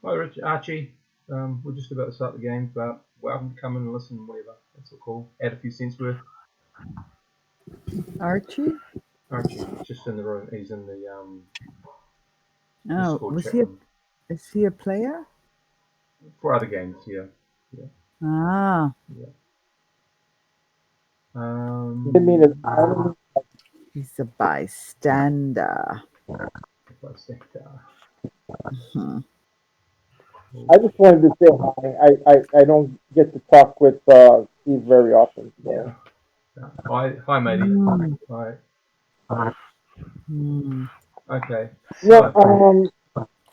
Hi, Rich, Archie. We're just about to start the game, but welcome to come in and listen, whatever. That's all cool. Add a few cents worth. Archie? Archie, just in the room. He's in the Oh, Discord chat room. is he a player? For other games, yeah. Ah, You mean it's Ireland? he's a bystander. Mhm. I just wanted to say hi. I don't get to talk with Steve very often. So. Yeah. Hi, matey. Mm. Hi. Mm. Okay. Yeah.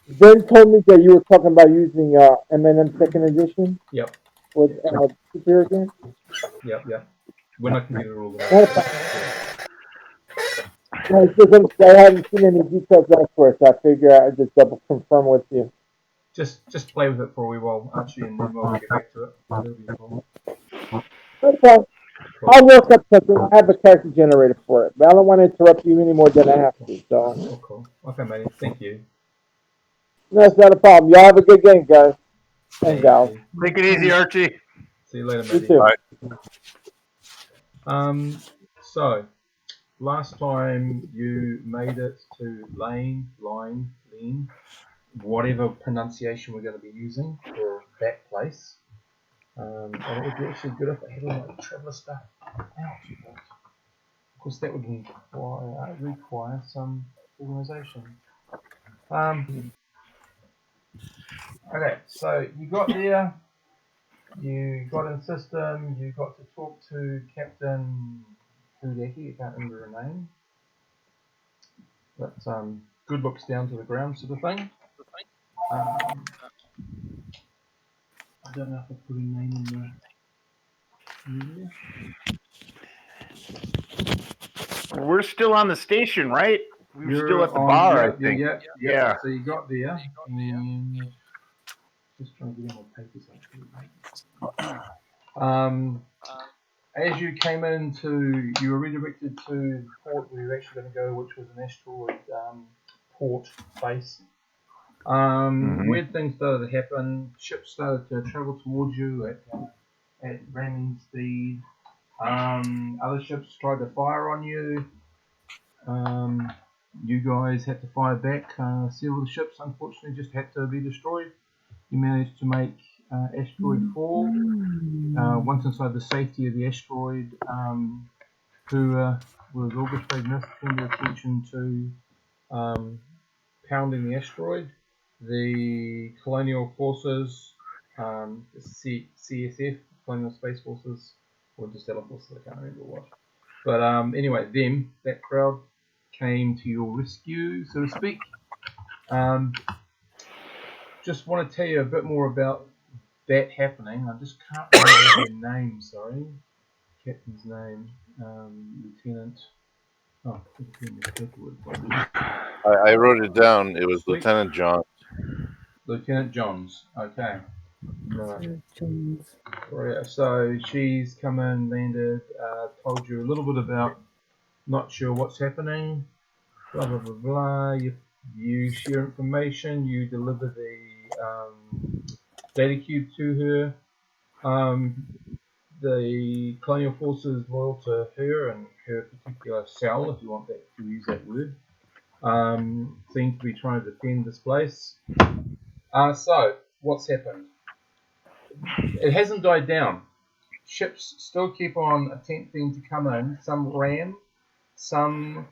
Ben told me that you were talking about using M&M Second Edition. Yep. With superhero game. Yep. When I can get it all. I haven't seen any details elsewhere, so I figure I'd just double confirm with you. Just play with it for a wee while, Archie, and then we'll get back to it. That'll be cool. Okay. I'll work up something. I have a character generator for it, but I don't want to interrupt you any more than I have to. So. Oh, cool. Okay, matey. Thank you. No, it's not a problem. Y'all have a good game, guys and gals. Take it easy, Archie. See you later, You matey. too. Bye. So, last time you made it to Lein, whatever pronunciation we're going to be using for that place. And it would be actually good if I had all my traveller stuff out. Of course, that would require some organisation. Okay, so you got there, you got in system, you got to talk to Captain Hudeki, I can't remember her name. But good looks down to the ground sort of thing. I don't know if I put a name in there. We're still on the station, right? We're You're still at the bar, I think. Yeah. So you got there, and just trying to get all my papers up. As you came into, you were redirected to the port where you're actually going to go, which was an asteroid port base. Weird things started to happen. Ships started to travel towards you at ramming speed. Other ships tried to fire on you. You guys had to fire back. Several of the ships, unfortunately, just had to be destroyed. You managed to make asteroid fall. Once inside the safety of the asteroid, who was orchestrating this, turned their attention to pounding the asteroid. The colonial forces, CSF, Colonial Space Forces, or just Stellar Forces, I can't remember what. But anyway, that crowd, came to your rescue, so to speak. Just want to tell you a bit more about that happening. I just can't remember her name, sorry. Captain's name. Lieutenant. Oh, I wrote it down. It was Sweet. Lieutenant Johns. Lieutenant Johns. Okay. Right. So she's come in, landed, told you a little bit about not sure what's happening, blah blah blah blah. You share information. You deliver the data cube to her. The colonial forces loyal to her and her particular cell, if you want to use that word, seem to be trying to defend this place. So, what's happened? It hasn't died down. Ships still keep on attempting to come in. Some ram, some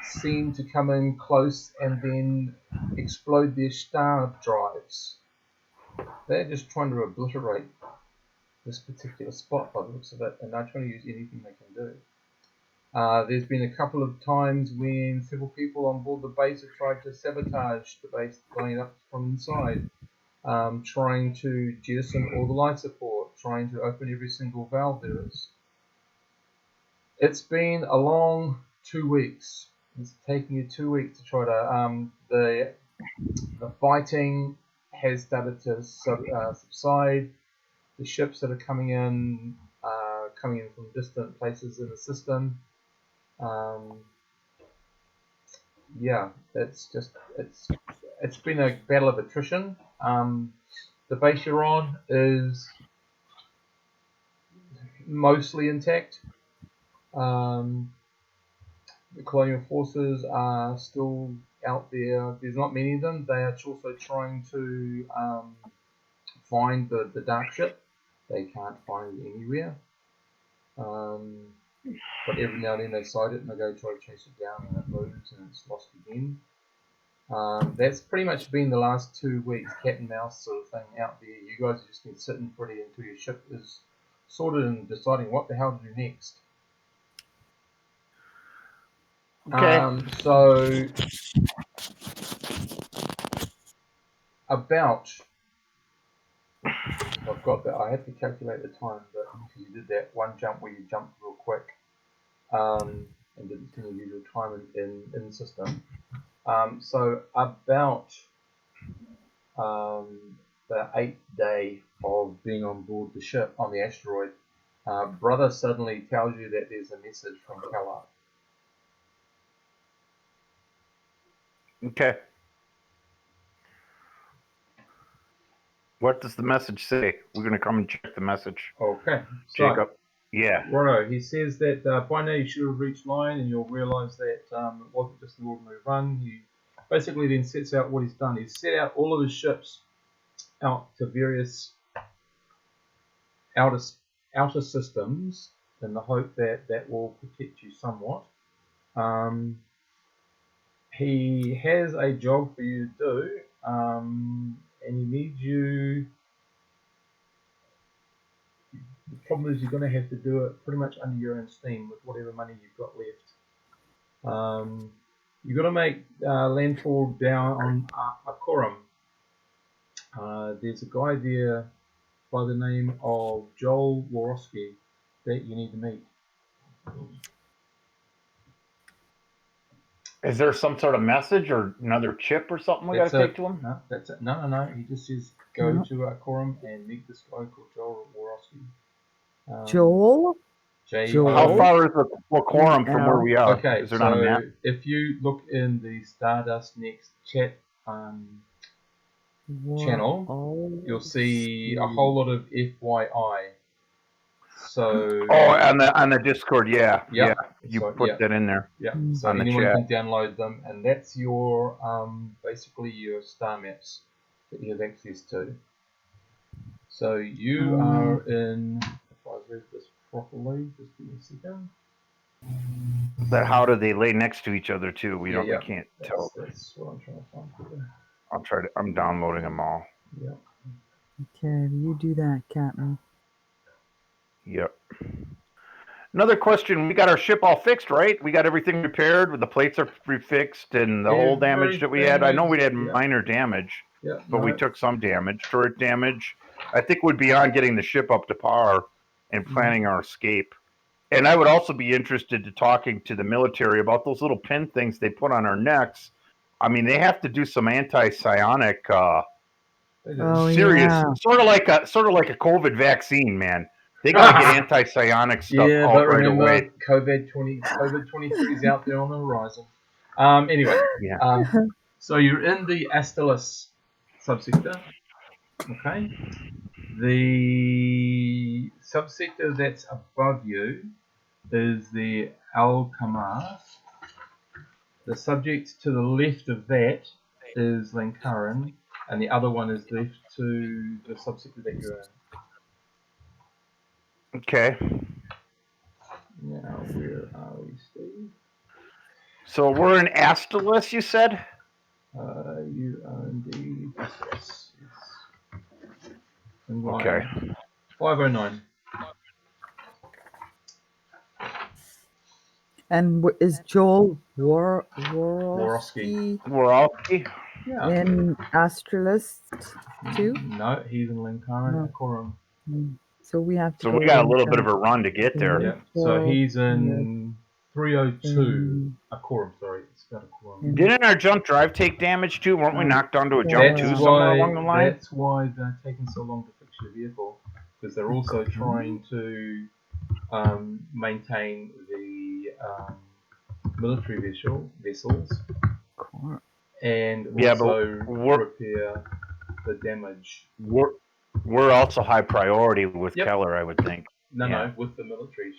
seem to come in close and then explode their star drives. They're just trying to obliterate this particular spot by the looks of it, and they're trying to use anything they can do. There's been a couple of times when several people on board the base have tried to sabotage the base, blowing up from inside, trying to jettison all the life support, trying to open every single valve there is. It's been a long 2 weeks. It's taken you 2 weeks to try to. The fighting has started to subside. The ships that are coming in from distant places in the system. It's been a battle of attrition. The base you're on is mostly intact. The colonial forces are still out there. There's not many of them. They are also trying to find the dark ship. They can't find it anywhere. But every now and then they sight it and they go try to chase it down and it moves and it's lost again. That's pretty much been the last 2 weeks, cat and mouse sort of thing out there. You guys have just been sitting pretty until your ship is sorted and deciding what the hell to do next. Okay. So about, I've got that. I had to calculate the time, but you did that one jump where you jumped real quick and didn't see any usual time in the system. So about the 8th day of being on board the ship on the asteroid, Brother suddenly tells you that there's a message from Kellogg. Okay. What does the message say? We're going to come and check the message. Okay, so, Jacob. Yeah. Righto, he says that by now you should have reached Lein and you'll realise that it wasn't just an ordinary run. He basically then sets out what he's done. He's set out all of his ships out to various outer systems in the hope that that will protect you somewhat. He has a job for you to do, and he needs you. The problem is you're going to have to do it pretty much under your own steam with whatever money you've got left. You've got to make landfall down on Akorum. There's a guy there by the name of Joel Worowski that you need to meet. Is there some sort of message or another chip or something we got to take to him? No, that's it. No. He just says go to Akorum and meet this guy called Joel Worowski. Joel? Joel? How far is the quorum from where we are? Okay, is there not a map? if you look in the Stardust Next chat channel, you'll see a whole lot of FYI. So on the Discord, yeah. You put that in there. Yeah, so anyone can download them, and that's your basically your star maps that you have access to. So you are in. If I read this properly, just give me a second. But how do they lay next to each other too? We can't tell. That's what I'm trying to find here. I'm downloading them all. Yeah. Okay, you do that, Captain. Yep. Another question. We got our ship all fixed, right? We got everything repaired. The plates are refixed and the whole damage that we had. I know we had minor damage, but we took some damage. Turret damage. I think we'd be on getting the ship up to par and planning our escape. And I would also be interested in talking to the military about those little pin things they put on our necks. I mean, they have to do some anti-psionic, serious, sort of like a COVID vaccine, man. They got to get anti-psionic stuff out right away. COVID-23 is out there on the horizon. Anyway, so you're in the Astellas subsector. Okay. The subsector that's above you is the Al-Kamar. The subject to the left of that is Lankaran, and the other one is left to the subsector that you're in. Okay. Now, where are we, Steve? So we're in Astellas, you said? You are indeed Astellas. Yes. Okay. 509. And is Joel Worowski in Astralis too? No, he's in Lankaran, Akorum. So we have to. So we got a little bit of a run to get there. Yeah. So he's in 302 Akorum. Sorry, it's got Akorum. Didn't our jump drive take damage too? Weren't we knocked onto a jump too somewhere along the line? That's why they're taking so long to fix your vehicle, because they're also trying to maintain the military vessels and also repair the damage. We're also high priority with Yep. Keller, I would think. No, with the military,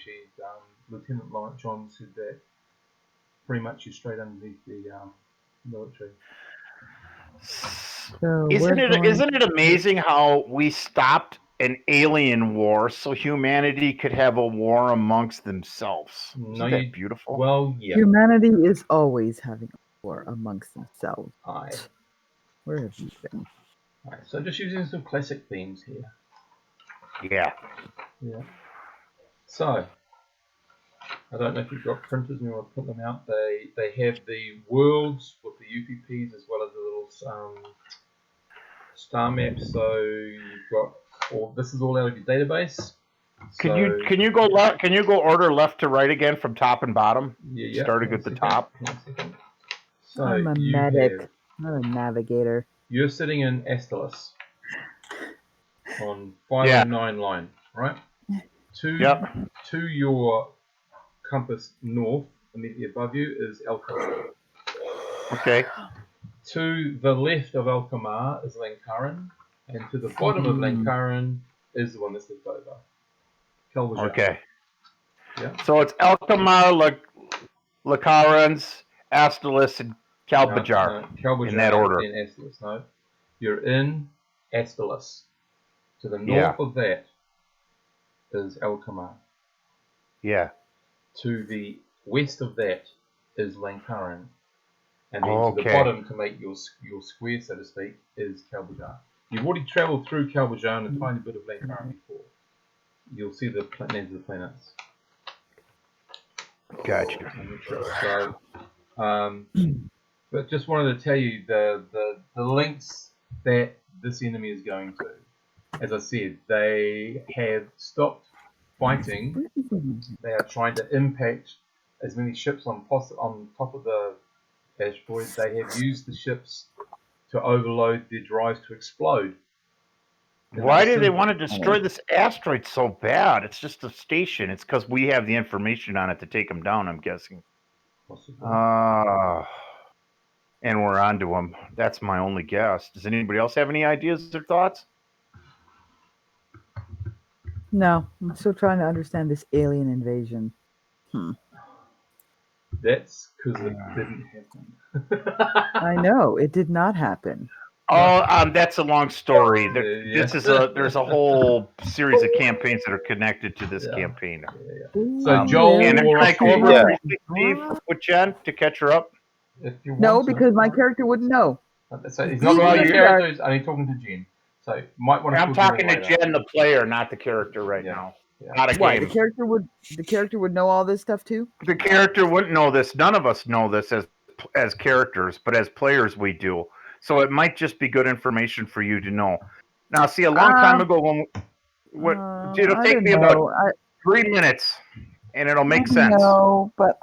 Lieutenant John said that pretty much you're straight underneath the military. So Isn't it amazing how we stopped an alien war so humanity could have a war amongst themselves? Isn't that beautiful? Well, yeah. Humanity is always having a war amongst themselves. Aye. Where have you been? Alright, so just using some classic themes here. Yeah. Yeah. So, I don't know if you've got printers and you want to print them out. They have the worlds with the UPPs as well as the little star maps. So you've got this is all out of your database. Can you go left? Can you go order left to right again from top and bottom? Yeah. Starting at the top. So I'm a medic, not a navigator. You're sitting in Astalis on 509 line, right? To your compass north, immediately above you, is Alkamar. Okay. To the left of Alkamar is Lankaran, and to the bottom of Lankaran is the one that's left over. Kalbajar. Okay. Yeah. So it's Alkamar, Lakarans, Astalis, and Kalbajar. Kalbajar in that order. Then Astalis. No, you're in Astalis. To the north of that is Alkamar. Yeah. To the west of that is Lankaran. And then to the bottom, to make your square, so to speak, is Kalbajar. You've already travelled through Kalbajar and a tiny bit of Lankaran before. You'll see the names of the planets. Gotcha. So, but just wanted to tell you the links that this enemy is going to. As I said, they have stopped fighting. They are trying to impact as many ships on top of the asteroid. They have used the ships to overload their drives to explode. Why do they want to destroy this asteroid so bad? It's just a station. It's because we have the information on it to take them down, I'm guessing. Possibly. And we're on to them. That's my only guess. Does anybody else have any ideas or thoughts? No, I'm still trying to understand this alien invasion. That's because it didn't happen. I know, it did not happen. That's a long story. There's a whole series of campaigns that are connected to this campaign. So Joel, and can I go over briefly, Steve, with Jen to catch her up? No, because my character wouldn't know. So he's not talking to the characters, I'm talking to Jen. So might want to. I'm talking to Jen, the player, not the character right now. Yeah. Not a game. The character would know all this stuff too? The character wouldn't know this. None of us know this as characters, but as players we do. So it might just be good information for you to know. Now, see, a long time ago, it'll take me about 3 minutes, and it'll make sense. No, but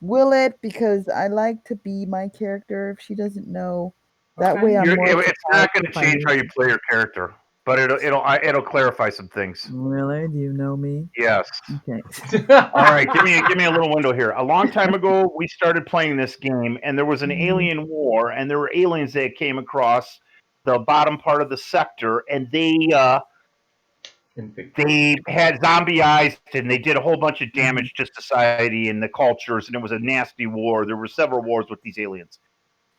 will it? Because I like to be my character. If she doesn't know, that way I'm more. It's not going to change how you play your character, but it'll clarify some things. Really? Do you know me? Yes. Okay. All right, give me a little window here. A long time ago, we started playing this game, and there was an alien war, and there were aliens that came across the bottom part of the sector, and they had zombieized, and they did a whole bunch of damage to society and the cultures, and it was a nasty war. There were several wars with these aliens.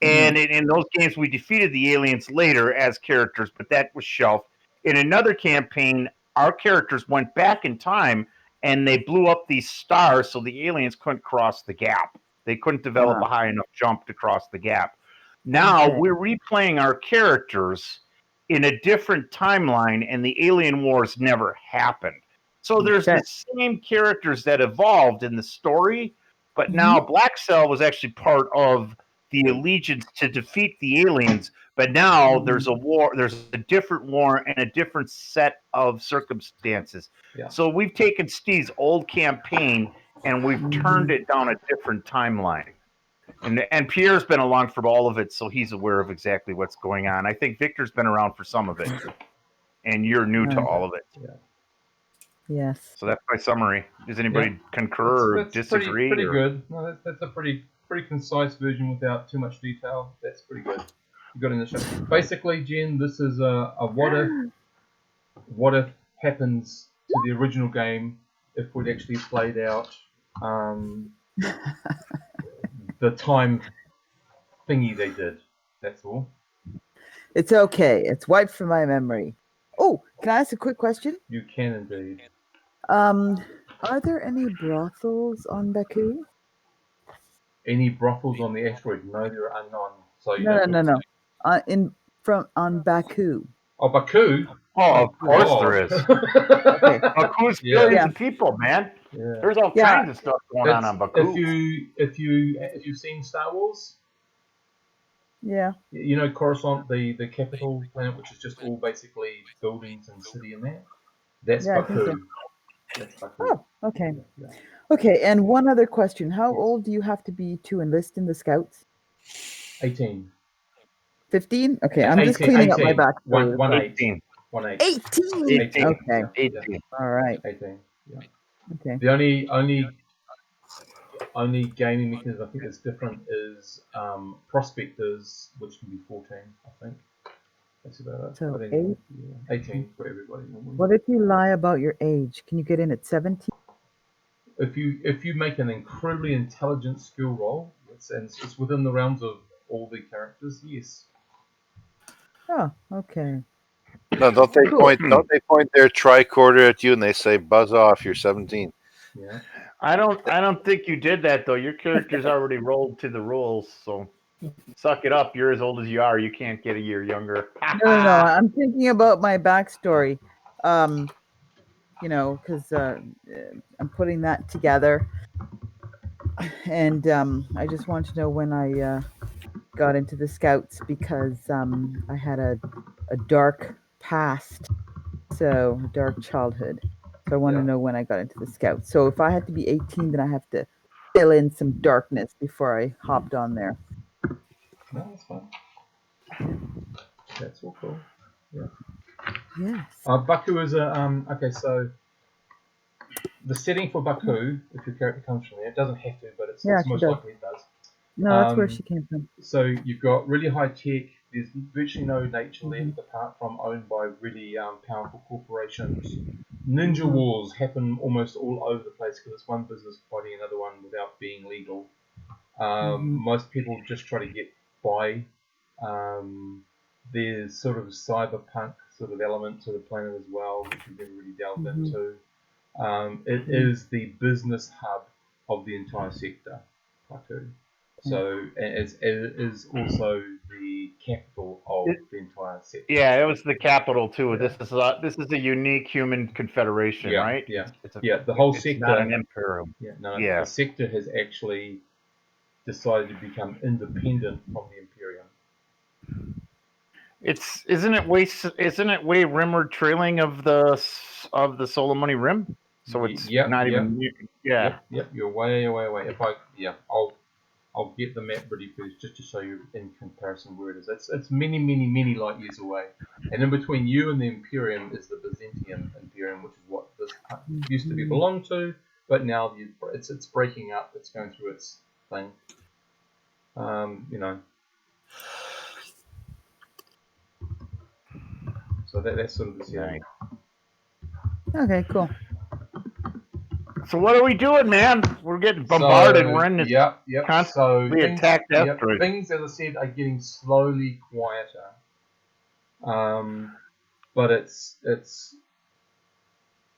And in those games, we defeated the aliens later as characters, but that was shelved. In another campaign, our characters went back in time, and they blew up these stars so the aliens couldn't cross the gap. They couldn't develop a high enough jump to cross the gap. Now we're replaying our characters in a different timeline, and the alien wars never happened. So there's the same characters that evolved in the story, but now Black Cell was actually part of the allegiance to defeat the aliens, but now there's a war, there's a different war and a different set of circumstances. Yeah. So we've taken Steve's old campaign and we've turned it down a different timeline. And Pierre's been along for all of it, so he's aware of exactly what's going on. I think Victor's been around for some of it, and you're new to all of it. Yeah. Yes. So that's my summary. Does anybody concur or disagree? Pretty good. No, that's a pretty concise version without too much detail. That's pretty good. You got in the show. Basically, Jen, this is a what if happens to the original game if we'd actually played out the time thingy they did. That's all. It's okay. It's wiped from my memory. Oh, can I ask a quick question? You can indeed. Are there any brothels on Baku? Any brothels on the asteroid? No, there are none. So you No, know. no. On Baku. Oh, Baku. Oh, of course God. there is. Okay. Baku's Yeah. billions of people, man. Yeah. There's all Yeah. kinds of stuff going on Baku. If you've seen Star Wars, Yeah. you know Coruscant, the capital planet, which is just all basically buildings and city and that. That's Yeah, I think Baku. so. That's Baku. Oh, okay. Yeah. Okay, and one other question. How Yes. old do you have to be to enlist in the Scouts? 18. 15? Okay, I'm just 18, cleaning up my 18. back. One eight. 18. 18! 18. Okay. Yeah, 18. All right. 18. Yeah. Okay. The only gaming mechanism I think that's different is prospectors, which can be 14, I think. That's about it. So I think, 8. yeah, 18 for everybody. What if you lie about your age? Can you get in at 17? If you make an incredibly intelligent skill roll, it's within the realms of all the characters. Yes. Oh, okay. No, don't they Cool. point? Don't they point their tricorder at you and they say, "Buzz off! You're 17." Yeah. I don't think you did that though. Your character's already rolled to the rules, so suck it up. You're as old as you are. You can't get a year younger. No. I'm thinking about my backstory. Because I'm putting that together. And I just want to know when I got into the Scouts because I had a dark past, so a dark childhood. So I want to know when I got into the Scouts. So if I had to be 18, then I have to fill in some darkness before I hopped on there. No, that's fine. That's all cool. Yeah. Yes. Baku is a okay. So the setting for Baku, if your character comes from there, it doesn't have to, but it's Yeah, she most does. likely it does. No, that's where she came from. So you've got really high tech. There's virtually no nature left apart from owned by really powerful corporations. Ninja wars happen almost all over the place because it's one business fighting another one without being legal. Most people just try to get by. There's sort of cyberpunk sort of element to the planet as well, which we've never really delved into. It is the business hub of the entire sector, Baku. So it is also the capital of the entire sector. Yeah, it was the capital too. Yeah. This is a unique human confederation, right? Yeah, it's the whole sector. It's not an imperium. Yeah, no. Yeah. The sector has actually decided to become independent from the imperium. Isn't it way rimward trailing of the solar money rim? So it's not even. Yeah. Yep. You're way. I'll get the map ready for you just to show you in comparison where it is. It's many light years away. And in between you and the Imperium is the Byzantium Imperium, which is what this used to be belonged to, but now it's breaking up. It's going through its thing. So that's sort of the setting. Okay, cool. So what are we doing, man? We're getting bombarded. We're in this constantly attacked asteroid. Things, as I said, are getting slowly quieter. But it's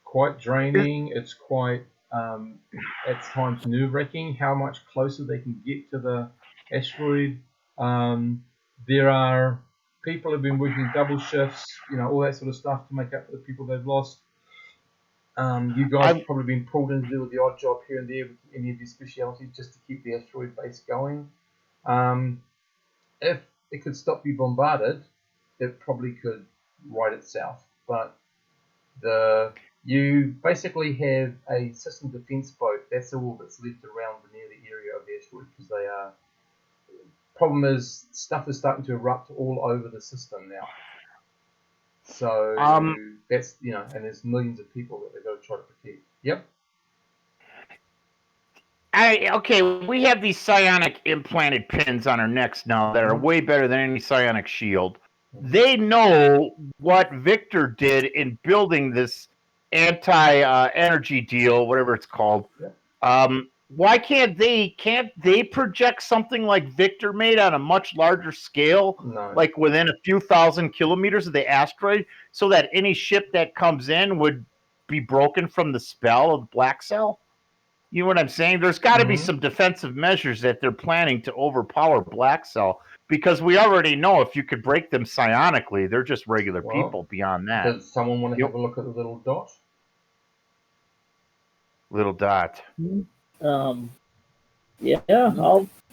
quite draining. It's quite at times nerve-wracking how much closer they can get to the asteroid. There are people who've been working double shifts, all that sort of stuff to make up for the people they've lost. You guys have probably been pulled in to do the odd job here and there with any of your specialities just to keep the asteroid base going. If it could stop being bombarded, it probably could right itself. But you basically have a system defense boat. That's all that's left around near the area of the asteroid because they are. Problem is, stuff is starting to erupt all over the system now. So that's and there's millions of people that they've got to try to protect. Yep. Okay, we have these psionic implanted pins on our necks now that are way better than any psionic shield. They know what Victor did in building this anti-energy deal, whatever it's called. Why can't they project something like Victor made on a much larger scale, No. like within a few thousand kilometers of the asteroid, so that any ship that comes in would be broken from the spell of the black cell? You know what I'm saying? There's got to be some defensive measures that they're planning to overpower black cell, because we already know if you could break them psionically, they're just regular people beyond that. Does someone want to have a look at the little dot? Little dot. Yeah,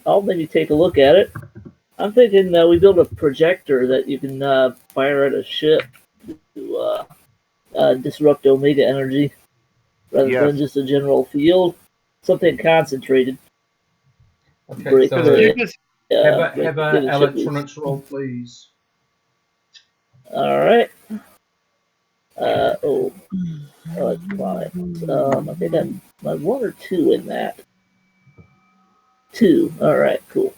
I'll maybe take a look at it. I'm thinking we build a projector that you can fire at a ship to disrupt Omega energy, rather than just a general field. Something concentrated. Okay, so have an a electronics roll, please. All right. Electronics. I think I'm 1 or 2 in that. 2. All right, cool.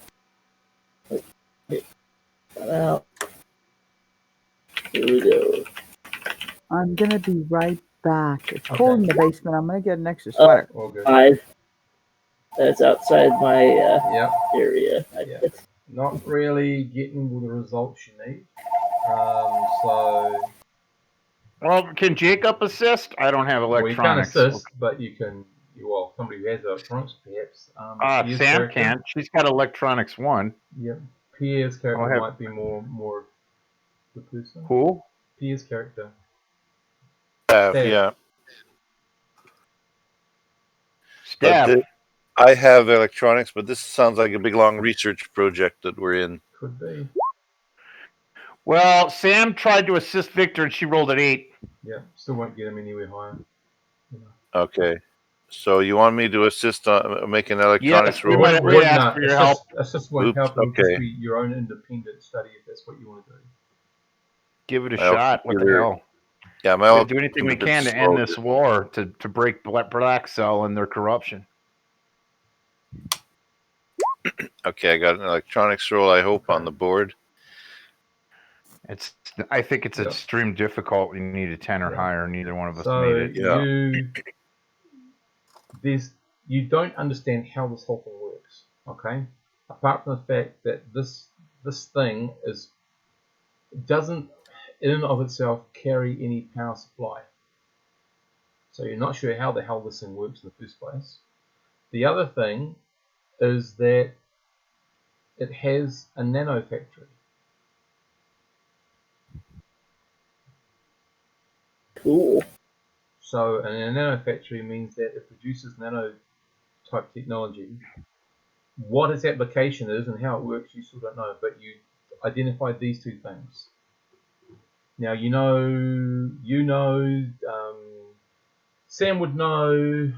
Out. Here we go. I'm gonna be right back. It's cold in the basement. I'm gonna get an extra sweater. 5. That's outside my area. Not really getting all the results you need. So. Well, can Jacob assist? I don't have electronics. Well, you can assist, but you can. Well, somebody who has electronics, perhaps. Sam can. She's got electronics 1. Yep. Pierre's character might be more the person. Who? Pierre's character. Yeah. Steph. I have electronics, but this sounds like a big long research project that we're in. Could be. Well, Sam tried to assist Victor and she rolled an 8. Yeah, still won't get him anywhere higher. Okay. So you want me to assist on making electronics roll? We ask for your help. Assist won't help. It'll just be your own independent study if that's what you want to do. Give it a shot. What the hell? Yeah, we'll do anything we can to end this war, to break black cell and their corruption. Okay, I got an electronics roll, I hope, on the board. I think it's extreme difficult. You need a 10 or higher. Neither one of us made it. You don't understand how this whole thing works, okay? Apart from the fact that this thing doesn't in and of itself carry any power supply. So you're not sure how the hell this thing works in the first place. The other thing is that it has a nanofactory. Cool. So a nanofactory means that it produces nano-type technology. What its application is and how it works, you still don't know, but you identified these 2 things. Now you know, Sam would know,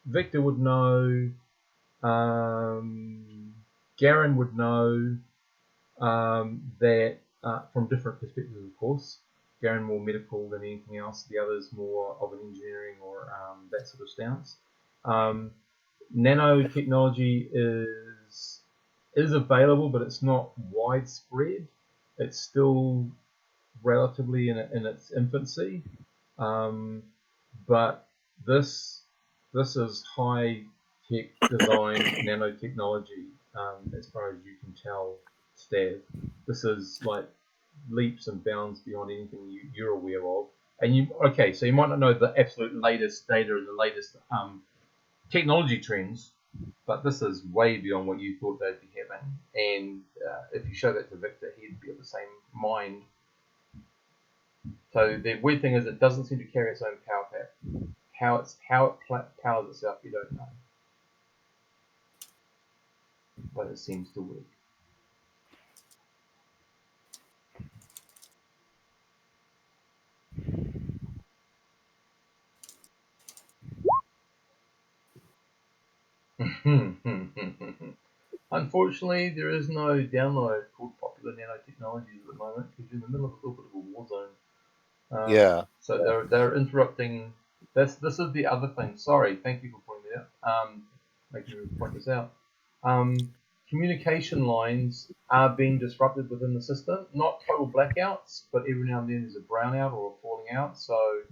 Victor would know, Garen would know that from different perspectives, of course. Garen more medical than anything else. The others more of an engineering or that sort of stance. Nanotechnology is available, but it's not widespread. It's still relatively in its infancy. But this is high tech design nanotechnology, as far as you can tell, Stav. This is like leaps and bounds beyond anything you're aware of. And so you might not know the absolute latest data and the latest technology trends, but this is way beyond what you thought they'd be having. And if you show that to Victor, he'd be of the same mind. So the weird thing is, it doesn't seem to carry its own power pack. How it powers itself, you don't know, but it seems to work. Unfortunately, there is no download called Popular Nanotechnologies at the moment because you're in the middle of a little bit of a war zone. So they're interrupting. This is the other thing. Sorry, thank you for pointing that out. making me point this out. Communication lines are being disrupted within the system. Not total blackouts, but every now and then there's a brownout or a falling out. So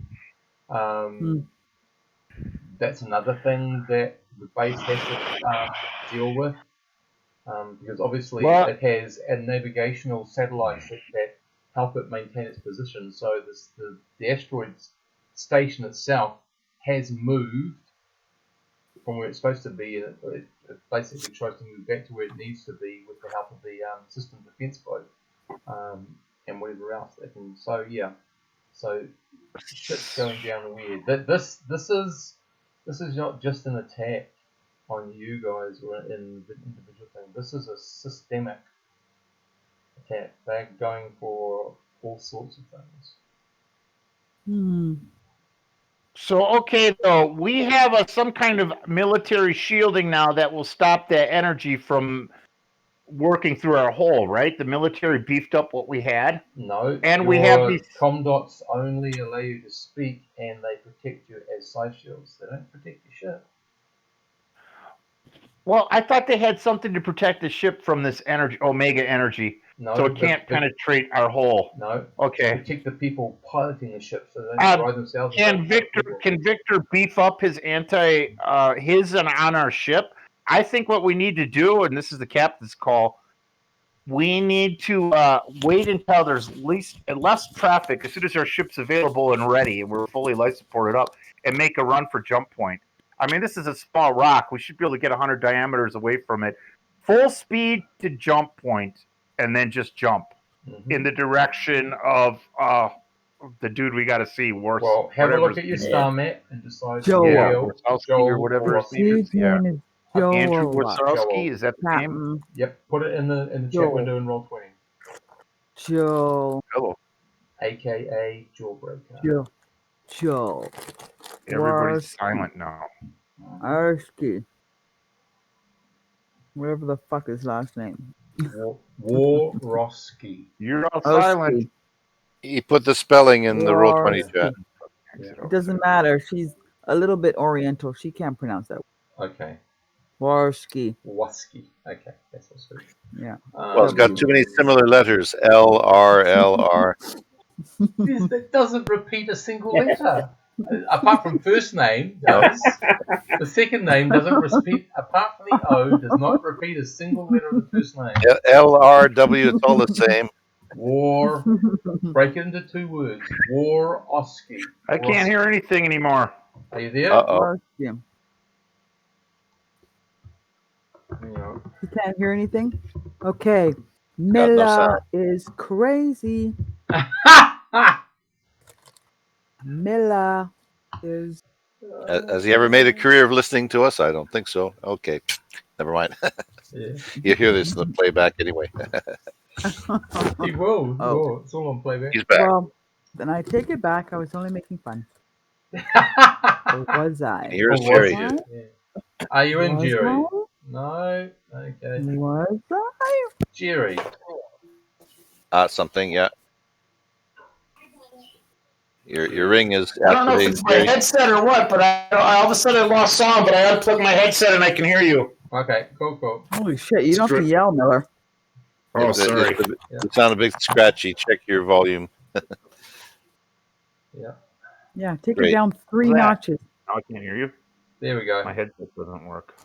that's another thing that the base has to deal with. Because obviously it has navigational satellites that help it maintain its position. So the asteroid station itself has moved from where it's supposed to be, and it basically tries to move back to where it needs to be with the help of the system defense boat and whatever else they can. So yeah, so shit's going down weird. This is not just an attack on you guys or in the individual thing. This is a systemic attack. They're going for all sorts of things. So okay, though we have some kind of military shielding now that will stop that energy from working through our hole, right? The military beefed up what we had. No, and we have these comdots only allow you to speak, and they protect you as side shields. They don't protect your ship. Well, I thought they had something to protect the ship from this energy, Omega energy, No, so it can't penetrate our hull. No. Okay. Protect the people piloting the ship, so they don't drive themselves. Can Victor beef up his his and on our ship? I think what we need to do, and this is the captain's call, we need to wait until there's less traffic as soon as our ship's available and ready, and we're fully life supported up, and make a run for jump point. I mean, this is a small rock. We should be able to get 100 diameters away from it. Full speed to jump point, and then just jump in the direction of the dude we got to see. Well, have a look at your star map and decide. Joel. Or whatever his name is. Yeah. Joel. Andrew Warsowski, is that the name? Yep. Put it in the chat window and roll 20. Joel. Hello. AKA Jawbreaker. Joel. Everybody's silent now. Arsky. Whatever the fuck his last name. Warowski. You're all silent. He put the spelling in the Roll20 chat. Yeah. It doesn't matter. She's a little bit Oriental. She can't pronounce that. Okay. Warowski. Okay, that's what's good. Yeah. Well, it's got too many similar letters. LR. That doesn't repeat a single letter. Apart from first name, does. The second name doesn't repeat, apart from the O, does not repeat a single letter of the first name. LRW, it's all the same. Break it into 2 words. Warowski. I can't hear anything anymore. Are you there? Uh-oh. Yeah. You You can't hear anything? Okay. Mila is crazy. Mila is... Has he ever made a career of listening to us? I don't think so. Okay. Never mind. Yeah. You hear this in the playback anyway. He will. Oh. It's all on playback. He's back. Well, then I take it back. I was only making fun. Or was I? Here's Jerry. Yeah. Are you in, Jerry? I? No? Okay. Was I? Jerry. Something, yeah. Your ring is I don't know if it's my headset or what, but I all of a sudden I lost sound, but I unplugged my headset and I can hear you. Okay, cool. Holy shit, you don't have to yell, Miller. Oh, sorry. You sound a bit scratchy. Check your volume. Yeah. Yeah, take it down 3 notches. Now I can't hear you. There we go. My headset doesn't work.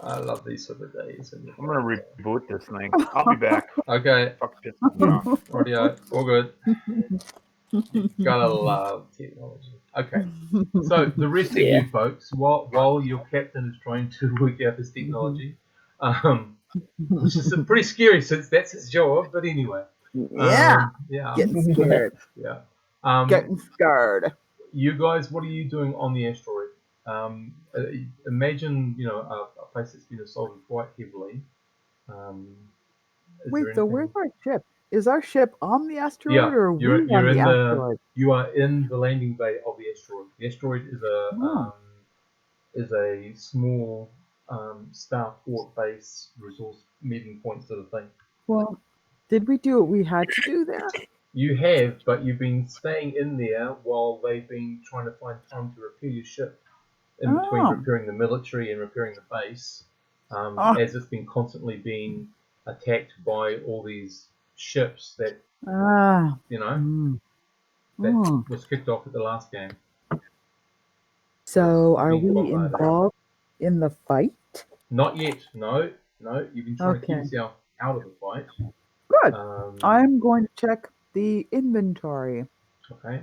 I love these sort of days. I'm going to reboot this thing. I'll be back. Okay. Fuck this. Audio. All good. Gotta love technology. Okay. So the rest of you folks, while your captain is trying to work out this technology, which is pretty scary since that's his job, but anyway. Yeah. Yeah. Getting scared. Yeah. Getting scared. You guys, what are you doing on the asteroid? Imagine, a place that's been assaulted quite heavily. Wait, so where's our ship? Is our ship on the asteroid, or are we you're on in the asteroid? You are in the landing bay of the asteroid. The asteroid is a small starport base resource meeting point sort of thing. Well, did we do what we had to do there? You have, but you've been staying in there while they've been trying to find time to repair your ship. In between repairing the military and repairing the base, as it's been constantly being attacked by all these ships that that was kicked off at the last game. So are we involved in the fight? Not yet. No. You've been trying to keep yourself out of the fight. Good. I'm going to check the inventory. Okay.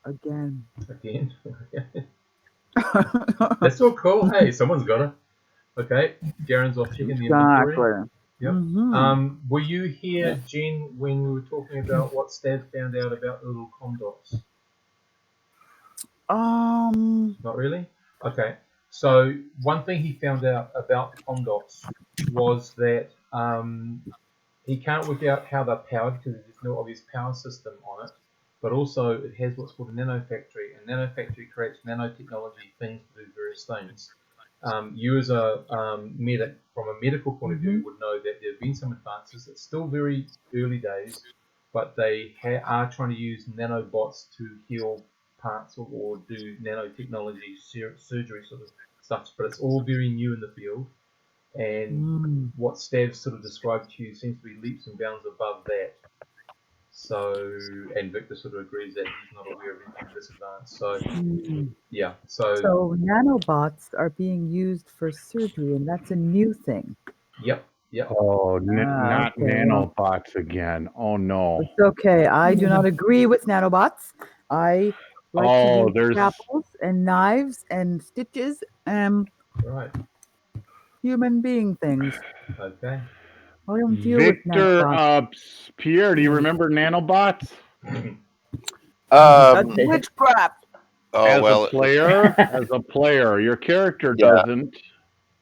Again. That's so cool. Hey, someone's got it. Okay. Garen's off checking the inventory. Yep. Mm-hmm. Were you here, Jen, when we were talking about what Stav found out about the little condots? Not really? Okay. So one thing he found out about the condots was that he can't work out how they're powered because there's no obvious power system on it. But also it has what's called a nanofactory, and nanofactory creates nanotechnology things to do various things. You as a medic, from a medical point of view, would know that there have been some advances. It's still very early days, but they are trying to use nanobots to heal parts or do nanotechnology surgery sort of stuff. But it's all very new in the field, and what Stav sort of described to you seems to be leaps and bounds above that. So, and Victor sort of agrees that he's not aware of anything this advanced. So, yeah. So nanobots are being used for surgery, and that's a new thing. Yep. Oh, not nanobots again. Oh no. It's okay. I do not agree with nanobots. I like to use scalpels and knives and stitches and human being things. Okay. I don't deal Victor, with nanobots. Pierre, do you remember nanobots? That's witchcraft. Oh, as a player, your character doesn't.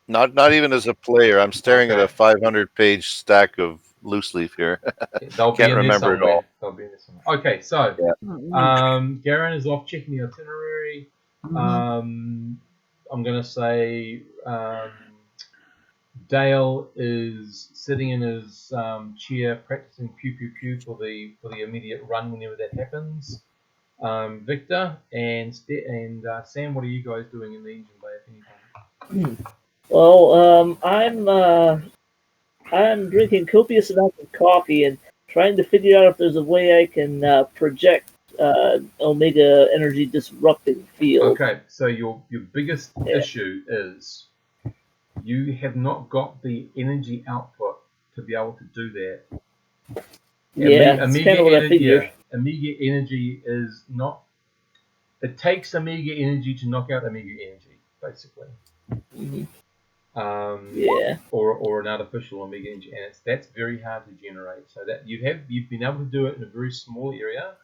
Not even as a player. I'm staring at a 500-page stack of loose leaf here. Can't remember it all. They'll be in this one. Okay, so Garen is off checking the itinerary. I'm gonna say Dale is sitting in his chair practicing pew pew pew for the immediate run whenever that happens. Victor and Sam, what are you guys doing in the engine bay at any time? Well, I'm drinking copious amounts of coffee and trying to figure out if there's a way I can project Omega energy disrupting field. Okay, so your biggest issue is you have not got the energy output to be able to do that. Yeah, that's kind of what I figured. Omega energy is not. It takes Omega energy to knock out Omega energy, basically. Or an artificial Omega energy, and that's very hard to generate. So that you've been able to do it in a very small area.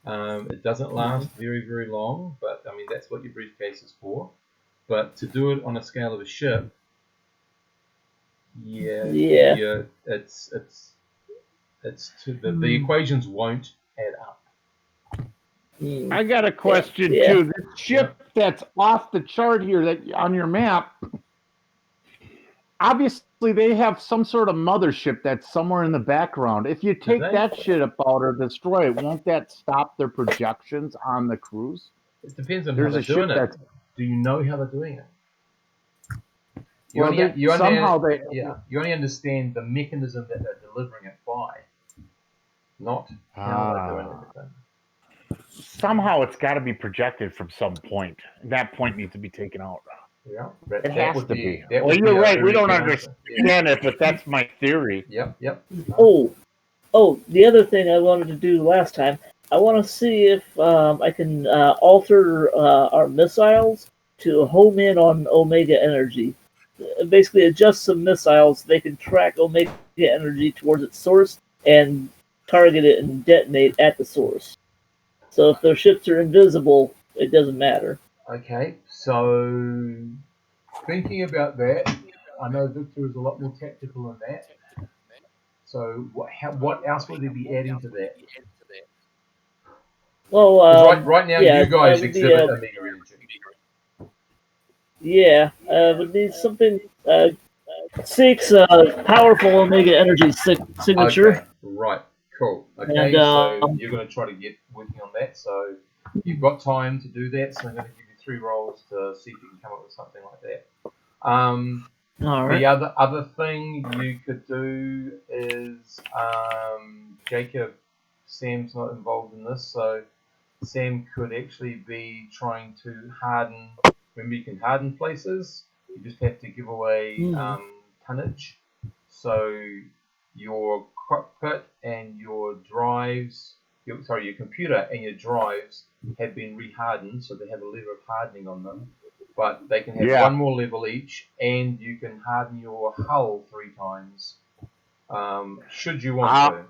It doesn't last very, very long, but I mean that's what your briefcase is for. But to do it on a scale of a ship, the equations won't add up. I got a question too. This ship that's off the chart here that on your map, obviously they have some sort of mothership that's somewhere in the background. If you take that shit apart or destroy it, won't that stop their projections on the cruise? It depends on how they're doing it. Do you know how they're doing it? You only understand the mechanism that they're delivering it by, not how they're doing everything. Somehow it's got to be projected from some point. That point needs to be taken out. Yeah, it has to be. Well, you're right. We don't understand it, but that's my theory. Yep. Oh, the other thing I wanted to do last time, I want to see if I can alter our missiles to home in on Omega energy. Basically, adjust some missiles. They can track Omega energy towards its source and target it and detonate at the source. So if their ships are invisible, it doesn't matter. Okay, so thinking about that, I know Victor is a lot more tactical than that. So what else would they be adding to that? Well, right now you guys exhibit Omega energy. Yeah, would need something. Seeks powerful Omega energy signature. Okay, right, Cool. Okay, And, so you're going to try to get working on that. So you've got time to do that. So I'm going to give you 3 rolls to see if you can come up with something like that. All right. The other thing you could do is Jacob. Sam's not involved in this, so Sam could actually be trying to harden. Remember, you can harden places. You just have to give away tonnage. So your cockpit and your drives, your computer and your drives have been rehardened, so they have a level of hardening on them. But they can have 1 more level each, and you can harden your hull 3 times. Should you want to.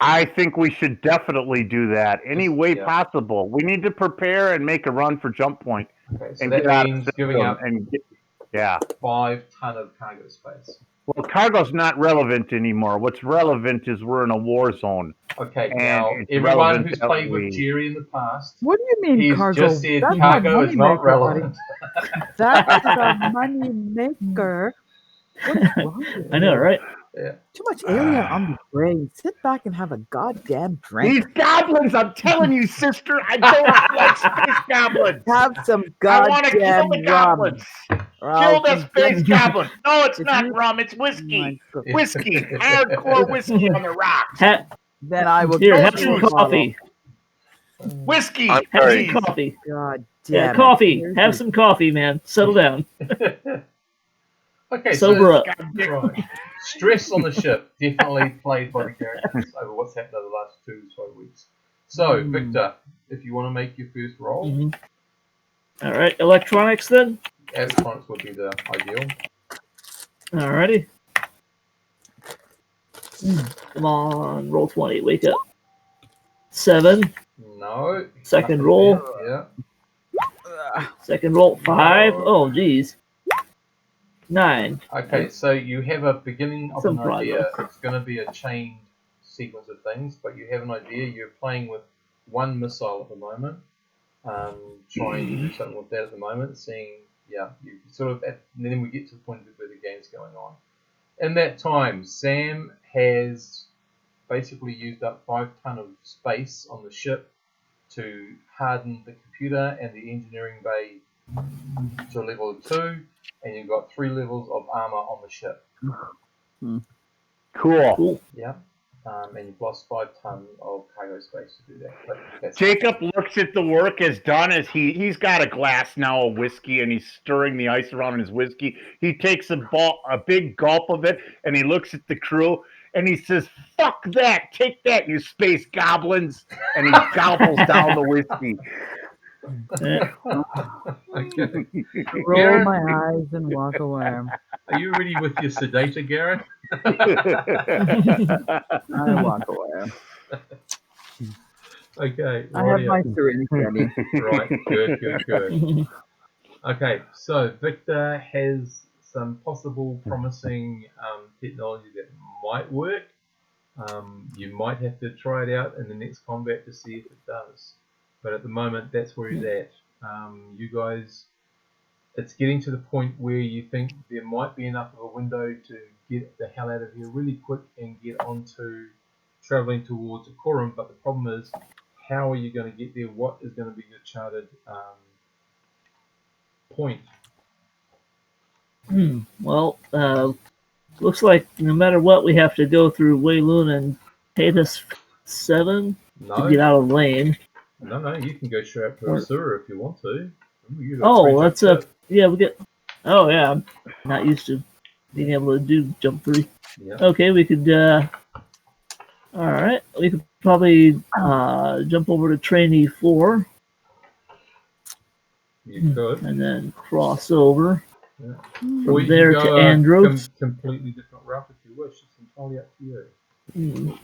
I think we should definitely do that any way possible. We need to prepare and make a run for jump point. Okay, so that means giving up 5 ton of cargo space. Well, cargo's not relevant anymore. What's relevant is we're in a war zone. Okay, and now everyone who's played with Jerry in the past, What do you mean he's cargo? just said That's cargo is not moneymaker, relevant. That is a money maker. What's wrong with I know, you? right? Yeah. Too much alien on the brain. Sit back and have a goddamn drink. These goblins, I'm telling you, sister, I don't like space goblins. Have some I want to kill goddamn the rum. goblins. Kill the space goblins. No, it's If not you- rum. It's whiskey. My God. Whiskey. Hardcore whiskey on the rocks. Then I will Here, go have to some a bottle. coffee. Whiskey. I'm Have sorry. some coffee. God Yeah, damn it. coffee. Here's Have your- some coffee, man. Settle down. Okay, Sober up. Right. Stress on the ship definitely played by the characters over what's happened over the last 2 to 5 weeks. So, Victor, if you want to make your first roll, All right, electronics then. electronics would be the ideal. Alrighty. Come on, roll 20. Wake up. 7. No. Second nothing roll. there. Yeah. Second roll 5. Oh, geez. 9. Okay, so you have a beginning of Some an idea. progress. It's going to be a chained sequence of things, but you have an idea. You're playing with 1 missile at the moment, trying to do something with that at the moment, seeing, you sort of, and then we get to the point where the game's going on. In that time, Sam has basically used up 5 ton of space on the ship to harden the computer and the engineering bay to a level of 2, and you've got 3 levels of armor on the ship. Cool. Yeah. And you've lost 5 ton of cargo space to do that. But that's Jacob looks at the work as done as he's got a glass now of whiskey and he's stirring the ice around in his whiskey. He takes a big gulp of it and he looks at the crew and he says, "Fuck that! Take that, you space goblins!" And he gobbles down the whiskey. Okay. Roll Garrett, my eyes and walk away. are you ready with your sedator, Garrett? I walk away. Okay. I have my rightio. syringe ready. Right. Good. Okay. So Victor has some possible promising technology that might work. You might have to try it out in the next combat to see if it does. But at the moment, that's where he's at. You guys, it's getting to the point where you think there might be enough of a window to get the hell out of here really quick and get onto traveling towards Akorum. But the problem is, how are you going to get there? What is going to be your charted point? Well, looks like no matter what, we have to go through Wayloon and Tatus 7 to get out of Lein. No, you can go straight up to a sewer if you want to. Ooh, Oh, that's a we get. Oh yeah, I'm not used to being able to do jump 3. Yeah. Okay, we could. All right, we could probably jump over to trainee 4 You could. and then cross over Yeah. from Or you there can to go Andros. completely different route if you wish. It's entirely up to you.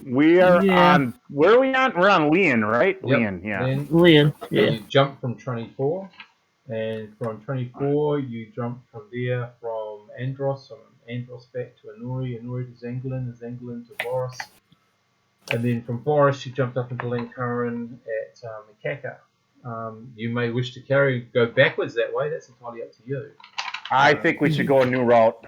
We are Yeah. on. Where are we on? We're on Lein, right? Yep. Lein, yeah. And Lein, and yeah. you jump from 24, and from 24 you jump from there from Andros back to Anuri to Zanglin, to Boris, and then from Boris you jumped up into Lankaran at Mikaka. You may wish to go backwards that way. That's entirely up to you. I think we should go a new route.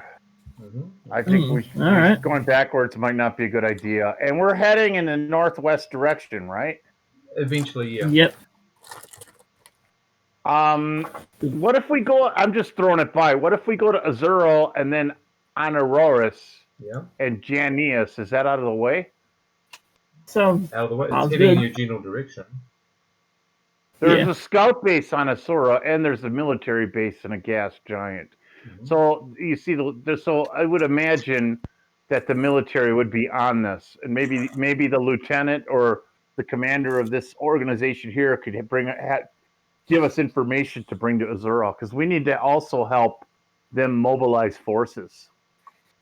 I think All right. going backwards might not be a good idea. And we're heading in the northwest direction, right? Eventually, yeah. Yep. What if we go? I'm just throwing it by. What if we go to Azuro and then on Auroras and Janius? Is that out of the way? Sounds Out of the way. It's sounds heading in good. your general direction. There's a scout base on Asura, and there's a military base and a gas giant. So you see, so I would imagine that the military would be on this, and maybe the lieutenant or the commander of this organization here could give us information to bring to Azura, because we need to also help them mobilize forces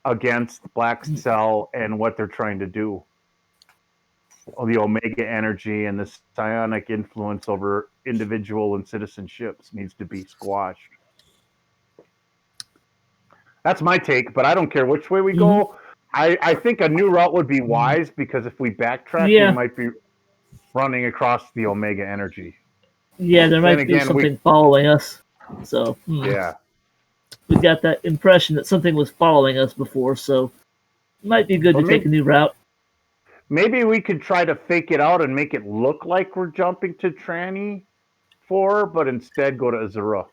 against Black Cell and what they're trying to do. The Omega energy and the psionic influence over individual and citizenships needs to be squashed. That's my take, but I don't care which way we go. I think a new route would be wise, because if we backtrack, we might be running across the Omega energy. Yeah, there might be something following us. So yeah, we got that impression that something was following us before, so it might be good to take a new route. Maybe we could try to fake it out and make it look like we're jumping to Tranny 4, but instead go to Azura.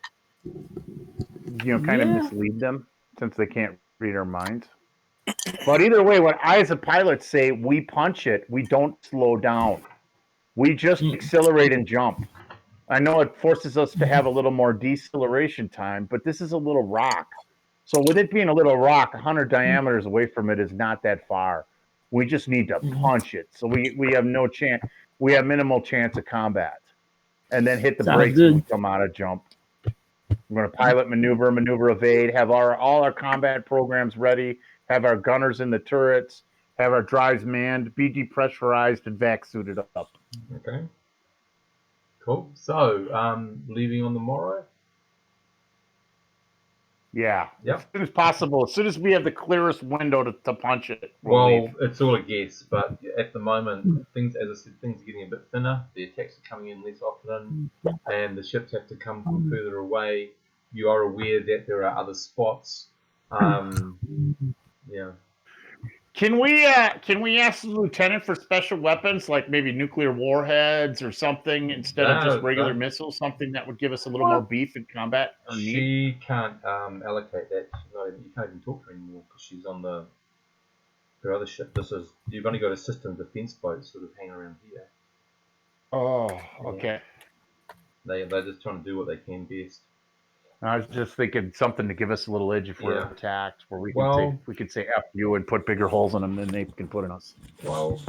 Kind of mislead them, since they can't read our minds. But either way, what I as a pilot say, we punch it. We don't slow down. We just accelerate and jump. I know it forces us to have a little more deceleration time, but this is a little rock. So with it being a little rock, 100 diameters away from it is not that far. We just need to punch it. So we have no chance. We have minimal chance of combat. And then hit the brakes when we come out of jump. We're going to pilot, maneuver, evade, have all our combat programs ready, have our gunners in the turrets, have our drives manned, be depressurized, and vac suited up. Okay. Cool. So, leaving on the morrow? Yeah. As soon as possible. As soon as we have the clearest window to punch it. Well, it's all a guess, but at the moment, things, as I said, things are getting a bit thinner. The attacks are coming in less often, and the ships have to come from further away. You are aware that there are other spots. Yeah. Can we ask the lieutenant for special weapons, like maybe nuclear warheads or something, instead of just regular missiles? Something that would give us a little more beef in combat. She can't allocate that. You can't even talk to her anymore because she's on her other ship. You've only got a system defense boat sort of hanging around here. Oh, okay. They're just trying to do what they can best. I was just thinking something to give us a little edge if we're attacked, where we could say F you and put bigger holes in them than they can put in us. Well,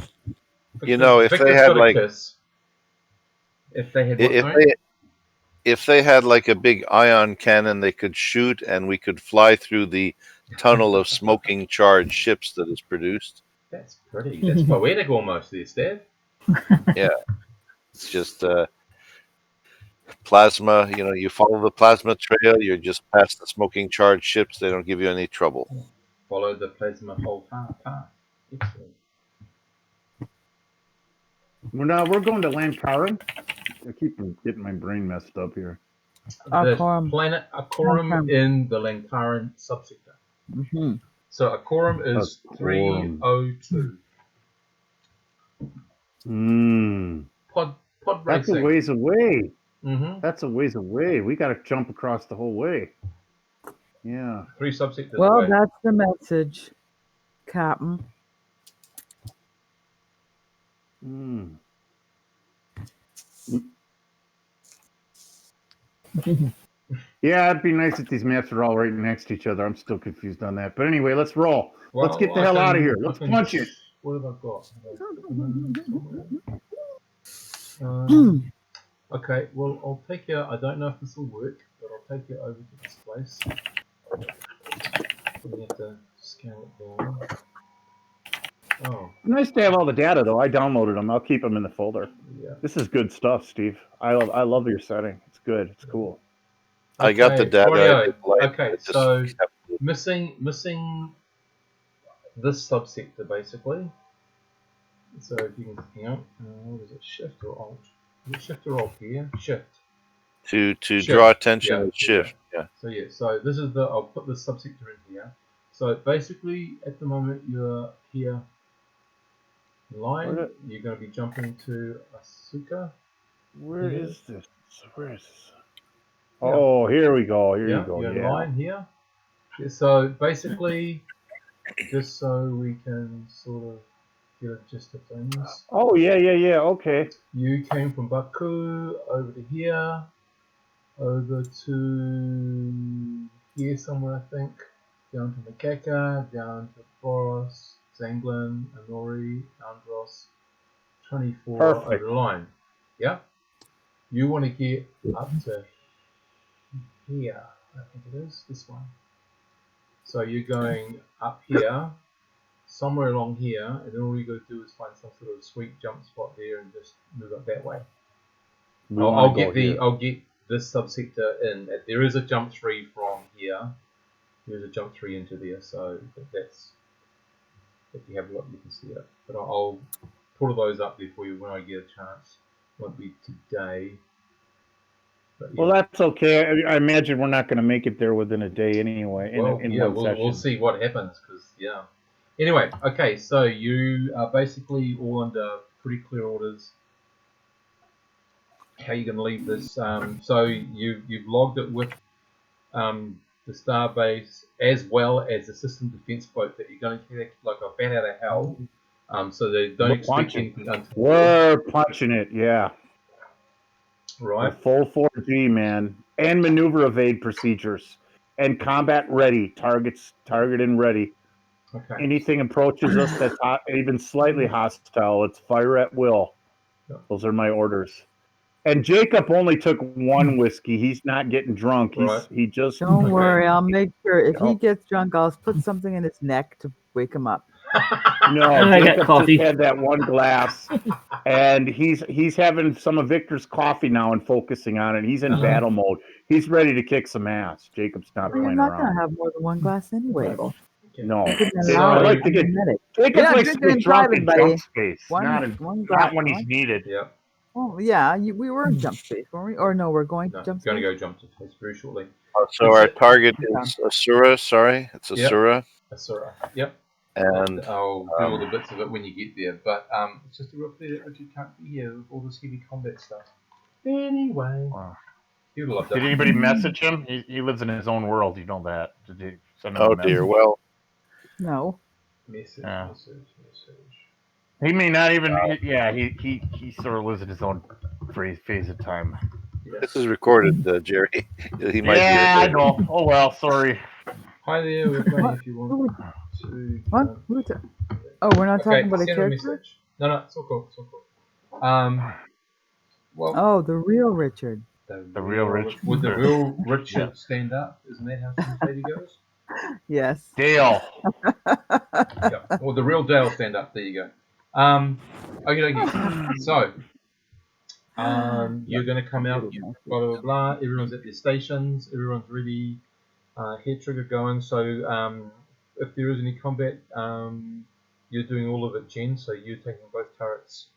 if they had like, if they had like a big ion cannon they could shoot, and we could fly through the tunnel of smoking charged ships that is produced. That's pretty. That's poetic almost, there, Steph. Yeah, it's just. Plasma, you follow the plasma trail, you're just past the smoking charged ships, they don't give you any trouble. Follow the plasma whole path. Excellent. We're going to Lankaran. I keep getting my brain messed up here. The planet Akorum in the Lankaran subsector. So Akorum is 302. Pod racing. That's a ways away. That's a ways away. We got to jump across the whole way. Yeah. 3 subsectors Well, away. that's the message, Captain. Yeah, it'd be nice if these maps are all right next to each other. I'm still confused on that. But anyway, let's roll. Let's get the hell out of here. Let's punch it. What have I got? Okay, well, I'll take you. I don't know if this will work, but I'll take you over to this place. We have to scale it down. Oh. Nice to have all the data, though. I downloaded them. I'll keep them in the folder. Yeah. This is good stuff, Steve. I love your setting. It's good. It's cool. I got the data. Okay, so missing this subsector basically. So if you can hang on, what is it? Shift or Alt? Is it Shift or Alt here? Shift. To draw attention, shift. Yeah. So this is I'll put this subsector in here. So basically, at the moment, you're here. Line, you're going to be jumping to Asuka. Where is this? Where is this? Yeah. Oh, here we go. Here Yeah, you go. you're in Yeah. line here. Yeah, so basically, just so we can sort of get a gist of things. Oh, yeah. Okay. You came from Baku over to here, over to here somewhere, I think. Down to Makeka, down to Boros, Zanglin, Anori, Andros, 24 Perfect. over the line. Yeah? You want to get up to here, I think it is, this one. So you're going up here, somewhere along here, and then all you got to do is find some sort of sweet jump spot there and just move up that way. I'll get this subsector in. There is a jump 3 from here. There's a jump 3 into there, so that's, if you have a look, you can see it. But I'll put all those up there for you when I get a chance. Won't be today. But yeah. Well, that's okay. I imagine we're not going to make it there within a day anyway. We'll see what happens, because yeah. Anyway, okay, so you are basically all under pretty clear orders. How you're going to leave this? So you've logged it with the Starbase as well as the system defense boat that you're going to take like a bat out of hell. So they don't expect anything untoward. We're punching it, yeah. Right. Full 4G, man, and maneuver evade procedures, and combat ready. Target and ready. Okay. Anything approaches us that's even slightly hostile, it's fire at will. Yep. Those are my orders. And Jacob only took one whiskey. He's not getting drunk. He just. Don't worry. I'll make sure if he gets drunk, I'll put something in his neck to wake him up. No, I got coffee. just had that one glass, and he's having some of Victor's coffee now and focusing on it. He's in battle mode. He's ready to kick some ass. Jacob's not playing You're not around. going to have more than one glass anyway. No, I like to get. Jacob likes to get drunk in jump space, not when he's needed. Yeah. Oh yeah, we were in jump space, weren't we? Or no, we're going to jump space. Going to go jump space very shortly. So our target is Asura. Sorry, it's Asura. Yep. Asura. Yep. And I'll do all the bits of it when you get there. But it's just a real pity that Richard can't be here with all this heavy combat stuff. Anyway. Wow. He would love that. Did anybody message him? He lives in his own world. You know that. Did he send him oh dear. Well. No. Message. He may not even. He sort of lives in his own phase of time. Yes. This is recorded, Jerry. He might. Yeah, I know. Oh well, sorry. Hi there. We're playing if you want to. What? Oh, we're not talking about a character? No, it's all cool. Well. Oh, the real Richard. The real Richard. Would the real Richard stand up? Isn't that how the lady goes? Yes. Dale. Yeah. Or the real Dale stand up. There you go. Okay. So, you're going to come out, blah, blah, blah. Everyone's at their stations. Everyone's ready. Head trigger going. So, if there is any combat, you're doing all of it, Jen. So, you're taking both turrets.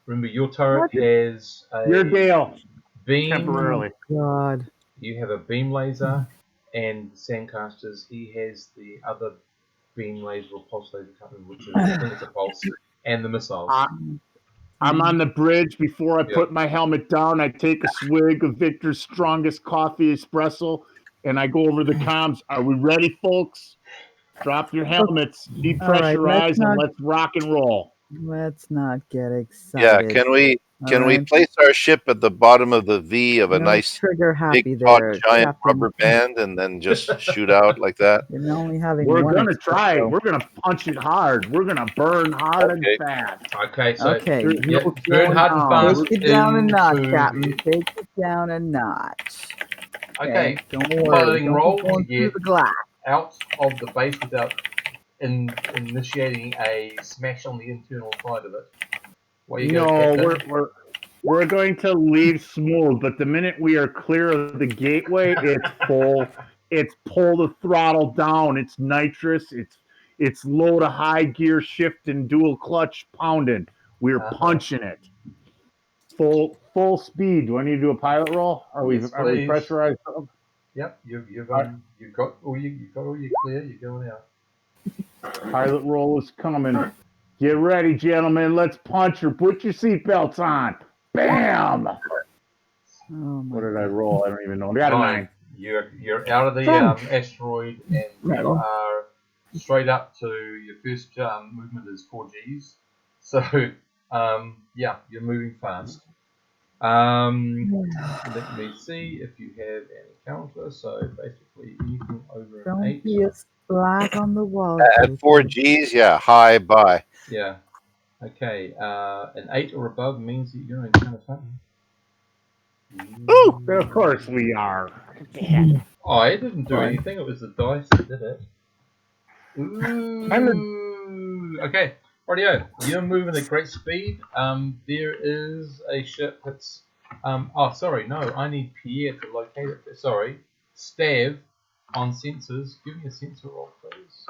Remember, your turret has a Dale. beam. Temporarily. God. You have a beam laser, and Sandcaster's, he has the other beam laser or pulse laser, which is, I think it's a pulse, and the missiles. I'm on the bridge. Before I put my helmet down, I take a swig of Victor's strongest coffee espresso, and I go over the comms. Are we ready, folks? Drop your helmets, depressurize, and let's rock and roll. Let's not get excited. Yeah, can we place our ship at the bottom of the V of a nice trigger happy big there, giant Captain. rubber band and then just shoot out like that? You're only having We're one gonna try. espresso. We're gonna punch it hard. We're gonna burn hard and fast. Okay, so Okay, burn hard and fast. Take it down a notch, Captain. Take it down a notch. Okay, don't worry. piloting Don't roll be going to through get the glass. out of the base without initiating a smash on the internal side of it. We're going to leave smooth, but the minute we are clear of the gateway, it's full. It's pull the throttle down. It's nitrous. It's low to high gear shift and dual clutch pounding. We're punching it. Full speed. Do I need to do a pilot roll? Are we pressurized? Yep, you've got all your clear. You're going out. Pilot roll is coming. Get ready, gentlemen. Let's punch her. Put your seatbelts on. Bam! Oh my What did I God. roll? I don't even know. I got a 9. You're out of the asteroid, and Right you on. are straight up to your first movement is 4Gs. So yeah, you're moving fast. Let me see if you have any counter. So basically, anything over an Don't 8. be a splat on the wall, At 4 Jacob. Gs, yeah, high, bye. Yeah. Okay. An 8 or above means that you're going to kind of fun. Ooh, of course we are. I didn't do Fine. anything. It was the dice that did it. Ooh. Okay. Rightio. You're moving at great speed. There is a ship that's. Oh, sorry. No, I need Pierre to locate it. Sorry. Stav on sensors. Give me a sensor roll, please.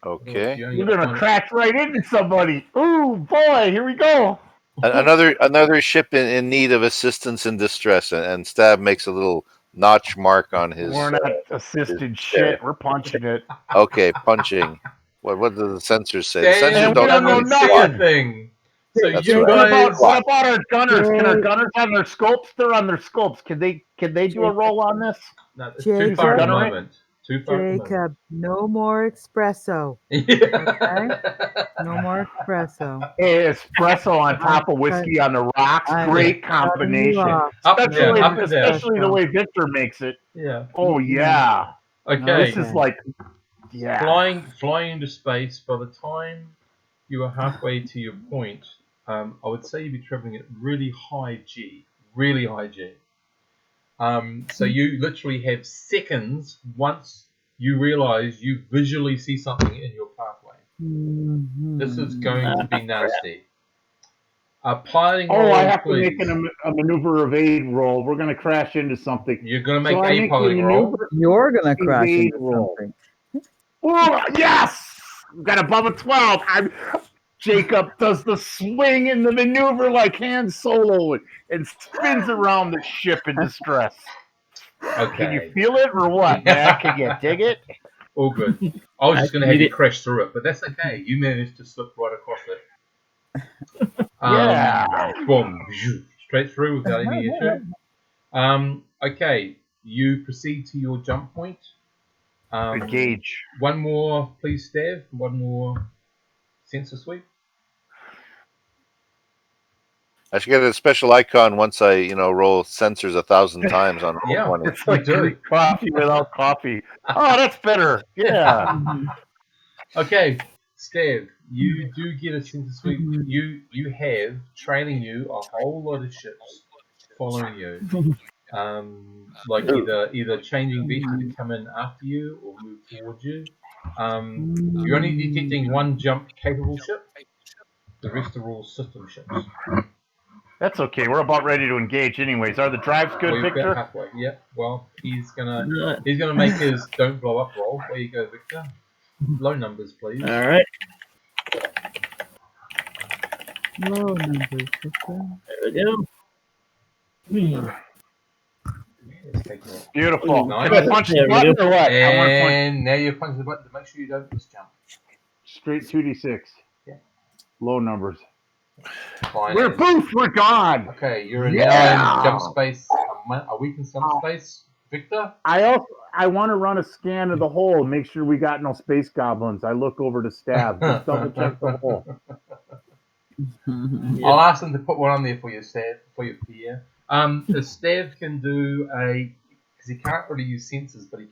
Okay. You only You're got gonna one- crash right into somebody. Ooh, boy, here we go. Another ship in need of assistance and distress, and Stab makes a little notch mark on his. We're not assisted chair. shit. We're punching it. Okay, punching. What do the sensors say? The Stav sensors And we don't know doesn't see a nothing. thing. So That's you right. What guys. about our gunners? Can our Jake. gunners have their scopes? They're on their scopes. Can they do a roll on this? No, it's too Jacob. far at the Gunner it? moment. Too far at the moment. Jacob, no more espresso. Yeah. No more espresso. Hey, espresso on top of whiskey on the rocks. I'm Great cutting you combination. off. Up, yeah, Especially, up and down. especially the way Victor makes it. Yeah. Oh yeah. Okay. This is like, yeah. Flying into space. By the time you are halfway to your point, I would say you'd be traveling at really high G. Really high G. So you literally have seconds once you realize you visually see something in your pathway. This is going to be nasty. Piloting Oh, roll, I have please. to make a maneuver of aid roll. We're going to crash into something. You're going to make So I a make piloting the roll. maneuver You're gonna crash evade into roll. something. Oh, yes! We got above a 12. Jacob does the swing and the maneuver like Han Solo and spins around the ship in distress. Okay. Can you feel it or what, man? Can you dig it? All good. I was just going to have need you it. crash through it, but that's okay. You managed to slip right across it. Yeah. Boom. Straight through without any issue. Okay. You proceed to your jump point. Engage. One more, please, Stav. One more sensor sweep. I should get a special icon once I, roll sensors 1,000 times on roll Yeah. 20. It's like do. Greek coffee without coffee. Oh, that's better. Yeah. Okay, Stav, you do get a sensor sweep. You have trailing you a whole lot of ships following you. Like either changing vector to come in after you or move towards you. You're only detecting one jump capable ship. The rest are all system ships. That's okay. We're about ready to engage anyways. Are the drives good, We've got Victor? halfway. Yeah. Well, he's gonna make his don't blow up roll. There you go, Victor. Low numbers, please. All right. Low numbers. There we go. It's taking it. Beautiful. Nice. Can I punch the There we button go. or what? I want to punch And now you're punching the button to make sure you don't miss jump. straight 2d6. Yeah. Low numbers. Fine. We're gone. Okay, you're in Yeah. now in jump space. A week in jump space, Victor. I want to run a scan of the hole and make sure we got no space goblins. I look over to Stab. Just double check the hole. I'll ask them to put one on there for you, Stav, for your Pierre. Stav can do because he can't really use sensors, but he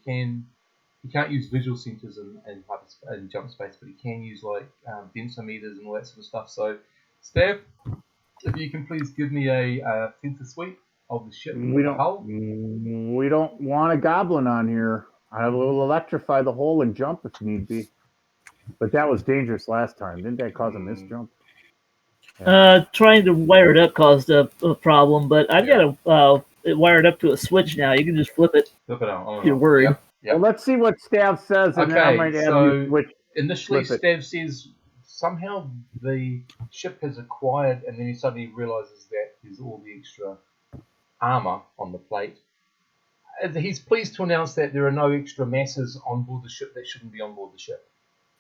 can't use visual sensors in jump space, but he can use like densometers and all that sort of stuff. So, Stav, if you can please give me a sensor sweep of the ship. We don't want a goblin on here. I will electrify the hole and jump if need be. But that was dangerous last time. Didn't that cause a misjump? Trying to wire it up caused a problem, but I've got it wired up to a switch now. You can just flip it. Flip it on. If you're worried. Yep. Well, let's see what Stav says, and then I might have you switch. Initially, flip it. Stav says somehow the ship has acquired, and then he suddenly realizes that there's all the extra armor on the plate. He's pleased to announce that there are no extra masses on board the ship that shouldn't be on board the ship.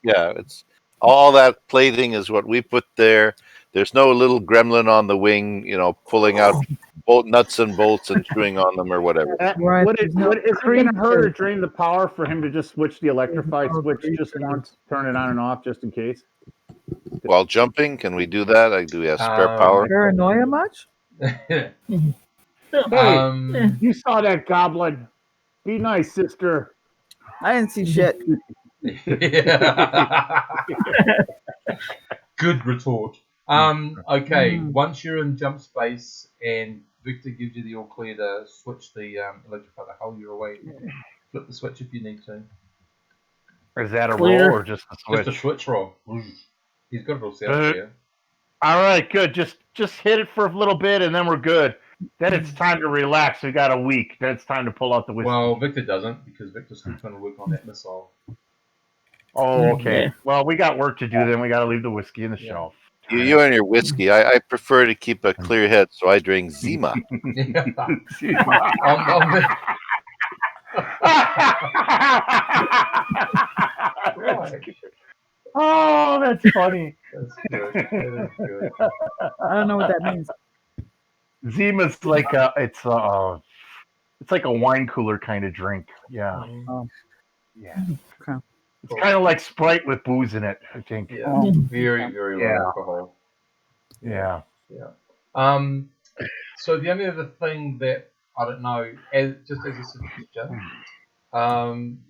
Yeah, it's all that plating is what we put there. There's no little gremlin on the wing, pulling out bolt nuts and bolts and chewing on them or whatever. Right, Would there's no it going to hurt or creature. drain the power for him to just switch the electrified no switch just creature. once, turn it on and off just in case? While jumping, can we do that? Do we have spare power? Paranoia much? Hey, Um, you saw that goblin. Be nice, sister. I didn't see shit. Good retort. Okay, Mm. once you're in jump space and Victor gives you the all clear to switch the electrify the hull, you're away. Flip the switch if you need to. Is that a Clear. roll or just a switch? Just a switch roll. He's got it all set up here. All right, good. Just hit it for a little bit and then we're good. Then it's time to relax. We got a week. Then it's time to pull out the whiskey. Well, Victor doesn't because Victor's still trying to work on that missile. Oh, okay. Yeah. Well, we got work to do. Then we got to leave the whiskey in the shelf. You and your whiskey. I prefer to keep a clear head, so I drink Zima. Right. Oh, that's funny. That's good. That is good. I don't know what that means. Zima's like it's like a wine cooler kind of drink. Yeah. Oh. Yeah. Okay. It's kind of like Sprite with booze in it, I think. Yeah. Very, very low Yeah. alcohol. Yeah. Yeah. So the only other thing that I don't know, just as a suggestion,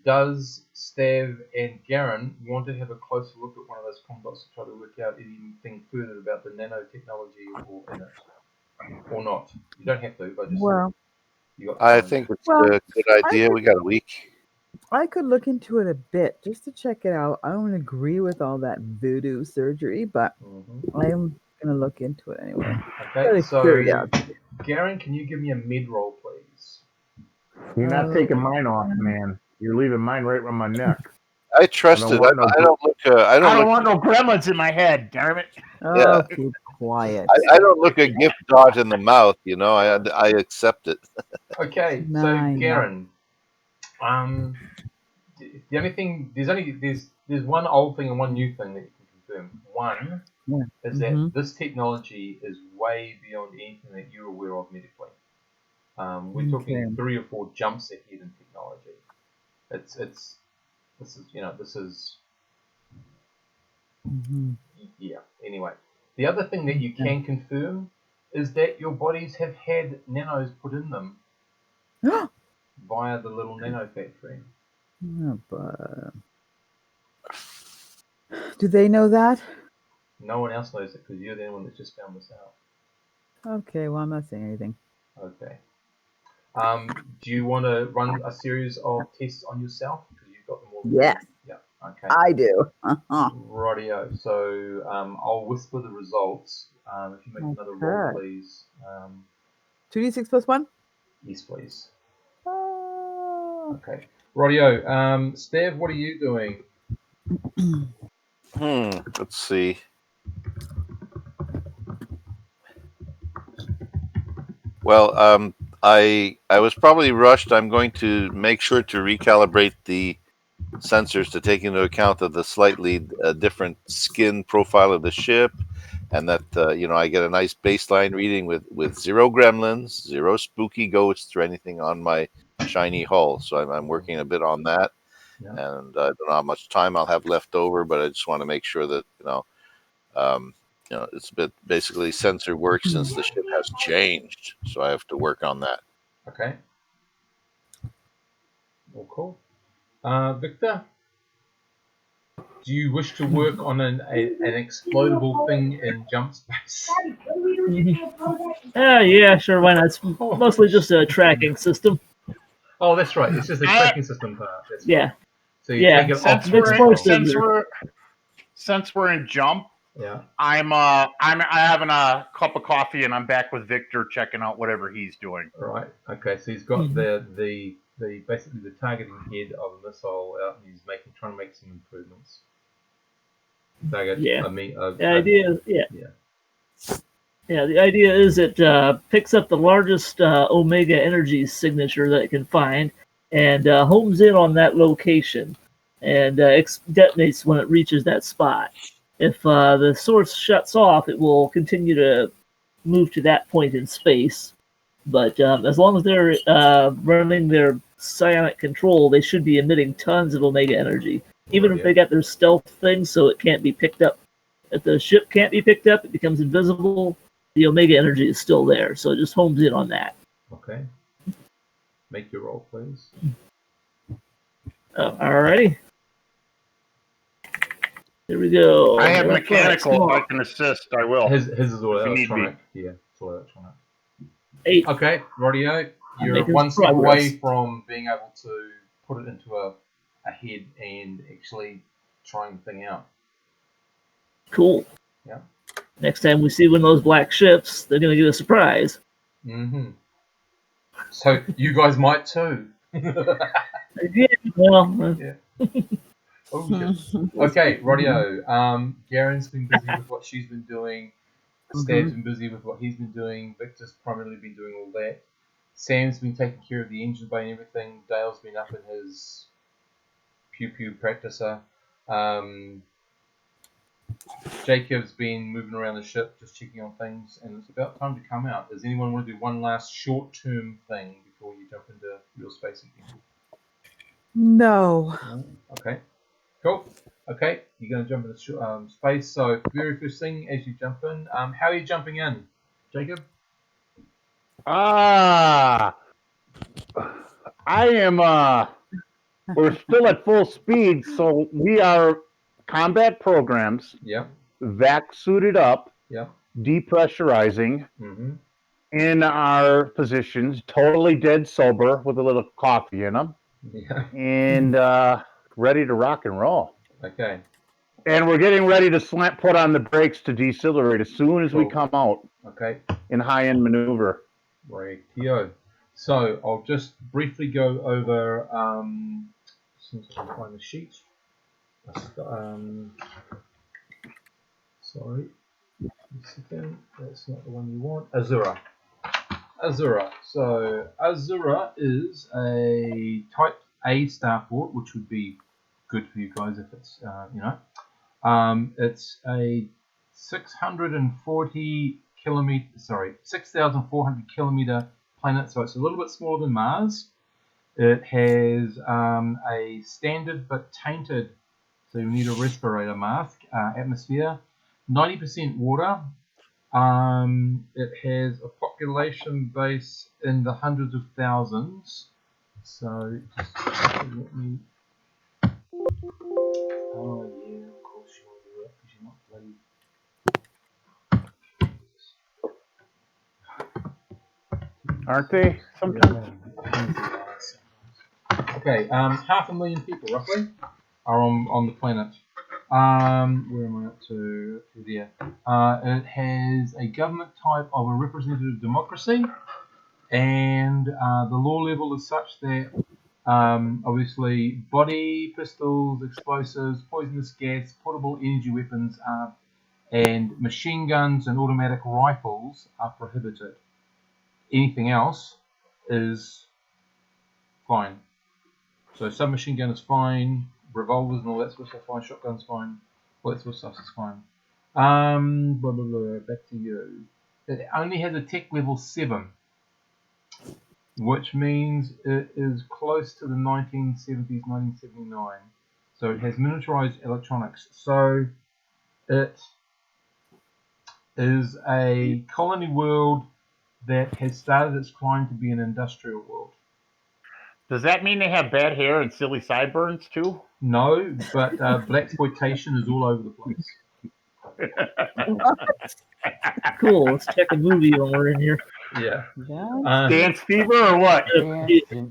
does Stav and Garen want to have a closer look at one of those comdots to try to work out anything further about the nanotechnology or in it, or not? You don't have to, but just Well, you got I time. think it's Well, a good idea. We got a week. I could look into it a bit just to check it out. I don't agree with all that voodoo surgery, but Mhm. I'm gonna look into it anyway. Okay, Really so curious. Garen, can you give me a mid roll, please? You're not taking mine off, man. You're leaving mine right around my neck. I trust it. I don't look. I don't want no gremlins in my head. Damn it! Oh, Yeah. keep quiet. I don't look a gift dot in the mouth. I accept it. Okay, so 9. Garen, the only thing there's one old thing and one new thing that you can confirm. One Yeah. is that Mhm. this technology is way beyond anything that you're aware of medically. We're talking Okay. 3 or 4 jumps ahead in technology. This is Mhm. yeah. Anyway, the other thing that you can confirm is that your bodies have had nanos put in them via the little nano factory. Oh, but... Do they know that? No one else knows it because you're the only one that's just found this out. Okay, well, I'm not saying anything. Okay. Do you want to run a series of tests on yourself? Because you've got them all. Yes. Yeah. Okay. I do. Rightio. So I'll whisper the results. If you make another roll, Okay. please. 2d6 plus 1? Yes, please. Oh. Okay. Rightio. Stav, what are you doing? Let's see. Well, I was probably rushed. I'm going to make sure to recalibrate the sensors to take into account of the slightly different skin profile of the ship, and that I get a nice baseline reading with 0 gremlins, 0 spooky ghosts, or anything on my shiny hull. So I'm working a bit on that, and I don't know how much time I'll have left over, but I just want to make sure that it's a bit basically sensor work since the ship has changed. So I have to work on that. Okay. Well, cool. Victor, do you wish to work on an explodable thing in jump space? Yeah, sure. Why not? It's mostly just a tracking system. Oh, that's right. It's just the tracking system part. That's Yeah. Right. So you Yeah. take it Since off. we're in jump, Yeah. I'm having a cup of coffee and I'm back with Victor checking out whatever he's doing. Right. Okay. So he's got the basically the targeting head of a missile out, and he's trying to make some improvements. Target. Yeah. The idea. Yeah, the idea is it picks up the largest Omega energy signature that it can find and homes in on that location. and detonates when it reaches that spot. If the source shuts off, it will continue to move to that point in space. But as long as they're running their psionic control, they should be emitting tons of Omega energy. Even if they got their stealth thing so it can't be picked up. If the ship can't be picked up, it becomes invisible. The Omega energy is still there, so it just homes in on that. Okay. Make your roll, please. Alrighty. Here we go. I have mechanical. If I can assist, I will. His is all If you need electronic. Yeah, it's all electronic. 8. Okay, radio. You're making one step progress. away from being able to put it into a head and actually trying the thing out. Cool. Yeah. Next time we see one of those black ships, they're going to get a surprise. Mm-hmm. So you guys might too. Yeah, well, Yeah. Oh, shit. Okay, radio. Garen's been busy with what she's been doing. Stab's been busy with what he's been doing. Victor's primarily been doing all that. Sam's been taking care of the engine bay and everything. Dale's been up in his pew-pew practicer. Jacob's been moving around the ship, just checking on things, and it's about time to come out. Does anyone want to do one last short-term thing before you jump into real space again? No. Okay. Cool. Okay, you're going to jump into space. So, very first thing as you jump in, how are you jumping in, Jacob? I am. We're still at full speed, so we are combat programs. Yep. Vac suited up. Yep. Depressurizing. Mm-hmm. In our positions, totally dead sober with a little coffee in them. Yeah. And ready to rock and roll. Okay. And we're getting ready to put on the brakes to decelerate as soon as we come out. Okay. In high-end maneuver. Rightio. So I'll just briefly go over. Since I can find the sheet. Sorry. A second. That's not the one you want. Azura. So Azura is a Type A starport, which would be good for you guys if it's it's a 6,400 kilometer planet, so it's a little bit smaller than Mars. It has a standard but tainted, so you need a respirator mask, atmosphere, 90% water. It has a population base in the hundreds of thousands. So, just let me. Oh, yeah, of course you want to do that because you're not bloody. Aren't they? Sometimes. Okay, 500,000 people roughly are on the planet. Where am I up to? There. It has a government type of a representative democracy, and the law level is such that obviously body, pistols, explosives, poisonous gas, portable energy weapons, and machine guns and automatic rifles are prohibited. Anything else is fine. So submachine gun is fine, revolvers and all that sort of stuff fine, shotgun's fine, all that sort of stuff is fine. Blah, blah, blah, back to you. It only has a tech level 7, which means it is close to the 1970s, 1979. So it has miniaturized electronics. So it is a colony world that has started its climb to be an industrial world. Does that mean they have bad hair and silly sideburns too? No, but blaxploitation is all over the place. Cool. Let's check a movie when we're in here. Yeah. Dance fever or what?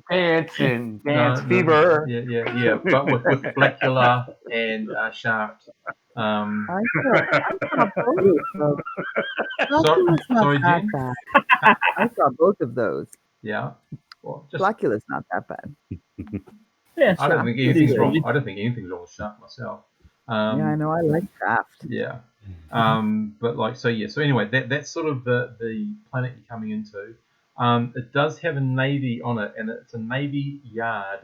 Dancing, dance fever. Yeah. But with Blackula and Shaft. I saw both of those. Blackula's not sorry, that Jen? bad. I saw both of those. Yeah. Well, just, Blackula's not that bad. Yeah, I don't think anything's wrong. I don't think anything's wrong with Shaft myself. Yeah, I know. I like Shaft. Yeah. But like, so yeah. So anyway, that's sort of the planet you're coming into. It does have a navy on it, and it's a navy yard.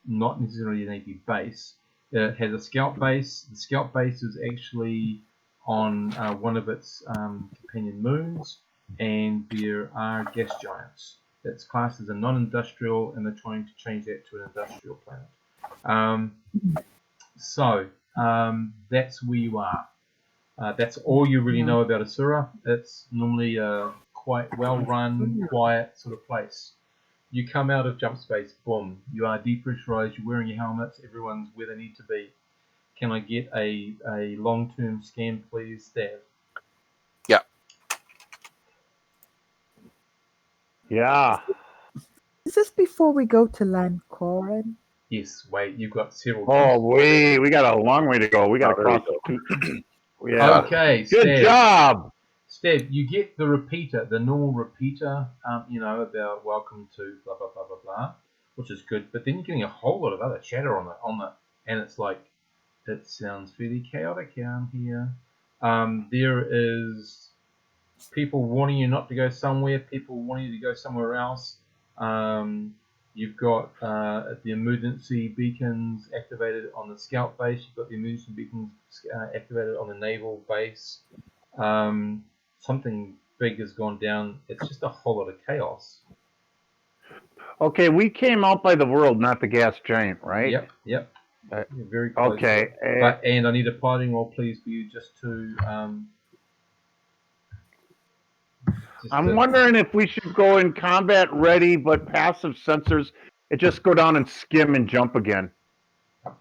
not necessarily a Navy base. It has a scout base. The scout base is actually on one of its companion moons, and there are gas giants. That's classed as a non-industrial, and they're trying to change that to an industrial planet. That's where you are. That's all you really know about Asura. It's normally a quite well-run, quiet sort of place. You come out of jump space, boom. You are depressurized. You're wearing your helmets. Everyone's where they need to be. Can I get a long-term scan, please, Stav? Yeah. Yeah. Is this before we go to Lancorin? Yes. Wait, you've got several. Oh, we got a long way to go. We got to cross the. Yeah. Okay, Good Stav. job. Stav, you get the repeater, the normal repeater, about welcome to blah blah blah blah blah, which is good. But then you're getting a whole lot of other chatter on it, and it's like, it sounds fairly chaotic down here. There is people warning you not to go somewhere, people wanting you to go somewhere else. You've got the emergency beacons activated on the scout base. You've got the emergency beacons activated on the naval base. Something big has gone down. It's just a whole lot of chaos. Okay, we came out by the world, not the gas giant, right? Yep. You're very close. Okay. And I need a piloting roll, please, for you just to. I'm wondering if we should go in combat ready, but passive sensors. It just go down and skim and jump again.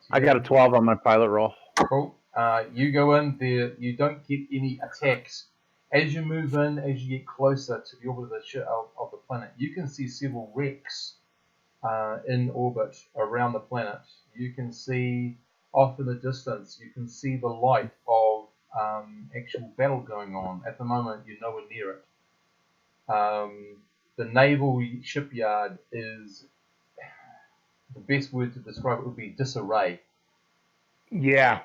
I got a 12 on my pilot roll. Cool. You go in there. You don't get any attacks. As you move in, as you get closer to the orbit of the planet, you can see several wrecks in orbit around the planet. You can see off in the distance. You can see the light of actual battle going on. At the moment, you're nowhere near it. The naval shipyard is, the best word to describe it would be disarray. Yeah.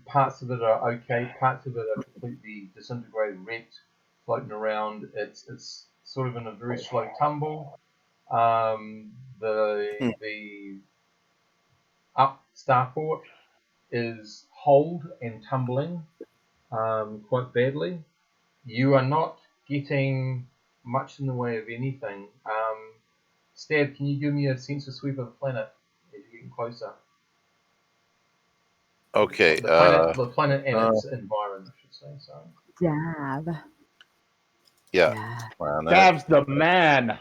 Parts of it are okay. Parts of it are completely disintegrated, wrecked, floating around. It's sort of in a very slow tumble. The up starport is holed and tumbling quite badly. You are not getting much in the way of anything. Stab, can you give me a sensor sweep of the planet as you're getting closer? Okay. The planet and its environment, I should say. Sorry. Jab. Yeah. Dav's the man.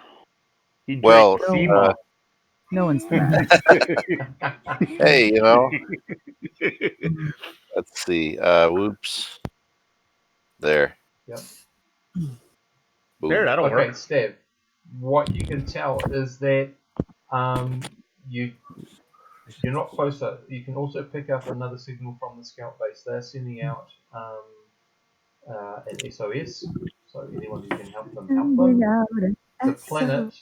He Well, drinks SEMA. No one's the man. Hey, let's see. Whoops. There. Yep. There, that'll work. Okay, Steph. What you can tell is that if you're not closer, you can also pick up another signal from the scout base. They're sending out an SOS, so anyone who can help them, help them. The planet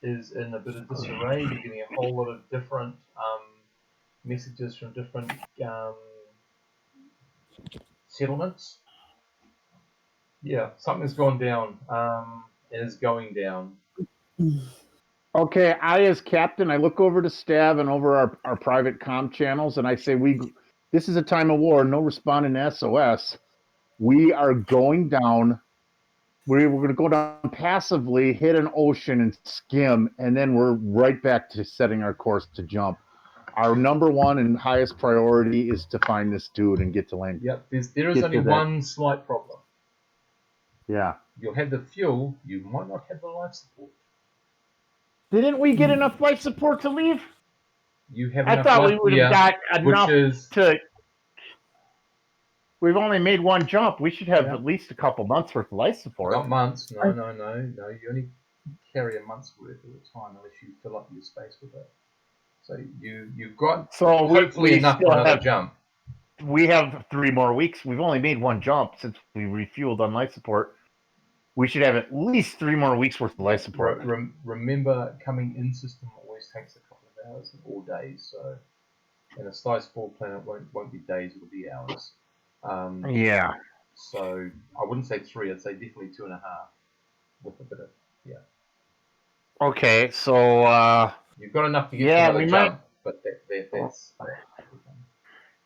is in a bit of disarray. You're getting a whole lot of different messages from different settlements. Yeah, something's gone down. It is going down. Okay, I as captain, I look over to Stav and over our private comm channels, and I say, this is a time of war, no responding to SOS. We are going down. We're going to go down passively, hit an ocean and skim, and then we're right back to setting our course to jump. Our number one and highest priority is to find this dude and get to land. Yep, there is only one slight problem. Yeah. You'll have the fuel, you might not have the life support. Didn't we get enough life support to leave? You have I enough thought life, we would have got enough to... We've only made one jump. We should have at least a couple months worth of life support. Not months. No. You only carry a month's worth at a time unless you fill up your space with it. So you've got hopefully enough for another jump. We have 3 more weeks. We've only made one jump since we refueled on life support. We should have at least 3 more weeks worth of life support. Remember, coming in system always takes a couple of hours or days. So, and a size 4 planet won't be days; it'll be hours. Yeah. So I wouldn't say 3. I'd say definitely 2.5 with a bit of Okay, so you've got enough to get to another jump, but that's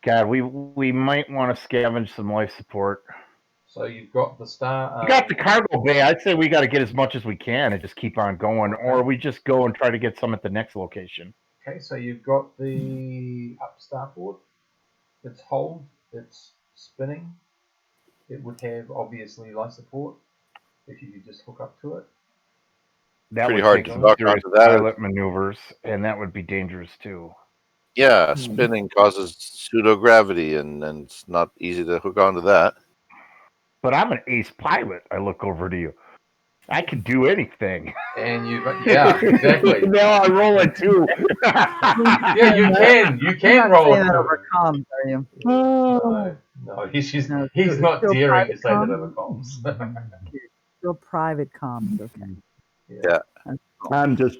God, we might want to scavenge some life support. so you've got the star. We got the cargo bay. I'd say we got to get as much as we can and just keep on going, or we just go and try to get some at the next location. Okay, so you've got the up starboard. It's hold. It's spinning. It would have obviously life support if you could just hook up to it. That Pretty would hard take to some dock serious onto that. pilot maneuvers, and that would be dangerous too. Yeah, spinning causes pseudo gravity, and it's not easy to hook onto that. But I'm an ace pilot. I look over to you. I can do anything. And yeah, exactly. Now I roll it too. Yeah, you can. You You're can not roll saying it. that over comms, are you? No, he's No, he's it's not still daring to private say that comms? over comms. Still private comms, okay. Yeah. I'm just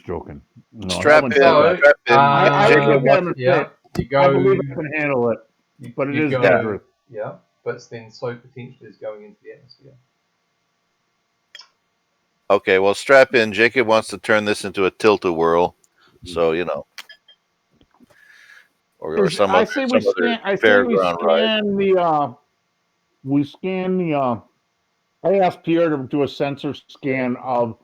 joking. No, Strap in. So, Strap in. I Jacob. yeah, you go. I believe I can handle it, but it is go, dangerous. Yeah, but then so potentially is going into the atmosphere. Okay, well, strap in. Jacob wants to turn this into a tilt-a-whirl, so or some I other say we fairground ride. We scan the. I asked Pierre to do a sensor scan of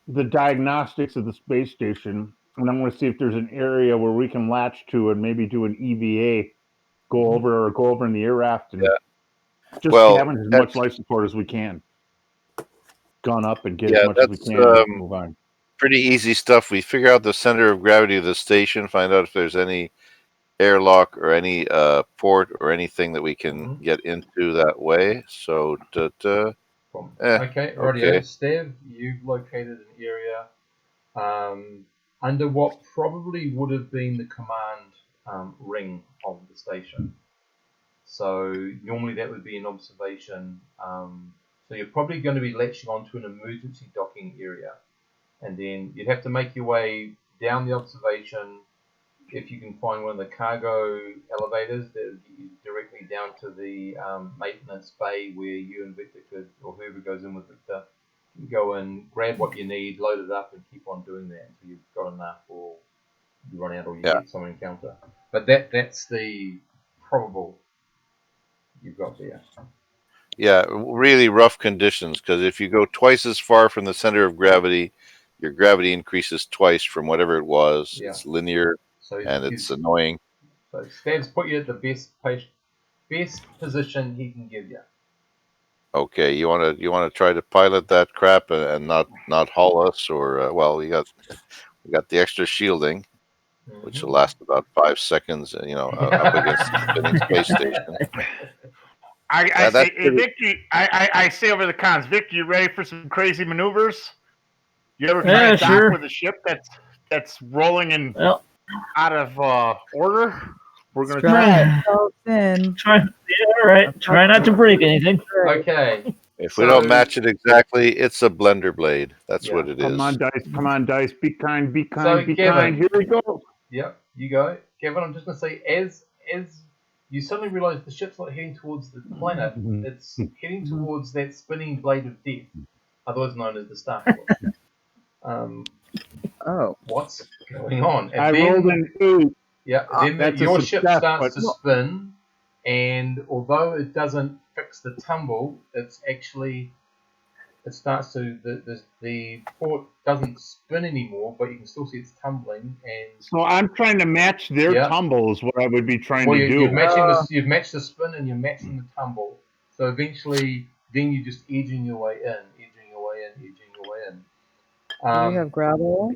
the diagnostics of the space station, and I'm going to see if there's an area where we can latch to and maybe do an EVA, go over in the air raft and just scavenge as much life support as we can. Gun up and get as much as we can and move on. Pretty easy stuff. We figure out the center of gravity of the station, find out if there's any airlock or any port or anything that we can get into that way. So, okay, rightio. Stev, you've located an area under what probably would have been the command ring of the station. So normally that would be an observation. So you're probably going to be latching onto an emergency docking area, and then you'd have to make your way down the observation. If you can find one of the cargo elevators that will get you directly down to the maintenance bay where you and Victor could, or whoever goes in with Victor, can go and grab what you need, load it up, and keep on doing that until you've got enough, or you run out, or you get some encounter. But that's the probable you've got there. Yeah, really rough conditions, because if you go twice as far from the center of gravity, your gravity increases twice from whatever it was. Yeah. It's linear, and it's annoying. So Stav's put you at the best position he can give you. Okay, you want to try to pilot that crap and not haul us, or we got the extra shielding, which will last about 5 seconds. Up against the spinning space station. I say, hey, Victor, I say over the cons, Victor, you ready for some crazy maneuvers? You ever try to dock with a ship that's rolling in out of order? We're gonna try. All right. Try not to break anything. Okay. If we don't match it exactly, it's a blender blade. That's what it is. Come on, dice. Be kind. Be Kevin, kind. Here we go. Yep, you go, Kevin. I'm just gonna say, as you suddenly realise the ship's not heading towards the planet; it's heading towards that spinning blade of death, otherwise known as the Starport. What's going on? And I rolled an 8. Yeah, then your ship starts to spin, and although it doesn't fix the tumble, it starts to the port doesn't spin anymore, but you can still see it's tumbling. And so I'm trying to match their tumble is what I would be trying to do. You've matched the spin and you're matching the tumble. So eventually, then you're just edging your way in. Do you have gravel?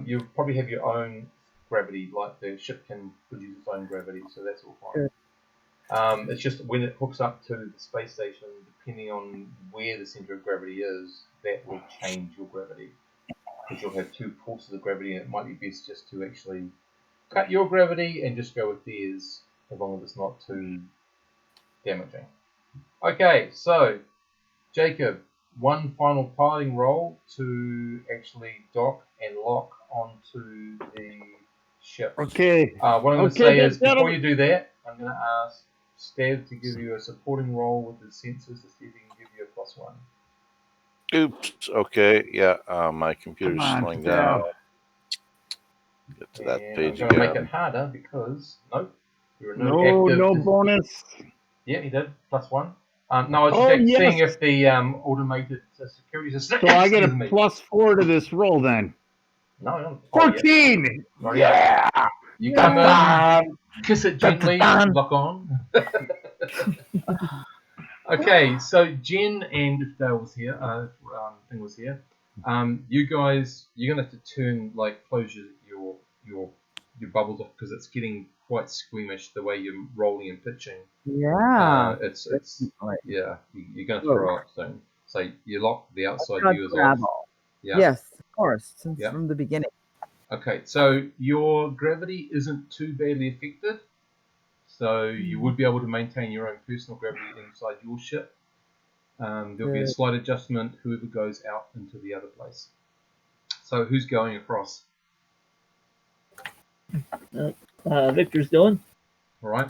You probably have your own gravity, like the ship can produce its own gravity, so that's all fine. It's just when it hooks up to the space station, depending on where the center of gravity is, that will change your gravity. Because you'll have two forces of gravity, and it might be best just to actually cut your gravity and just go with theirs, as long as it's not too damaging. Okay, so Jacob, one final piloting roll to actually dock and lock onto the ship. Okay. What I'm going to say is, before you do that, I'm going to ask Stav to give you a supporting roll with the sensors to see if he can give you a +1. Oops. Okay. Yeah. My computer's slowing down. Get to that And I'm page going to make again. it harder because nope, there are No, active. no bonus. Yeah, he did +1. No, I was Oh, seeing yes. if the automated security system. So I get a Excuse me. +4 to this roll then. No, 14. Not yet. Yeah. You Yeah. come in, Dun, kiss it dun, gently, dun. lock on. Okay, so Jen and if Dale was here, thing was here. You guys, you're gonna have to turn close your bubbles off because it's getting quite squeamish the way you're rolling and pitching. Yeah. It's Definitely. yeah, you're gonna Whoa. throw up soon. So you lock the outside Got viewers off. gravel. Yeah. Yes, of course, since Yeah. from the beginning. Okay, so your gravity isn't too badly affected. So you would be able to maintain your own personal gravity inside your ship. There'll be a Good. slight adjustment whoever goes out into the other place. So who's going across? Victor's going. All right.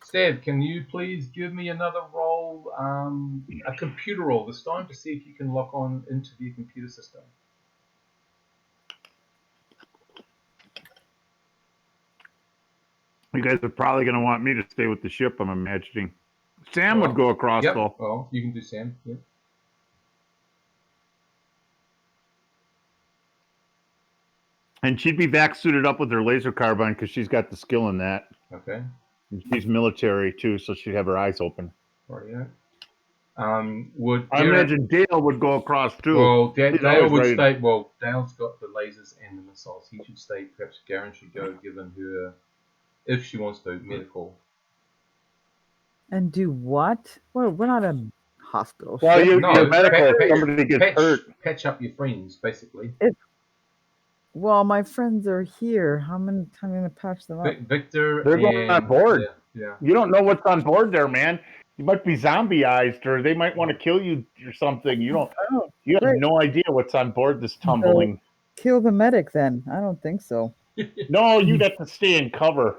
Stab, can you please give me another roll, a computer roll this time to see if you can lock on into the computer system. You guys are probably going to want me to stay with the ship, I'm imagining. Sam would go across, Yep. though. Well, you can do Sam. Yep. And she'd be vac suited up with her laser carbine because she's got the skill in that. Okay. And she's military, too, so she'd have her eyes open. Rightio. I imagine Dale would go across, too. Well, He's Dale always would ready. stay. Well, Dale's got the lasers and the missiles. He should stay. Perhaps Garen should go, given her, if she wants to, medical. And do what? Well, we're not a hospital Well, ship. you're No, medical if somebody gets hurt. Patch up your friends, basically. Well, my friends are here. How many times am I going to patch them up? Victor, They're going on board. Yeah. You don't know what's on board there, man. You might be zombieized, or they might want to kill you or something. You don't. Oh, You have great. no idea what's on board this tumbling. Kill the medic then. I don't think so. No, you'd have to stay in cover.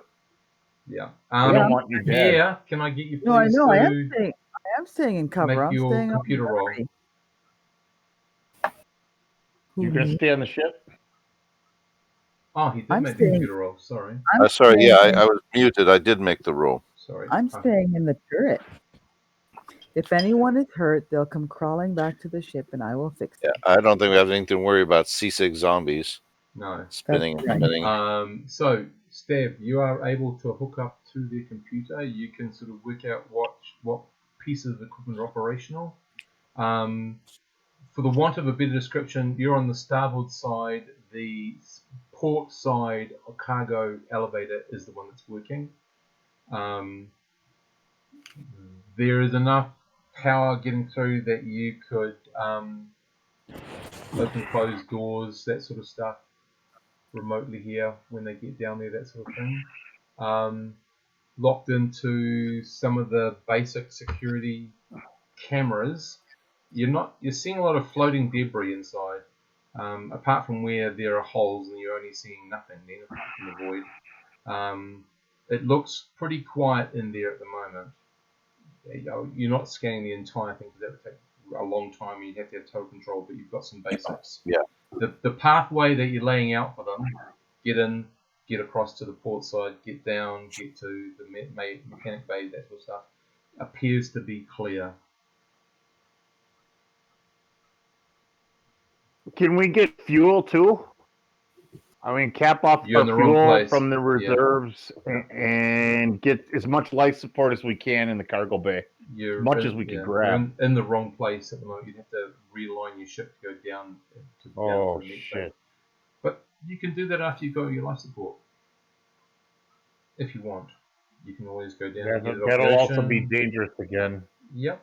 Yeah. I don't want you dead. Yeah. Can I get you? No, I please know. to I am staying in cover. make I'm your staying computer on roll. battery. You're going to stay on the ship? Oh, he did I'm make the staying- computer roll. Sorry. I'm Sorry, staying yeah, in- I was muted. I did make the roll. Sorry. I'm staying in the turret. If anyone is hurt, they'll come crawling back to the ship, and I will fix Yeah, it. I don't think we have anything to worry about seasick zombies No. spinning and right. spinning. So, Stab, you are able to hook up to the computer. You can sort of work out what pieces of equipment are operational. For the want of a better description, you're on the starboard side. The port side cargo elevator is the one that's working. There is enough power getting through that you could open, close doors, that sort of stuff, remotely here when they get down there, that sort of thing. Locked into some of the basic security cameras. You're seeing a lot of floating debris inside, apart from where there are holes and you're only seeing nothing then apart from the void. It looks pretty quiet in there at the moment. You're not scanning the entire thing because that would take a long time. You'd have to have total control, but you've got some basics. Yeah. The pathway that you're laying out for them, get in, get across to the port side, get down, get to the mechanic bay, that sort of stuff, appears to be clear. Can we get fuel too? I mean, cap off You're in our the wrong fuel place. from the reserves and get as much life support as we can in the cargo bay. You're As much as we can grab. You're in the wrong place at the moment. You'd have to realign your ship to go down to Oh, the meat shit. bay. But you can do that after you've got your life support. If you want. You can always go down and get it off the That'll also ocean. be dangerous again. Yep.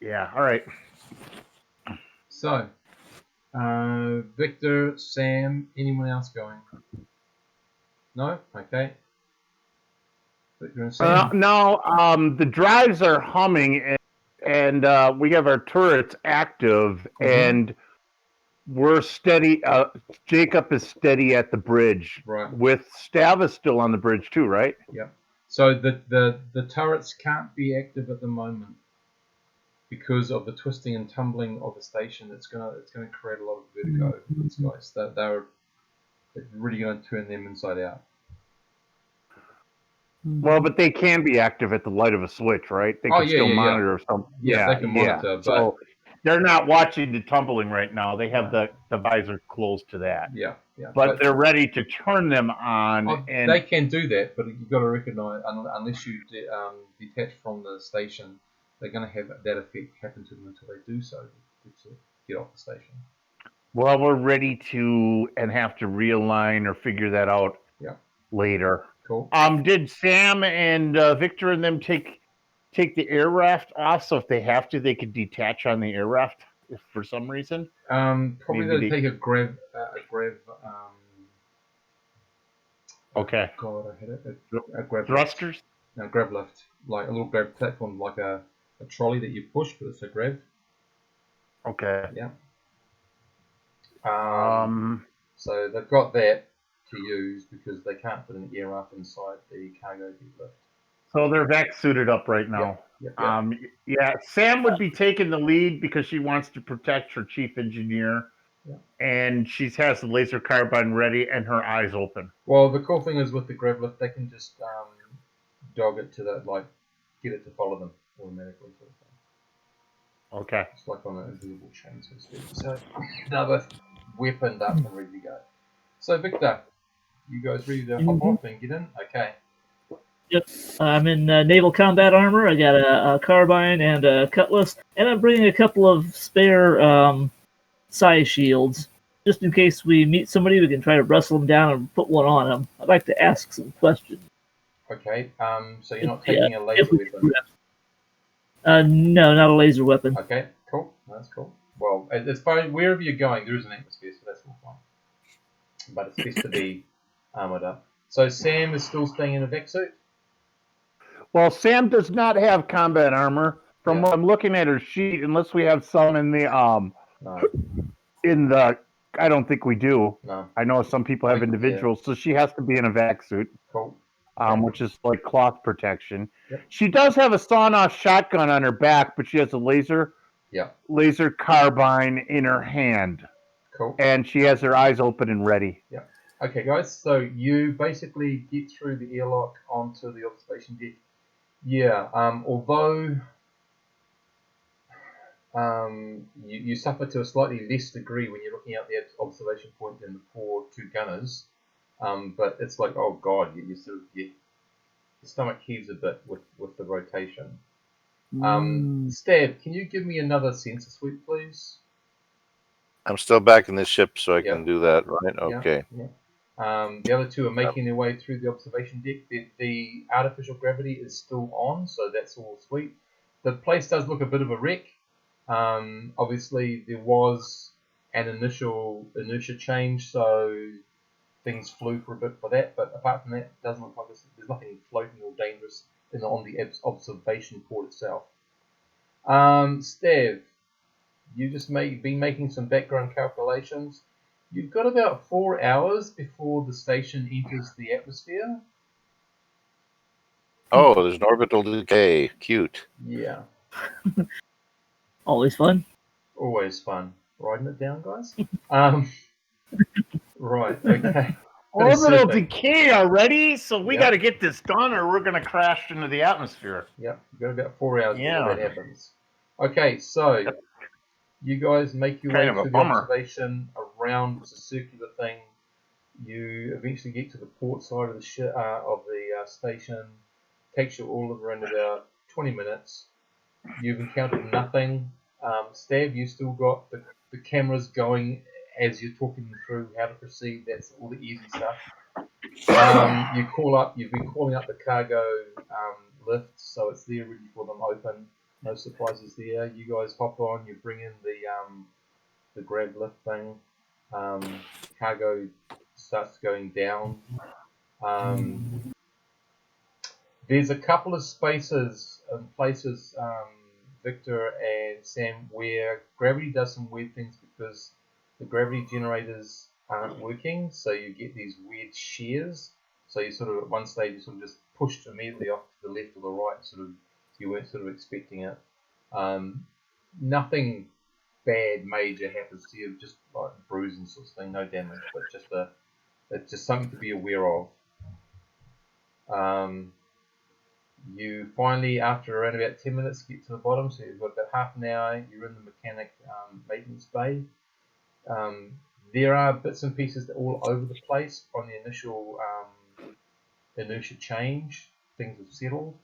Yeah, all right. So, Victor, Sam, anyone else going? No? Okay. Victor and Sam. No, the drives are humming, and we have our turrets active, and we're steady. Jacob is steady at the bridge, Right. with Stavis still on the bridge too, right? Yep. So the turrets can't be active at the moment because of the twisting and tumbling of the station. It's gonna create a lot of vertigo for these guys. It's really going to turn them inside out. Well, but they can be active at the light of a switch, right? They Oh, can yeah, still yeah, yeah. monitor something. Yeah, they can monitor, but So they're not watching the tumbling right now. They have No. the visor closed to that. yeah. But they're ready to turn them on. Oh, And they can do that, but you've got to recognise, unless you detach from the station, they're going to have that effect happen to them until they do so to get off the station. well, we're ready to and have to realign or figure that out Yeah. later. Cool. Did Sam and Victor and them take the air raft off? So if they have to, they could detach on the air raft if for some reason. Probably Maybe they'll take a grav. Okay. God, I had it. A grav Thrusters. lift. No, grav lift, like a little grav platform, like a trolley that you push, but it's a grav. Okay. Yeah. So they've got that to use because they can't put an air up inside the cargo lift. So they're vac suited up right now. Yep. Yeah, Sam would be taking the lead because she wants to protect her chief engineer, and she has the laser carbine ready and her eyes open. Well, the cool thing is with the grav lift, they can just dog it to get it to follow them automatically, sort of thing. Okay. It's like on an invisible chain, so to speak. So they're both weaponed up and ready to go. So Victor, you guys ready to hop off and get in? Okay. Yep. I'm in naval combat armor. I got a carbine and a cutlass, and I'm bringing a couple of spare size shields. Just in case we meet somebody, we can try to wrestle them down and put one on them. I'd like to ask some questions. Okay. So you're not taking a laser weapon? No, not a laser weapon. Okay, cool. That's cool. Well, as far as wherever you're going, there is an atmosphere, so that's all fine. But it's best to be armored up. So Sam is still staying in a vac suit? Well, Sam does not have combat armor. From what I'm looking at her sheet, unless we have some in the No. in the I don't think we do. No. I know some people have individuals, so she has to be in a vac suit. Cool. Which is like cloth protection. Yep. She does have a sawn-off shotgun on her back, but she has a laser carbine in her hand. Cool. And she has her eyes open and ready. Yeah. Okay, guys. So you basically get through the airlock onto the observation deck. Yeah. Although you suffer to a slightly less degree when you're looking out the observation point than the poor two gunners. But it's like, oh god, you sort of your stomach heaves a bit with the rotation. Stab, can you give me another sensor sweep, please? I'm still back in this ship, so I can do that, right? Okay. Yeah. The other two are making their way through the observation deck. The artificial gravity is still on, so that's all sweet. The place does look a bit of a wreck. Obviously, there was an initial inertia change, so things flew for a bit for that. But apart from that, it doesn't look like there's nothing floating or dangerous on the observation port itself. Stev, you just been making some background calculations. You've got about 4 hours before the station enters the atmosphere. Oh, there's an orbital decay. Cute. Yeah. Always fun. Always fun. Writing it down, guys? Right, okay. Orbital decay already? So we got to get this done or we're going to crash into the atmosphere. Yep, you've got about 4 hours before that happens. Okay, so you guys make your way through the observation around. It's a circular thing. You eventually get to the port side of the station. Takes you all of around about 20 minutes. You've encountered nothing. Stab, you still got the cameras going as you're talking them through how to proceed. That's all the easy stuff. You've been calling up the cargo lift, so it's there ready for them open. No surprises there. You guys hop on. You bring in the grab lift thing. Cargo starts going down. There's a couple of places, Victor and Sam, where gravity does some weird things because the gravity generators aren't working, so you get these weird shears. So you sort of, at one stage, you sort of just pushed immediately off to the left or the right, you weren't sort of expecting it. Nothing bad major happens to you, just like bruising sort of thing, no damage, but just a It's just something to be aware of. You finally, after around about 10 minutes, get to the bottom. So you've got about half an hour. You're in the mechanic maintenance bay. There are bits and pieces all over the place from the initial inertia change. Things have settled.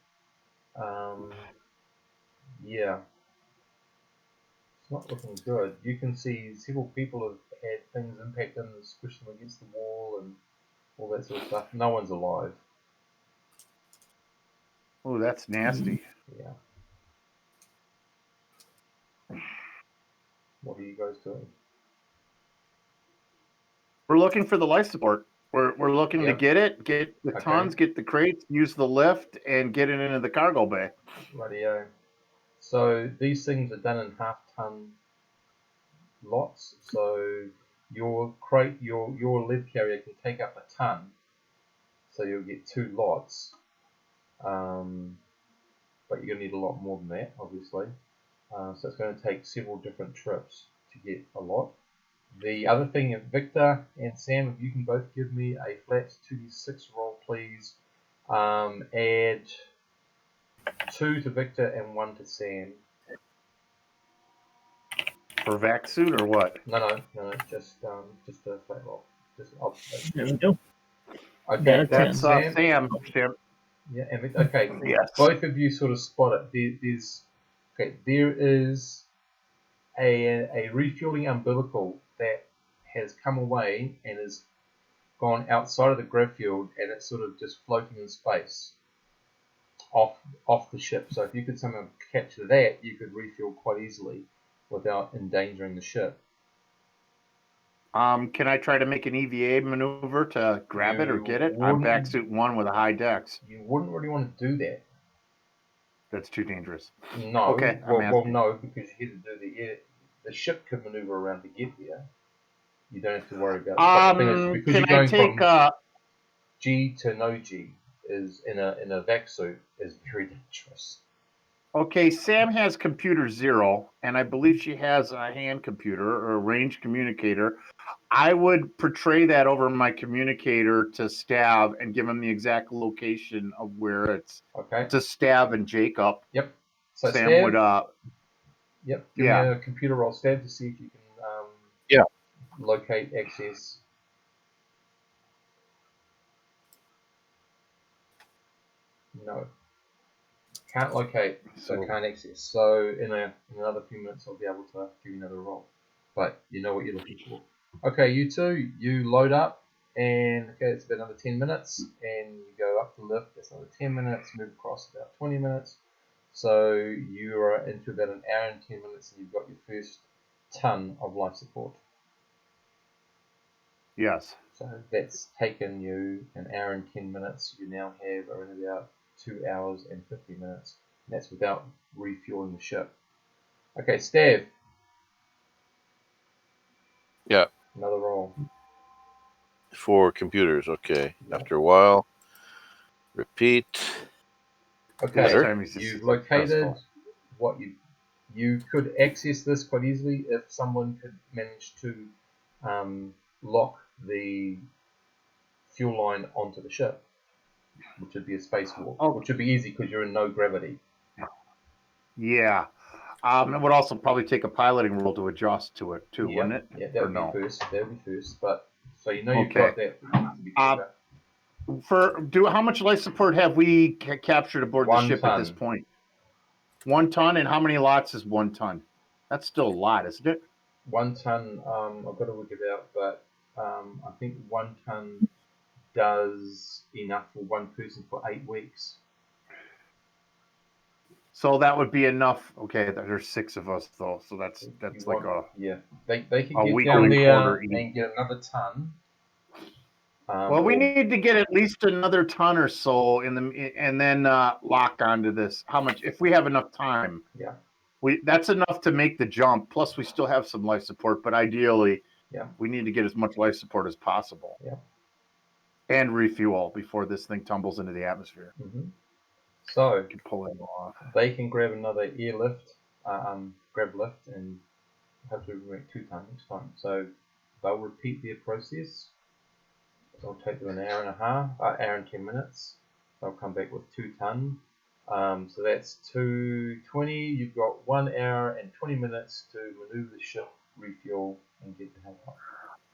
Yeah, it's not looking good. You can see several people have had things impact them and squish them against the wall and all that sort of stuff. No one's alive. Oh, that's nasty. Yeah. What are you guys doing? We're looking for the life support. We're looking to get it, get the tons, get the crates, use the lift, and get it into the cargo bay. Radio. So these things are done in half-ton lots. So your crate, your lead carrier can take up a ton. So you'll get 2 lots. But you're going to need a lot more than that, obviously. So it's going to take several different trips to get a lot. The other thing, Victor and Sam, if you can both give me a flat 2d6 roll, please. Add 2 to Victor and 1 to Sam. For vac suit or what? No, just a flat roll. Just observation. There we go. Okay, That's Sam. Sam. Yeah, and Victor. Okay, Yes. both of you sort of spot it. There is a refueling umbilical that has come away and has gone outside of the grav field, and it's sort of just floating in space off the ship. So if you could somehow capture that, you could refuel quite easily without endangering the ship. Can I try to make an EVA maneuver to grab it or get it? I'm back suit 1 with a high dex. You wouldn't really want to do that. That's too dangerous. No. Okay. Well, no, because you had to do the ship could maneuver around to get there. You don't have to worry about it. But the thing is, because you're going from G to no G is in a vac suit is very dangerous. Okay, Sam has computer 0, and I believe she has a hand computer or a range communicator. I would portray that over my communicator to Stav and give him the exact location of where it's to Stav and Jacob. Yep. So Sam Stav, would Yep. Give me a computer roll, Stav, to see if you can locate access. No. Can't locate, so can't access. So in another few minutes, I'll be able to give you another roll. But you know what you're looking for. Okay, you two, you load up, and it's about another 10 minutes, and you go up the lift. That's another 10 minutes. Move across about 20 minutes. So you are into about an hour and 10 minutes, and you've got your first ton of life support. Yes. So that's taken you an hour and 10 minutes. You now have around about 2 hours and 50 minutes. And that's without refueling the ship. Okay, Stav. Yeah. Another roll. For computers, okay. Yeah. After a while, repeat. Okay, you've located what you could access this quite easily if someone could manage to lock the fuel line onto the ship, which would be a spacewalk, which would be easy because you're in no gravity. Yeah. It would also probably take a piloting roll to adjust to it too, wouldn't it? Yeah, that would be first. That would be first. But so you know you've got that. How much life support have we captured aboard the ship at this point? 1 ton, and how many lots is 1 ton? That's still a lot, isn't it? 1 ton. I've got to work it out, but I think 1 ton does enough for 1 person for 8 weeks. So that would be enough. Okay, there's 6 of us though, so that's like they can get down there and get another ton. Well, we need to get at least another ton or so and then lock onto this. How much? If we have enough time. Yeah. That's enough to make the jump. Plus, we still have some life support, but ideally, we need to get as much life support as possible. Yeah. And refuel before this thing tumbles into the atmosphere. Mm-hmm. So can pull it off. They can grab another airlift, grab lift, and hopefully we make 2 tons next time. So they'll repeat their process. So it'll take them an hour and a half, hour and 10 minutes. They'll come back with 2 ton. So that's 220. You've got 1 hour and 20 minutes to maneuver the ship, refuel, and get the hell out.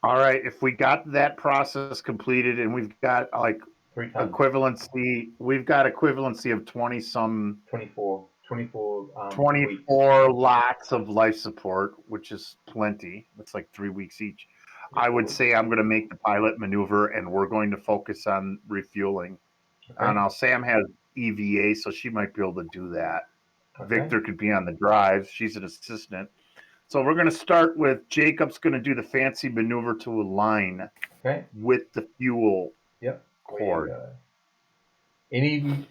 All right, if we got that process completed and we've got like 3 tons. equivalency, we've got equivalency of 20 some 24 24 lots of life support, which is plenty. It's like 3 weeks each. I would say I'm going to make the pilot maneuver, and we're going to focus on refueling. Okay. And now Sam has EVA, so she might be able to do that. Okay. Victor could be on the drive. She's an assistant. So we're going to start with Jacob's going to do the fancy maneuver to a line with the fuel cord. Any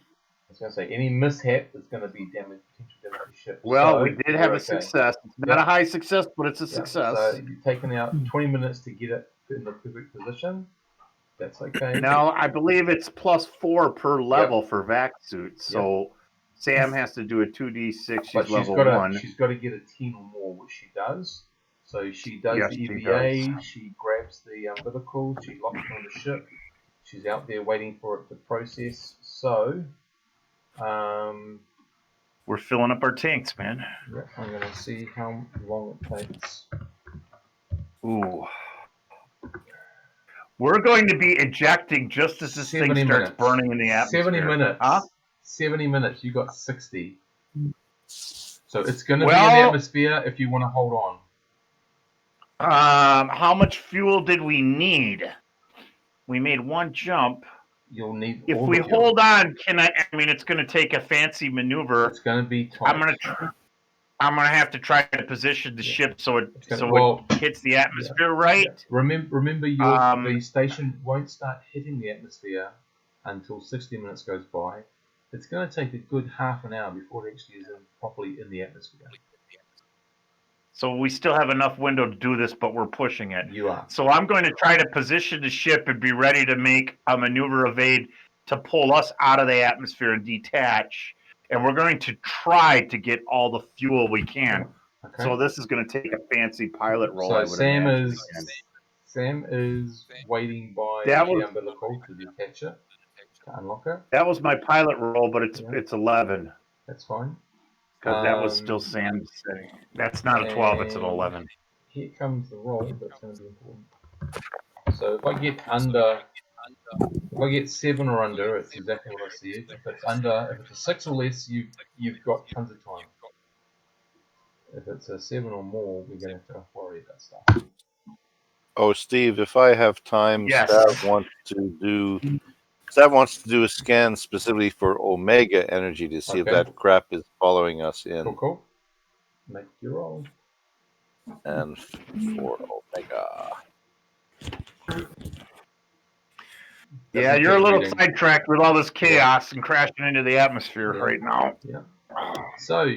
mishap is going to be potential damage to the ship. Well, so we did have a success. It's not a high success, but it's a success. So you've taken out 20 minutes to get it in the perfect position. That's okay. Now, I believe it's +4 per level for vac suits. So Sam has to do a 2d6. She's level 1. She's got to get a 10 or more, which she does. So she does the EVA. She grabs the umbilical. She locks it on the ship. She's out there waiting for it to process. So we're filling up our tanks, man. Yeah, I'm going to see how long it takes. Ooh. We're going to be ejecting just as this thing starts burning in the atmosphere. 70 minutes. Huh? 70 minutes. You got 60. So it's going to be in the atmosphere if you want to hold on. How much fuel did we need? We made 1 jump. You'll need. If we hold on, I mean, it's going to take a fancy maneuver. It's going to be tight. I'm gonna have to try to position the ship so it hits the atmosphere right. Yeah. Remember, the station won't start hitting the atmosphere until 60 minutes goes by. It's going to take a good half an hour before it actually is properly in the atmosphere. So we still have enough window to do this, but we're pushing it. You are. So I'm going to try to position the ship and be ready to make a maneuver evade to pull us out of the atmosphere and detach. And we're going to try to get all the fuel we can. Okay. So this is going to take a fancy pilot roll. So Sam is waiting by the umbilical to detach it, to unlock it. That was my pilot roll, but it's 11. That's fine. Because that was still Sam's setting. That's not a 12, it's an 11. Here comes the roll, that's going to be important. So if I get under... If I get 7 or under, it's exactly what I said. If it's under, if it's a 6 or less, you've got tons of time. If it's a 7 or more, we're going to have to worry about stuff. Oh, Steve, if I have time, Stav wants to do a scan specifically for Omega Energy to see if that crap is following us in. Cool. Make your roll. And for Omega. Yeah, you're a little sidetracked with all this chaos and crashing into the atmosphere right now. Yeah. So,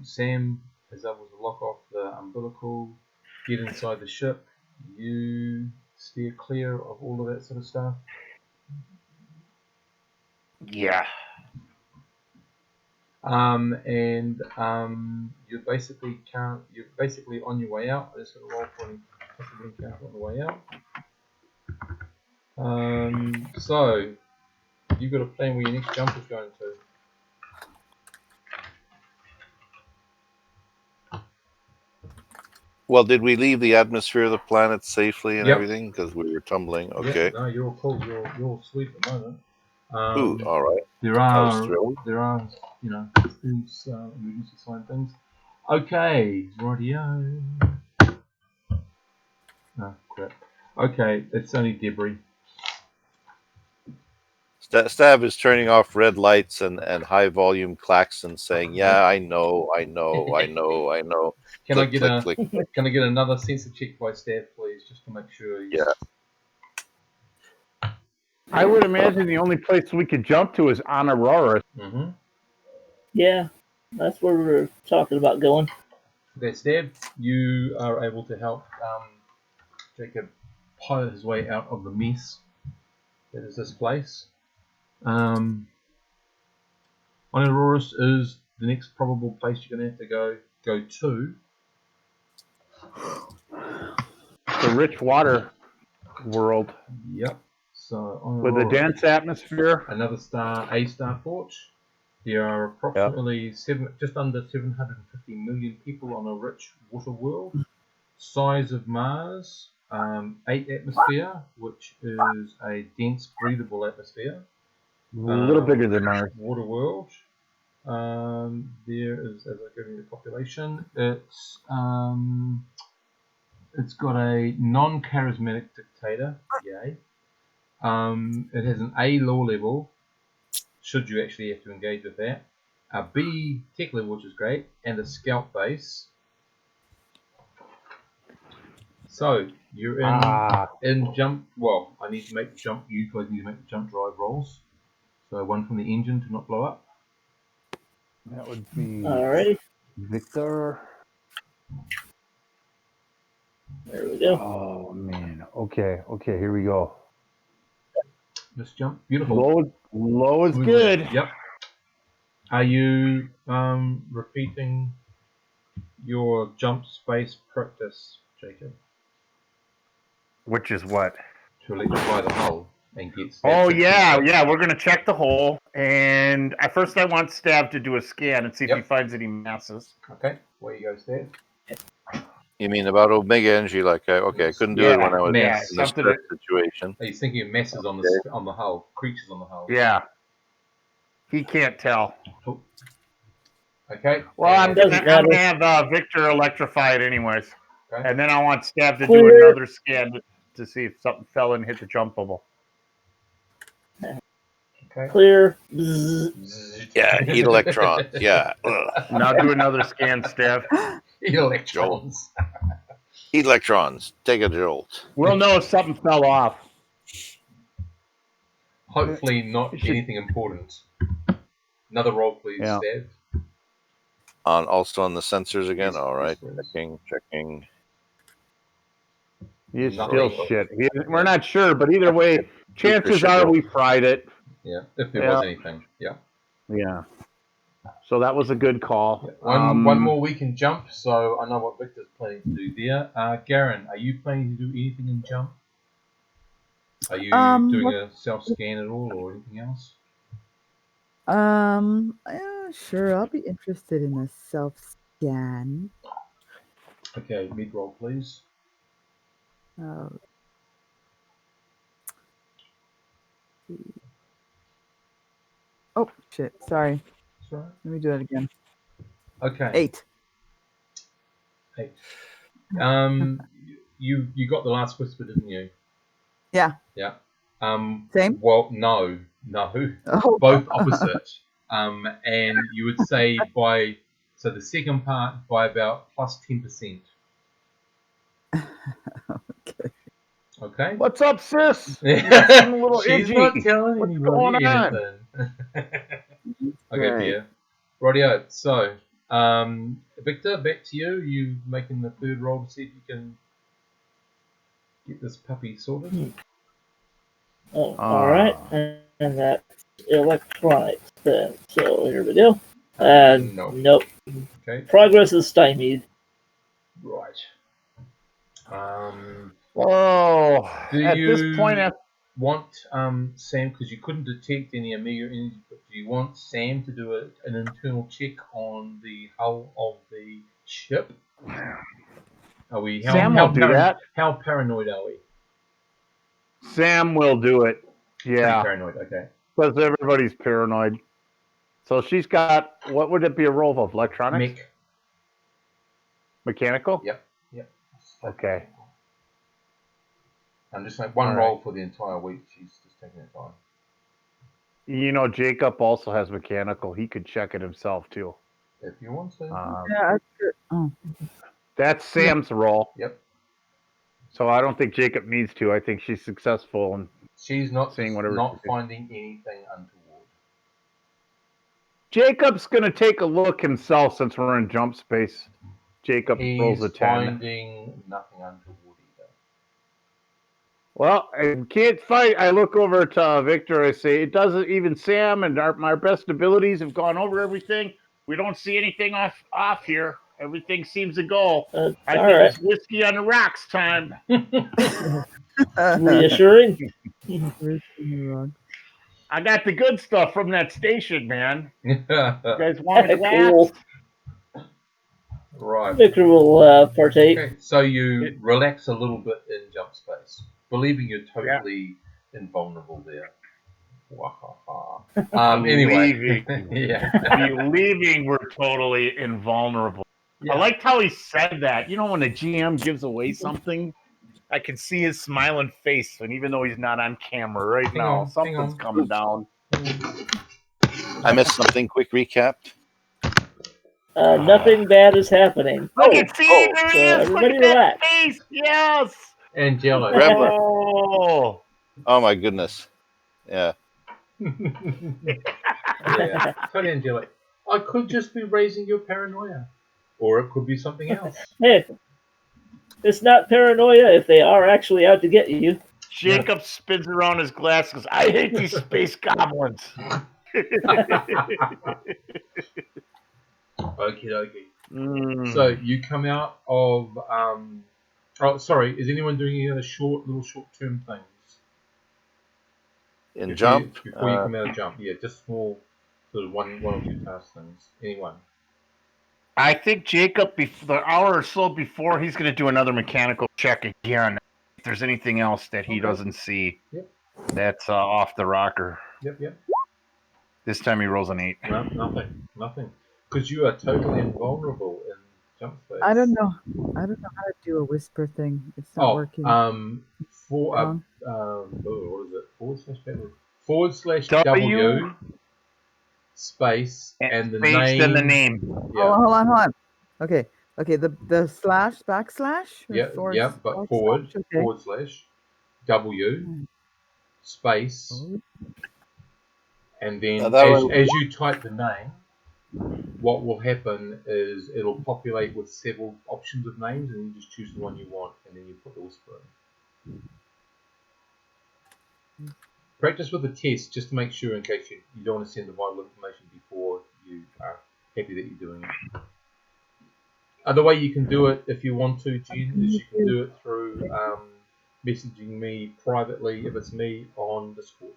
Sam is able to lock off the umbilical, get inside the ship. You steer clear of all of that sort of stuff. Yeah. You're basically on your way out. I just got to roll for him on the way out. So you've got a plan where your next jump is going to. Well, did we leave the atmosphere of the planet safely and everything? Because we were tumbling. Okay. Yep. No, you're cool. You're sweet at the moment. All right. There are still emergency sign things. Okay, rightio. Oh crap. Okay, it's only debris. Stav is turning off red lights and high volume klaxons saying, "Yeah, I know." Can I get another sensor check by Stav, please, just to make sure? Yeah. I would imagine the only place we could jump to is on Aurora. Mm-hmm. Yeah, that's where we're talking about going. Okay, Stav, you are able to help Jacob pilot his way out of the mess that is this place. On Aurorus is the next probable place you're going to have to go to. The rich water world. Yep. So on With a Aurora, dense atmosphere. another star, a starport. There are approximately just under 750 million people on a rich water world. Size of Mars, 8 atmosphere, which is a dense, breathable atmosphere. A little bigger than Mars. Water world. There is, as I go into the population, it's got a non-charismatic dictator. Yay. It has an A law level, should you actually have to engage with that. A B tech level, which is great, and a scout base. So you're in jump. Well, I need to make the jump. You guys need to make the jump drive rolls. So one from the engine to not blow up. That would be Alrighty. Victor. There we go. Oh man. Okay. Here we go. Just jump. Beautiful. Low is good. Yep. Are you repeating your jump space practice, Jacob? Which is what? To electrify the hull and get. Oh yeah. We're gonna check the hole, and at first I want Stab to do a scan and see if he finds any masses. Okay. Where you go, Stab? You mean about Omega Energy? Like, I couldn't do it when I was in a stress situation. He's thinking of masses on the hull, creatures on the hull. Yeah. He can't tell. Oh. Okay. Well, I'm gonna have Victor electrify it anyways, and then I want Stab to do another scan to see if something fell and hit the jump bubble. Okay. Clear. Yeah, heat electrons. Yeah. Now do another scan, Stab. Heat electrons. Heat electrons. Take a jolt. We'll know if something fell off. Hopefully not anything important. Another roll, please, Stab. Also on the sensors again. Yes, all right. yes, Checking. He's still shit. We're not sure, but either way, chances are we fried it. Yeah, if there was anything. Yeah. Yeah. So that was a good call. Yeah. One more we can jump, so I know what Victor's planning to do there. Garen, are you planning to do anything in jump? Are you doing a self-scan at all or anything else? Sure, I'll be interested in a self-scan. Okay, mid-roll, please. Oh, shit, sorry. Sorry. Let me do it again. Okay. 8. You got the last whisper, didn't you? Yeah. Yeah. Same? Well, no. Oh. Both opposite. And you would say so the second part by about plus 10%. Okay. What's up, sis? She's not telling anybody anything. Okay, Pierre. Rightio. So, Victor, back to you. You making the third roll to see if you can get this puppy sorted. Oh, all right, and that's electronics then. So here we go. Nope. Okay. Progress is stymied. Right. At this point, want Sam, because you couldn't detect any Omega energy, but do you want Sam to do an internal check on the hull of the ship? Are we? Sam will do that. How paranoid are we? Sam will do it. Yeah. Pretty paranoid. Okay. Because everybody's paranoid. So she's got, what would it be a roll of? Electronics? Mechanical? Yep. Okay. I'm just like one roll for the entire week. She's just taking her time. You know, Jacob also has mechanical. He could check it himself too. If you want to. Yeah, that's Sam's roll. Yep. So I don't think Jacob needs to. I think she's successful in she's not seeing whatever. Not finding anything untoward. Jacob's gonna take a look himself since we're in jump space. Jacob rolls a 10. Finding nothing untoward either. Well, I can't fight. I look over to Victor. I say, it doesn't. Even Sam and my best abilities have gone over everything. We don't see anything off here. Everything seems to go. I think it's whiskey on the rocks time. Reassuring. Where's the wrong? I got the good stuff from that station, man. You guys want a glass? Cool. Right. Victor will partake. Okay, so you relax a little bit in jump space, believing you're totally invulnerable there. Anyway, yeah. Believing we're totally invulnerable. Yeah. I liked how he said that. You know, when a GM gives away something, I can see his smiling face, and even though he's not on camera right Hang now, on, something's coming down. I missed something. Quick recap. Nothing bad is happening. I can see it. There he is. Look Everybody at that relax. face. Yes. Angelic. Gremlin. Oh. Oh my goodness. Yeah. Yeah, totally angelic. I could just be raising your paranoia, or it could be something else. Hey, it's not paranoia if they are actually out to get you. Jacob spins around his glasses. I hate these space goblins. Okie dokie. So you come out of. Oh, sorry. Is anyone doing any other little short-term things? In jump. Before you come out of jump, yeah, just small, sort of one or two task things. Anyone? I think Jacob, the hour or so before, he's going to do another mechanical check again. If there's anything else that he doesn't see, that's off the rocker. Yep. This time he rolls an 8. No, nothing. Because you are totally invulnerable in jump space. I don't know how to do a whisper thing. It's not working. What is it? /W space and the name. And the name. Yeah. Hold on. Okay. The slash backslash. But forward / W space, and then as you type the name, what will happen is it'll populate with several options of names, and you just choose the one you want, and then you put the whisper in. Practice with the test just to make sure, in case you don't want to send the vital information before you are happy that you're doing it. Other way you can do it if you want to, Jen, is you can do it through messaging me privately if it's me on Discord.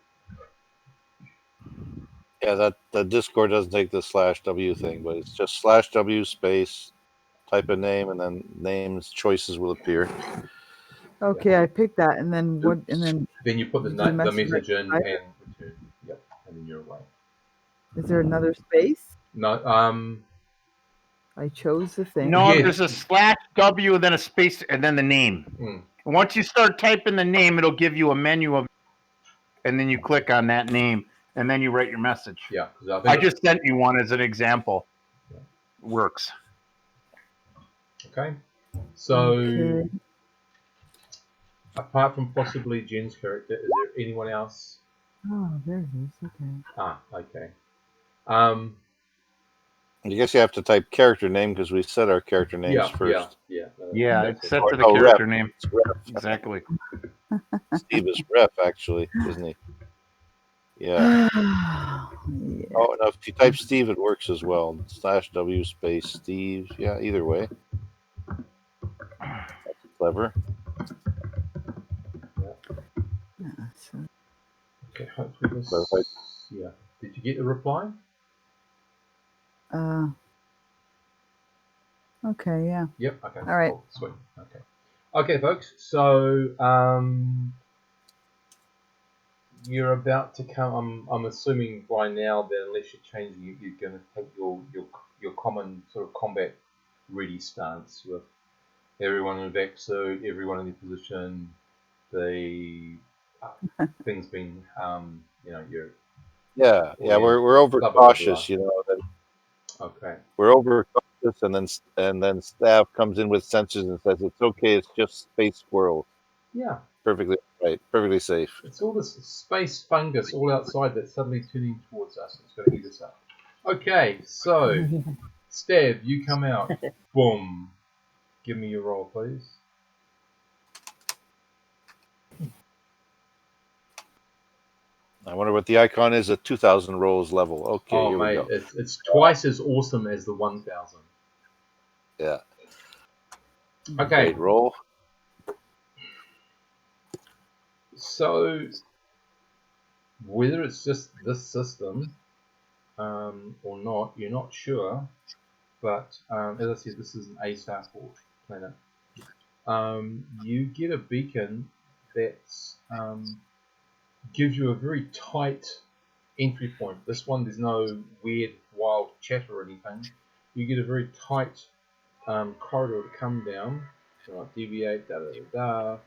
Yeah, that the Discord doesn't take the /W thing, but it's just /W space, type a name, and then names choices will appear. Okay, I picked that, and then what? And then you put the message in and return. Yep, and then you're away. Is there another space? No. I chose the thing. No, there's a /W, then a space, and then the name. And once you start typing the name, it'll give you a menu of, and then you click on that name, and then you write your message. Yeah, I just sent you one as an example. Yeah. Works. Okay. So, apart from possibly Jen's character, is there anyone else? Oh, there it is. Okay. Okay. I guess you have to type character name because we set our character names first. Yeah, it's set to the character name. It's ref. Exactly. Steve is ref, actually, isn't he? Yeah. Oh, no, if you type Steve, it works as well. /W space Steve. Yeah, either way. That's clever. Okay, hopefully this. Yeah. Did you get the reply? Okay, yeah. Yep, okay. All right. Cool. Sweet. Okay, folks. So, you're about to come. I'm assuming by now that unless you're changing, you're going to take your common sort of combat ready stance with everyone in vac suit, everyone in their position, the things being, you're. Yeah, we're over cautious, Okay. We're over cautious, and then staff comes in with sensors and says it's okay. It's just space squirrels. Yeah. Perfectly right. Perfectly safe. It's all this space fungus all outside that's suddenly turning towards us. It's going to eat us up. Okay, so Stab, you come out. Boom. Give me your roll, please. I wonder what the icon is at 2,000 rolls level. Okay, here we go. It's twice as awesome as the 1,000. Yeah. Okay. Great roll. So whether it's just this system or not, you're not sure. But as I said, this is an A-star port planet. You get a beacon that gives you a very tight entry point. This one, there's no weird, wild chatter or anything. You get a very tight corridor to come down. Deviate, da da da da.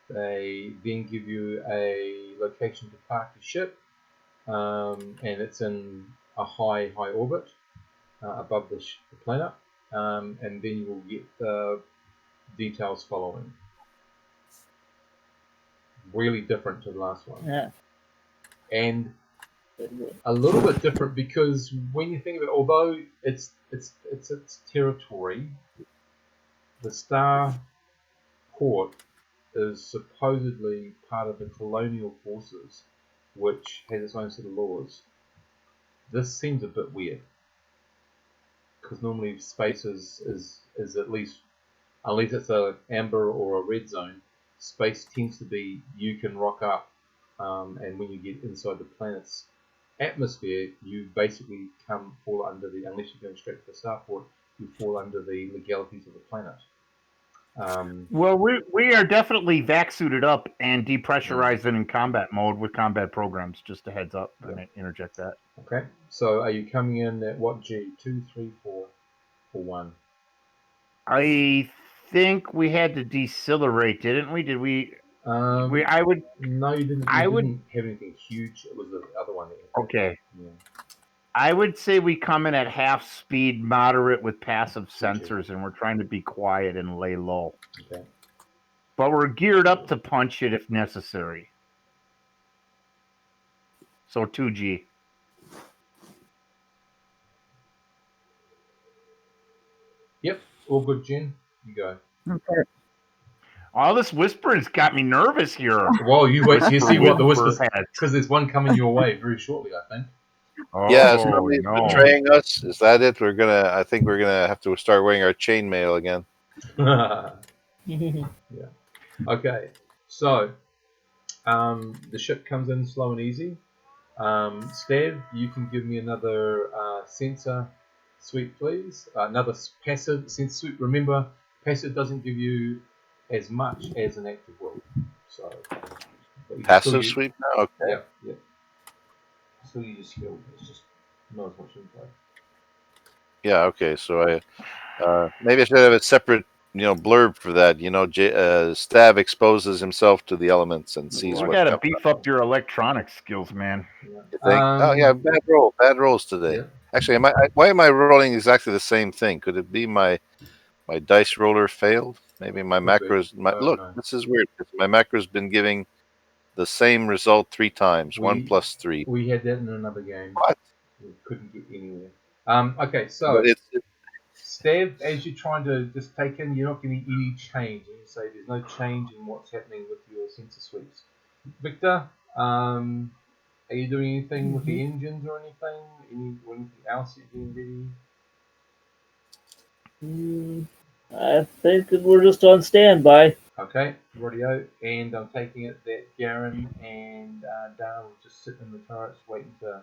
They then give you a location to park your ship, and it's in a high orbit above the planet, and then you will get the details following. Really different to the last one. Yeah. And a little bit different because when you think of it, although it's its territory, the Star Port is supposedly part of the colonial forces, which has its own set of laws. This seems a bit weird because normally space is at least, unless it's a amber or a red zone, space tends to be you can rock up, and when you get inside the planet's atmosphere, you basically fall under the, unless you're going straight to the starport, you fall under the legalities of the planet. Well, we are definitely vac suited up and depressurized and in combat mode with combat programs. Just a heads up, and interject that. Okay, so are you coming in at what G? 2, 3, 4, or 1? I think we had to decelerate, didn't we? Did we? I would. No, you didn't. You didn't have anything huge. It was the other one. Okay. Yeah. I would say we come in at half speed, moderate with passive sensors, and we're trying to be quiet and lay low. Okay. But we're geared up to punch it if necessary. So 2G. Yep. All good, Jen. You go. Okay. All this whispering's got me nervous here. Well, you wait till you see what the whispers, because there's one coming your way very shortly, I think. Oh, yeah, somebody's betraying us. Is that it? I think we're gonna have to start wearing our chainmail again. Yeah. Okay. So, the ship comes in slow and easy. Stav, you can give me another sensor suite, please. Another passive sensor suite. Remember, passive doesn't give you as much as an active will. So, passive suite now? Okay. Yeah. Still use your skill. It's just not as much info. Yeah. Okay. So maybe I should have a separate, blurb for that. Stav exposes himself to the elements and sees what. You gotta beef up your electronic skills, man. You think? Oh yeah, bad rolls today. Yeah. Actually, why am I rolling exactly the same thing? Could it be my dice roller failed? Maybe my macros. Look, this is weird. My macro's been giving the same result 3 times. 1 + 3. We had that in another game. What? We couldn't get anywhere. Okay, so Stav, as you're trying to just take in, you're not getting any change. And you say there's no change in what's happening with your sensor suites. Victor, are you doing anything with the engines or anything? Anything else you're getting ready? I think we're just on standby. Okay, radio, and I'm taking it that Garen and Dale will just sit in the turrets waiting to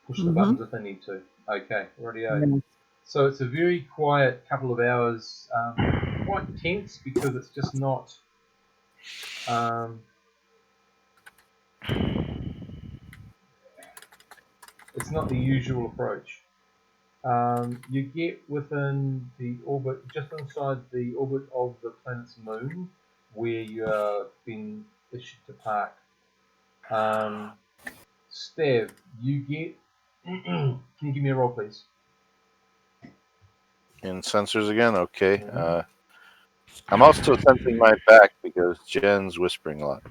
push the buttons if they need to. Okay, radio. So it's a very quiet couple of hours, quite tense because it's just not. It's not the usual approach. You get within the orbit, just inside the orbit of the planet's moon, where you've been issued to park. Stav, you get. Can you give me a roll, please? In sensors again? Okay. I'm also sensing my back because Jen's whispering a lot.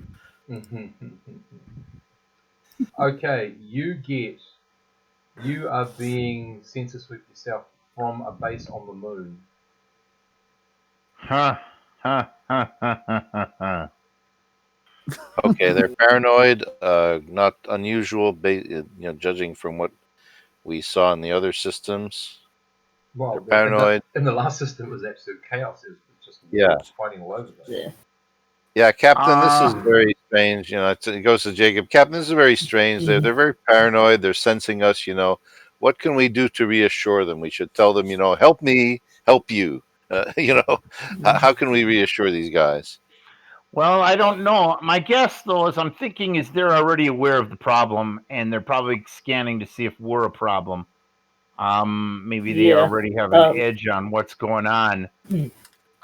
Okay, you are being sensor swept yourself from a base on the moon. Okay, they're paranoid, not unusual, judging from what we saw in the other systems. Well, they're paranoid. In the last system, it was absolute chaos. It was just wolves fighting all over them. Yeah. Yeah, Captain, this is very strange. You know, it goes to Jacob. Captain, this is very strange. They're very paranoid. They're sensing us. You know, what can we do to reassure them? We should tell them, you know, help me, help you. You know, how can we reassure these guys? Well, I don't know. My guess, though, is I'm thinking is they're already aware of the problem, and they're probably scanning to see if we're a problem. Maybe they Yeah. already have an edge on what's going on.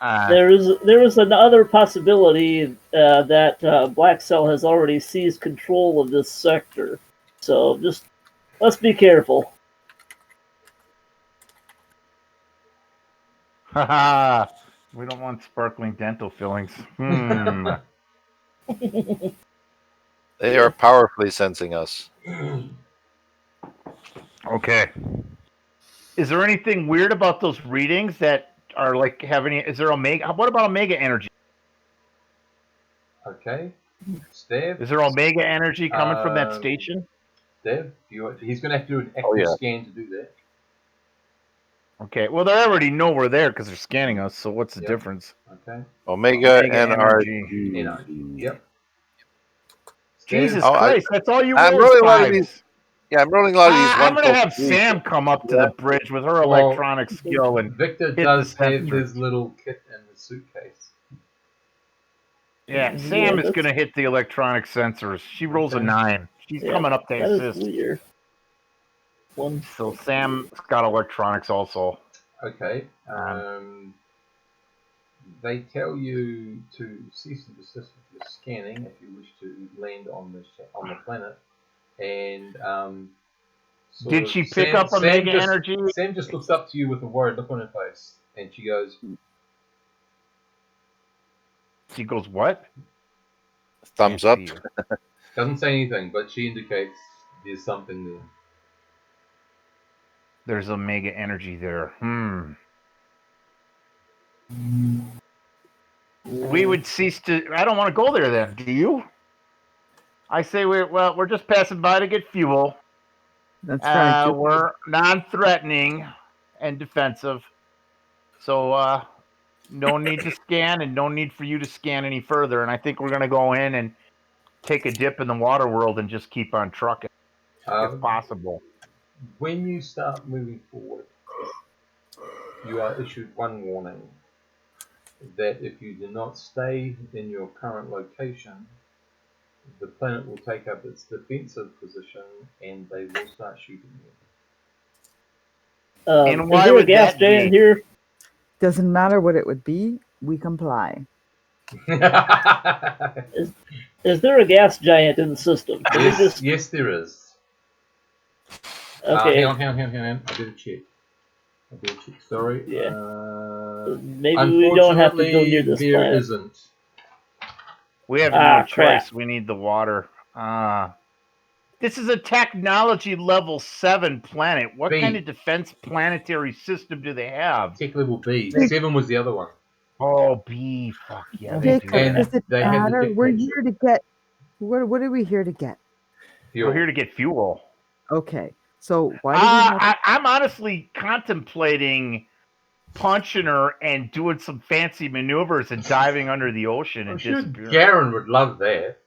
There is another possibility that Black Cell has already seized control of this sector. So just let's be careful. Haha. We don't want sparkling dental fillings. They are powerfully sensing us. Okay. Is there anything weird about those readings that are like having? Is there omega? What about omega energy? Okay. Steve? Is there omega energy coming from that station? Steve, he's going to have to do an active Oh, yeah. scan to do that. Okay. Well, they already know we're there because they're scanning us. So what's the difference? Okay. Omega energy. NRG. Yep. Jesus Oh, Christ, that's all you I'm roll rolling is a lot of fives. these. Yeah, I'm rolling a lot of these. I'm going to have 1+3. Sam come up to the bridge with her electronic skill and Victor hit does the have sensor. his little kit in the suitcase. Yeah, Sam is going to hit the electronic sensors. She rolls a 9. She's coming up to that assist. is weird. So Sam's got electronics also. Okay. They tell you to cease and desist with your scanning if you wish to land on the planet. And did she pick up omega energy? Sam just looks up to you with a worried look on her face, and she goes. She goes, what? Thumbs up. Doesn't say anything, but she indicates there's something there. There's omega energy there. We would cease to. I don't want to go there then. Do you? I say we're just passing by to get fuel. That's right. We're non-threatening and defensive. So no need to scan and no need for you to scan any further. And I think we're going to go in and take a dip in the water world and just keep on trucking if possible. When you start moving forward, you are issued one warning that if you do not stay in your current location, the planet will take up its defensive position and they will start shooting you. And why is there would a gas that giant be? here? Doesn't matter what it would be, we comply. Is there a gas giant in the system? Yes, there is. Okay. Hang on. I better check. Sorry. Yeah. Maybe we don't have to go near this there planet. Isn't. We have no choice. Crap. We need the water. This is a technology level 7 planet. What kind of defense planetary system do they have? Tech level B. 7 was the other one. Oh, B. Fuck yeah. Jacob, does it matter? We're here to get. What are we here to get? Fuel. We're here to get fuel. Okay. So why do we have... I'm honestly contemplating punching her and doing some fancy maneuvers and diving under the ocean and disappearing. Garen would love that.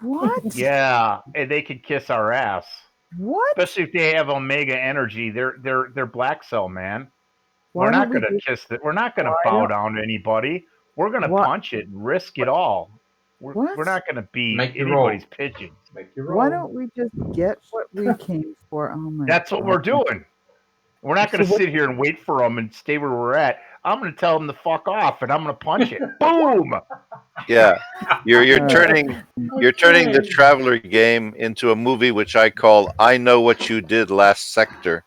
What? Yeah, and they could kiss our ass. What? Especially if they have omega energy. They're Black Cell, man. We're not going to kiss it. We're not going to bow down to anybody. We're going to punch it and risk it all. We're not going to be anybody's pigeons. Why don't we just get what we came for? Oh my That's what we're doing. We're not going to sit here and wait for them and stay where we're at. I'm going to tell them to fuck off, and I'm going to punch it. Boom! Yeah, you're turning the Traveler game into a movie which I call "I Know What You Did Last Sector."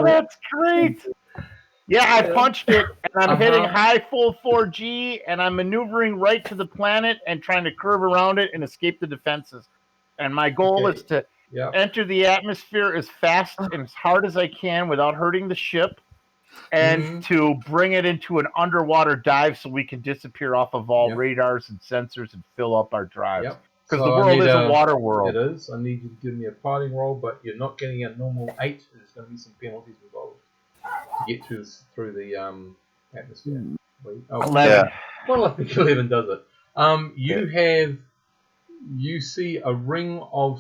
That's great. Yeah, I punched it, and I'm hitting high full 4G, and I'm maneuvering right to the planet and trying to curve around it and escape the defenses. And my goal is to enter the atmosphere as fast and as hard as I can without hurting the ship, and to bring it into an underwater dive so we can disappear off of all radars and sensors and fill up our drives. Because the world is a water world. It is. I need you to give me a fighting roll, but you're not getting a normal 8. There's going to be some penalties involved. to get through the atmosphere. Oh, 11. well, I think 11 does it. You see a ring of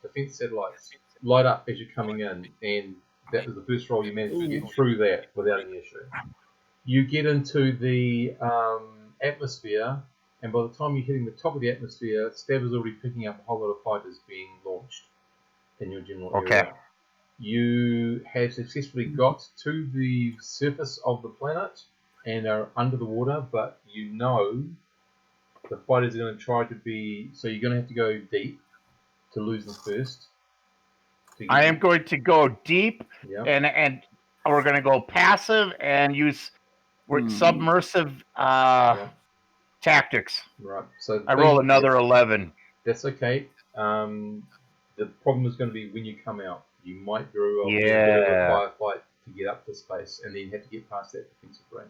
defense satellites light up as you're coming in, and that was the first roll. You managed to get through that without any issue. You get into the atmosphere, and by the time you're hitting the top of the atmosphere, Stab is already picking up a whole lot of fighters being launched in your general area. You have successfully got to the surface of the planet and are under the water, but you know the fighters are going to try to be... So you're going to have to go deep to lose them first. I am going to go deep, and we're going to go passive and use submersive tactics. Right. So I roll another 11. That's okay. The problem is going to be when you come out. You might very well be a bit of a firefight to get up to space, and then have to get past that defensive ring.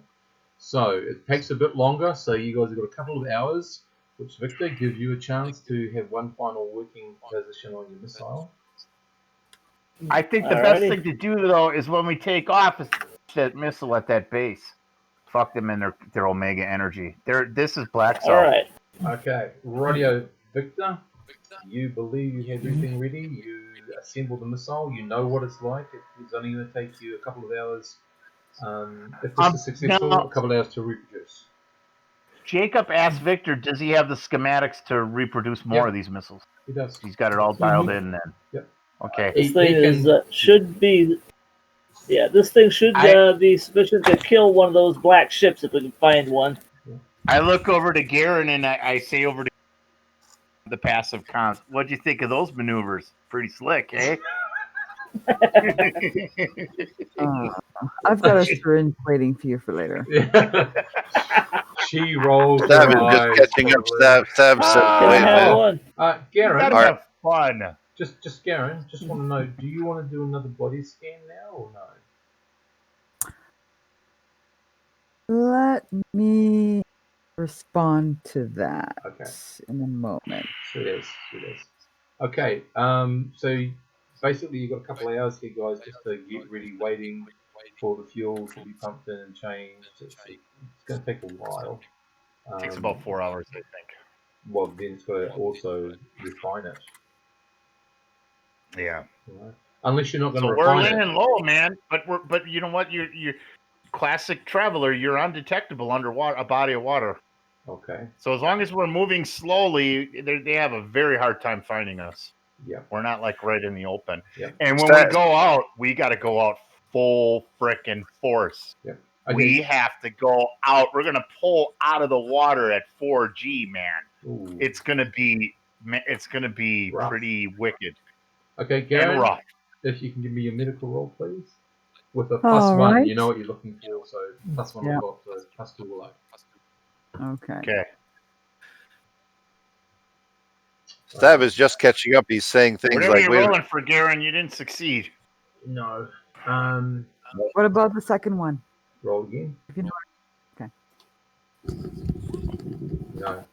So it takes a bit longer. So you guys have got a couple of hours, which Victor gives you a chance to have one final working position on your missile. I think the best thing to do though is when we take off is that missile at that base. Fuck them in their Omega energy. This is Black Salt. All right. Okay, radio Victor. You believe you have everything ready. You assemble the missile. You know what it's like. It's only going to take you a couple of hours. If this is successful, a couple of hours to reproduce. Jacob asked Victor, does he have the schematics to reproduce more of these missiles? He does. He's got it all dialed in then. Yep. Okay. This thing should be... Yeah, this thing should be sufficient to kill one of those black ships if we can find one. I look over to Garen and I say over to the passive cons, what'd you think of those maneuvers? Pretty slick, eh? I've got a syringe waiting for you for later. She rolls. Stab is just catching up. Stab one. Garen, have fun. Just Garen, just want to know, do you want to do another body scan now or no? Let me respond to that in a moment. Sweet as. Okay, so basically you've got a couple of hours here, guys, just to get ready, waiting for the fuel to be pumped in and changed. It's going to take a while. It takes about 4 hours, I think. Well, then it's got to also refine it. Yeah. Right. Unless you're not going to refine it. So we're laying low, man. But you know what? You're classic traveler. You're undetectable underwater, a body of water. Okay. So as long as we're moving slowly, they have a very hard time finding us. Yeah. We're not like right in the open. Yeah. And when we go out, we got to go out full frickin' force. Yeah. Okay. We have to go out. We're gonna pull out of the water at 4G, man. Ooh. It's gonna be rough. Pretty wicked. Okay, Garen, and rough. If you can give me your medical roll, please. With a +1, you know what you're looking for, so +1 on top, so +2 below. Okay. Stab is just catching up. He's saying things Whatever like, you're rolling for, Garen, you didn't succeed. No. What about the second one? Roll again. If you know okay. No.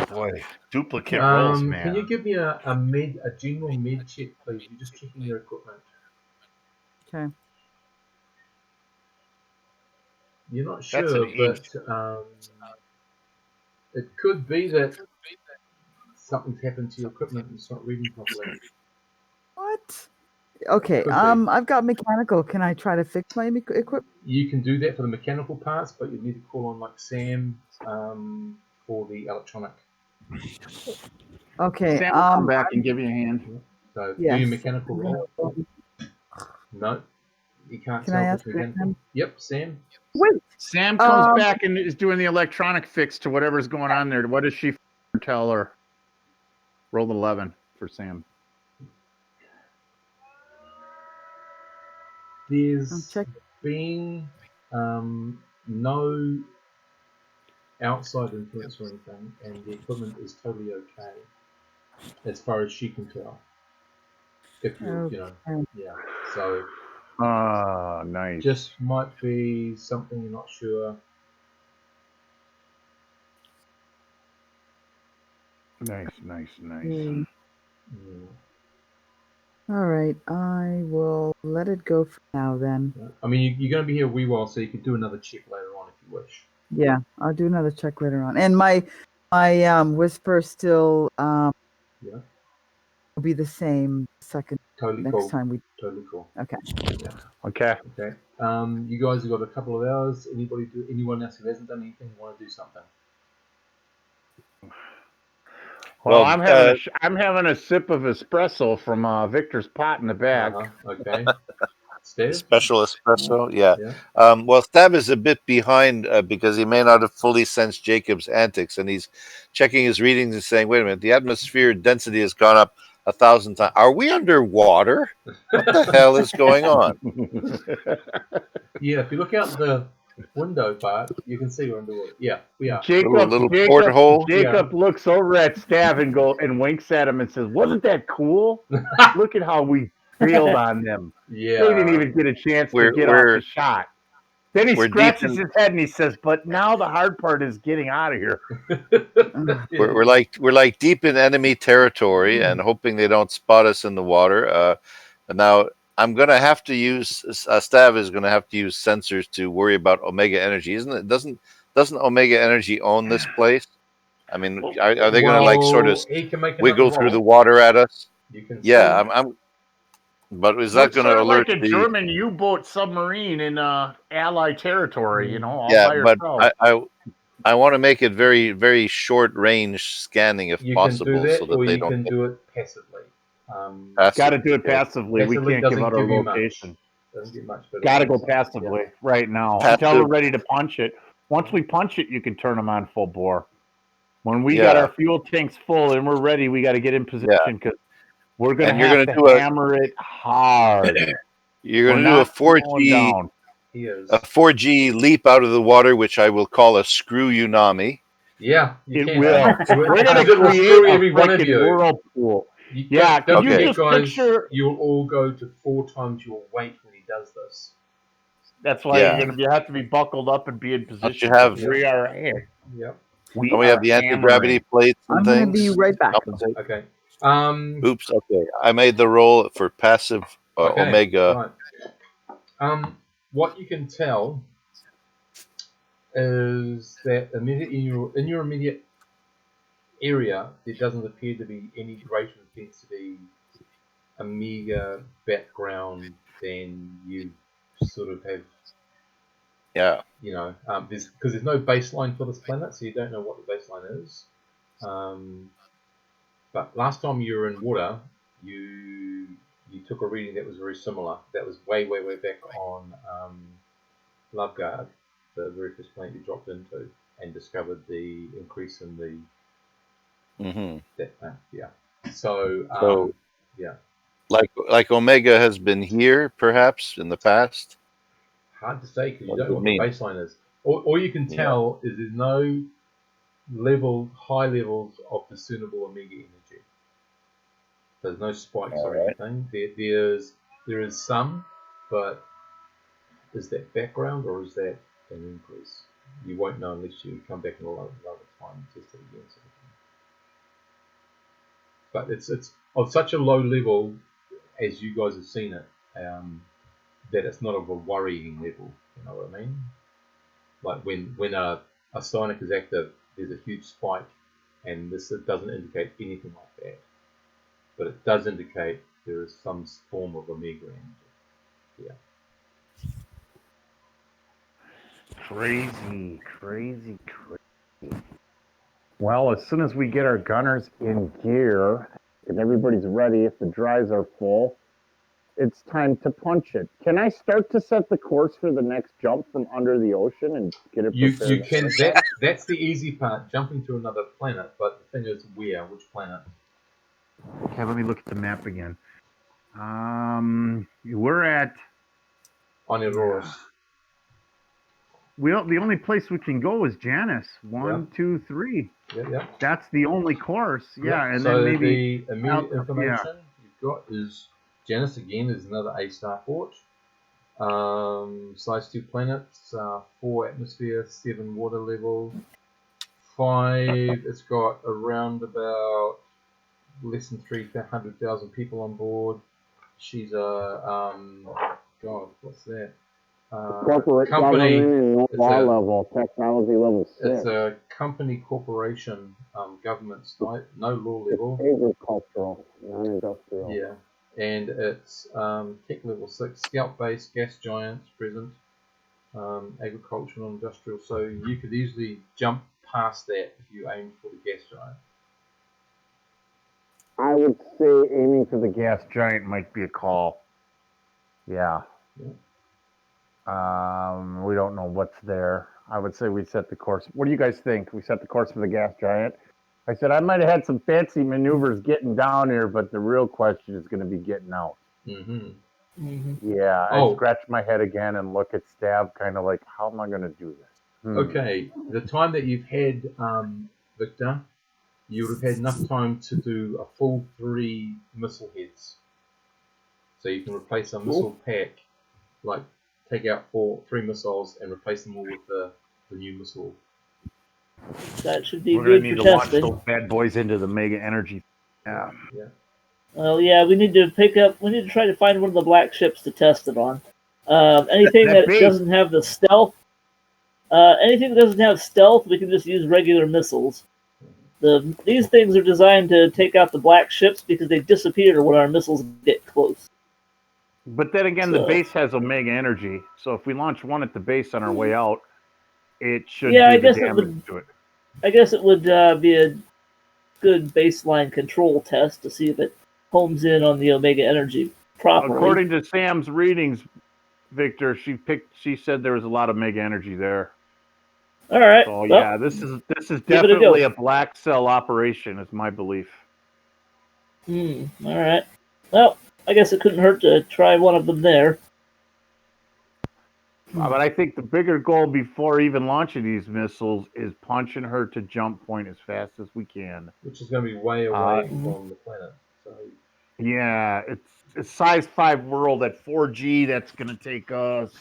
Boy, duplicate rolls, man. Can you give me a general med check, please? You're just checking your equipment. Okay. You're not sure, but it could be that something's happened to your equipment and it's not reading properly. What? Okay, I've got mechanical. Can I try to fix my equipment? You can do that for the mechanical parts, but you need to call on like Sam for the electronic. Okay. Sam will come back and give you a hand. So do your mechanical roll. No, you can't. Can I ask Sam? Yep, Sam. Wait. Sam comes back and is doing the electronic fix to whatever's going on there. What does she tell her? Roll 11 for Sam. There's been no outside influence or anything, and the equipment is totally okay, as far as she can tell. If you, yeah. So. Nice. Just might be something you're not sure. Nice. Yeah. All right, I will let it go for now then. I mean, you're going to be here a wee while, so you could do another check later on if you wish. Yeah, I'll do another check later on. And my whisper still Yeah. will be the same Totally next cool. time we. Totally cool. Okay. Yeah. Okay. Okay. You guys have got a couple of hours. Anyone else who hasn't done anything want to do something? Well, Well, I'm having a sip of espresso from Victor's pot in the back. Okay. Steve? special espresso, yeah. Yeah. Well, Stab is a bit behind because he may not have fully sensed Jacob's antics, and he's checking his readings and saying, "Wait a minute, the atmosphere density has gone up 1,000 times. Are we underwater? What the hell is going on?" Yeah, if you look out the window part, you can see we're underwater. Yeah, we are. Little porthole. Jacob looks over at Stav and winks at him and says, "Wasn't that cool? Look at how we bailed on them. Yeah. They didn't even get a chance to We're- get off we're- the shot." Then he we're deep scratches in- his head and he says, "But now the hard part is getting out of here." We're like deep in enemy territory and hoping they don't spot us in the water. And now I'm gonna have to use Stav is gonna have to use sensors to worry about Omega Energy, isn't it? Doesn't Omega Energy own this place? I mean, are they gonna like sort of he can make wiggle another through the roll. water at us? You can Yeah, see. I'm. But is We're that going to sort of alert like a the? German U-boat submarine in Allied territory, all Yeah, by but yourself. I want to make it very very short range scanning if You can possible, do that, so that or they you don't can get do it passively. Got to do it Okay. passively. We Passively can't give doesn't out our give you location. much. Doesn't give much. Got to go passively right now until we're ready to punch it. Once we punch it, you can turn them on full bore. When we got our fuel tanks full and we're ready, we got to get in position because we're going to have to hammer it hard. You're going to do a 4G, a 4G leap out of the water, which I will call a screw unami. Yeah, it will. We're going to screw create every a one of freaking you. whirlpool. You Yeah, don't you forget, just guys, picture. You'll all go to 4 times your weight when he does this. That's why you have to be buckled up and be in position. We are here. Yep. We have the anti-gravity plates and I'm things. going to be right back. Okay. Oops. Okay. I made the roll for passive Omega. Right. What you can tell is that in your immediate area, there doesn't appear to be any greater intensity Amiga background than you sort of have. Yeah. There's no baseline for this planet, so you don't know what the baseline is. But last time you were in water, you took a reading that was very similar. That was way back on Loveguard, the very first planet you dropped into, and discovered the increase in the that planet. Yeah. So yeah. Like Omega has been here, perhaps in the past. Hard to say because you don't know what the baseline is. All you can tell is there's no high levels of discernible Omega energy. There's no spikes or anything. There is some, but is that background or is that an increase? You won't know unless you come back in another time and test it again. But it's of such a low level as you guys have seen it, that it's not of a worrying level. You know what I mean? Like when a psionic is active, there's a huge spike, and it doesn't indicate anything like that. But it does indicate there is some form of Omega energy. Yeah. Crazy. Well, as soon as we get our gunners in gear and everybody's ready, if the drives are full, it's time to punch it. Can I start to set the course for the next jump from under the ocean and get it prepared? You can. That's the easy part, jumping to another planet. But the thing is, which planet? Okay, let me look at the map again. We're at Oniroros. The only place we can go is Janus. 1, 2, 3. Yeah. That's the only course. Yeah, and so then maybe the immediate information you've got is Janus again is another A-star port. Size 2 planets, 4 atmosphere, 7 water level, 5. It's got around about less than 300,000 people on board. she's a God, what's that? Corporate Company. government and law a- level, technology level 6. It's a company corporation, government type, no law level. Agricultural, non-industrial. Yeah, and it's tech level 6, scout base, gas giants present, agricultural, industrial. So you could easily jump past that if you aim for the gas giant. I would say aiming for the gas giant might be a call. Yeah. We don't know what's there. I would say we set the course. What do you guys think? We set the course for the gas giant? I said I might have had some fancy maneuvers getting down here, but the real question is going to be getting out. Yeah, I scratch my head again and look at Stab, kind of like, how am I going to do this? Okay, the time that you've had, Victor, you would have had enough time to do a full 3 missile heads. So you can replace a missile pack, like take out 3 missiles and replace them all with the new missile. That should be We're gonna good need for to launch testing. those bad boys into the mega energy. Yeah. Well, yeah, we need to try to find one of the black ships to test it on. Anything that doesn't have the stealth, anything that doesn't have stealth, we can just use regular missiles. These things are designed to take out the black ships because they disappear when our missiles get close. But then again, the base has Omega energy, so if we launch one at the base on our way out, it should do the damage to it. I guess it would be a good baseline control test to see if it homes in on the Omega energy properly. According to Sam's readings, Victor, she said there was a lot of Mega energy there. All right. So yeah, this is definitely a black cell operation, is my belief. All right. Well, I guess it couldn't hurt to try one of them there. But I think the bigger goal before even launching these missiles is punching her to jump point as fast as we can. Which is going to be way away from the planet. So. Yeah, it's size 5 world at 4G. That's going to take us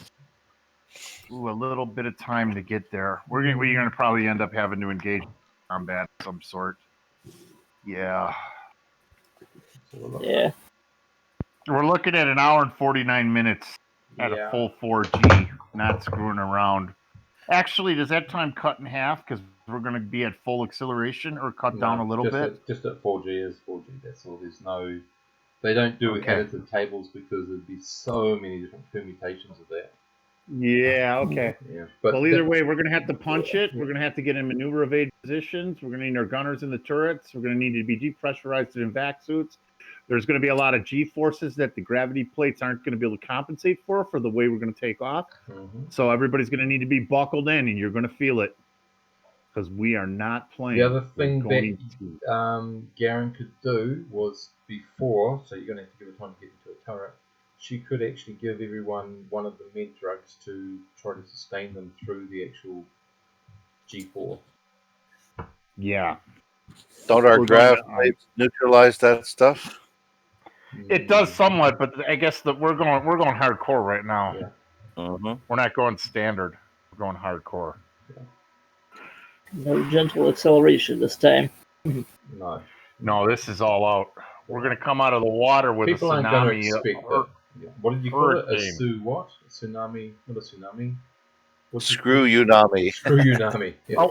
a little bit of time to get there. We're going to probably end up having to engage combat of some sort. Yeah. Yeah. We're looking at an hour and 49 minutes at a full 4G, not screwing around. Actually, does that time cut in half because we're going to be at full acceleration, or cut down a little bit? Just at 4G is 4G. That's all. There's no. They don't do additive tables because there'd be so many different permutations of that. Yeah, okay. Yeah, well, either way, we're going to have to punch it. We're going to have to get in maneuver evade positions. We're going to need our gunners in the turrets. We're going to need to be depressurized in vac suits. There's going to be a lot of G-forces that the gravity plates aren't going to be able to compensate for the way we're going to take off. So everybody's going to need to be buckled in, and you're going to feel it because we are not playing. The other thing that Garen could do was before, so you're going to have to give her time to get into a turret, she could actually give everyone one of the med drugs to try to sustain them through the actual G4. Yeah. Don't our grav plates neutralize that stuff? It does somewhat, but I guess that we're going hardcore right now. Yeah. We're not going standard. We're going hardcore. Yeah. No gentle acceleration this time. No, this is all out. We're going to come out of the water with people a aren't going to tsunami. expect that. What did you call it? A Tsunami? Not a tsunami. Screw Unami. Screw Unami. Yeah.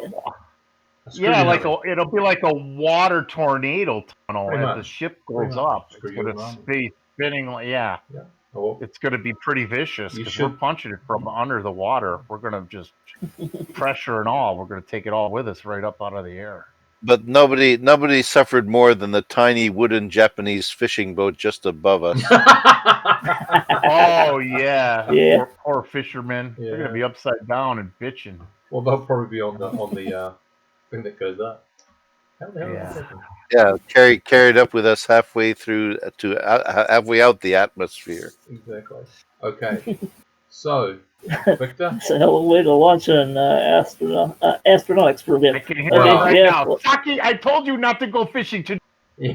Yeah, it'll be like a water tornado tunnel as the ship goes up. It's going to be spinning. It's going to be pretty vicious because we're punching it from under the water. We're going to just pressure and all. We're going to take it all with us right up out of the air. But nobody suffered more than the tiny wooden Japanese fishing boat just above us. Oh yeah. Poor fishermen. They're going to be upside down and bitching. Well, they'll probably be on the thing that goes up. Yeah, carried up with us halfway through halfway out the atmosphere. Exactly. Okay. So, Victor, it's a hell of a way to launch an astronautics program. I can hear it now. Saki, I told you not to go fishing today. We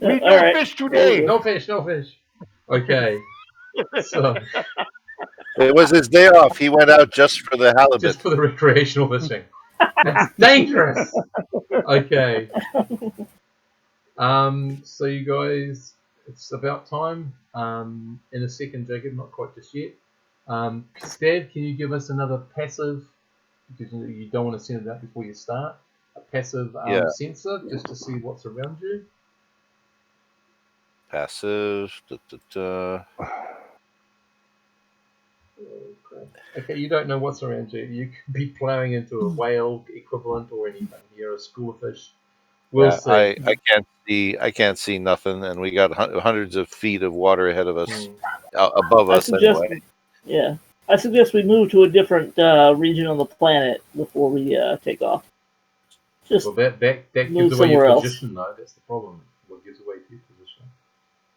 no fish today. No fish. Okay. So. It was his day off. He went out just for the halibut. Just for the recreational fishing. That's dangerous. Okay. So you guys, it's about time. In a second, Jacob, not quite just yet. Stad, can you give us another passive? Because you don't want to send it out before you start. A passive Yeah. sensor, just to see what's around you. Passive. Okay, you don't know what's around you. You could be plowing into a whale equivalent or anything. You're a school of fish. We'll Yeah, see. I can't see nothing, and we got hundreds of feet of water ahead of us, Hmm. above I us suggest, anyway. yeah, I suggest we move to a different region on the planet before we take off. Just Well, that gives move away your somewhere else. position, though. That's the problem. What gives away your position?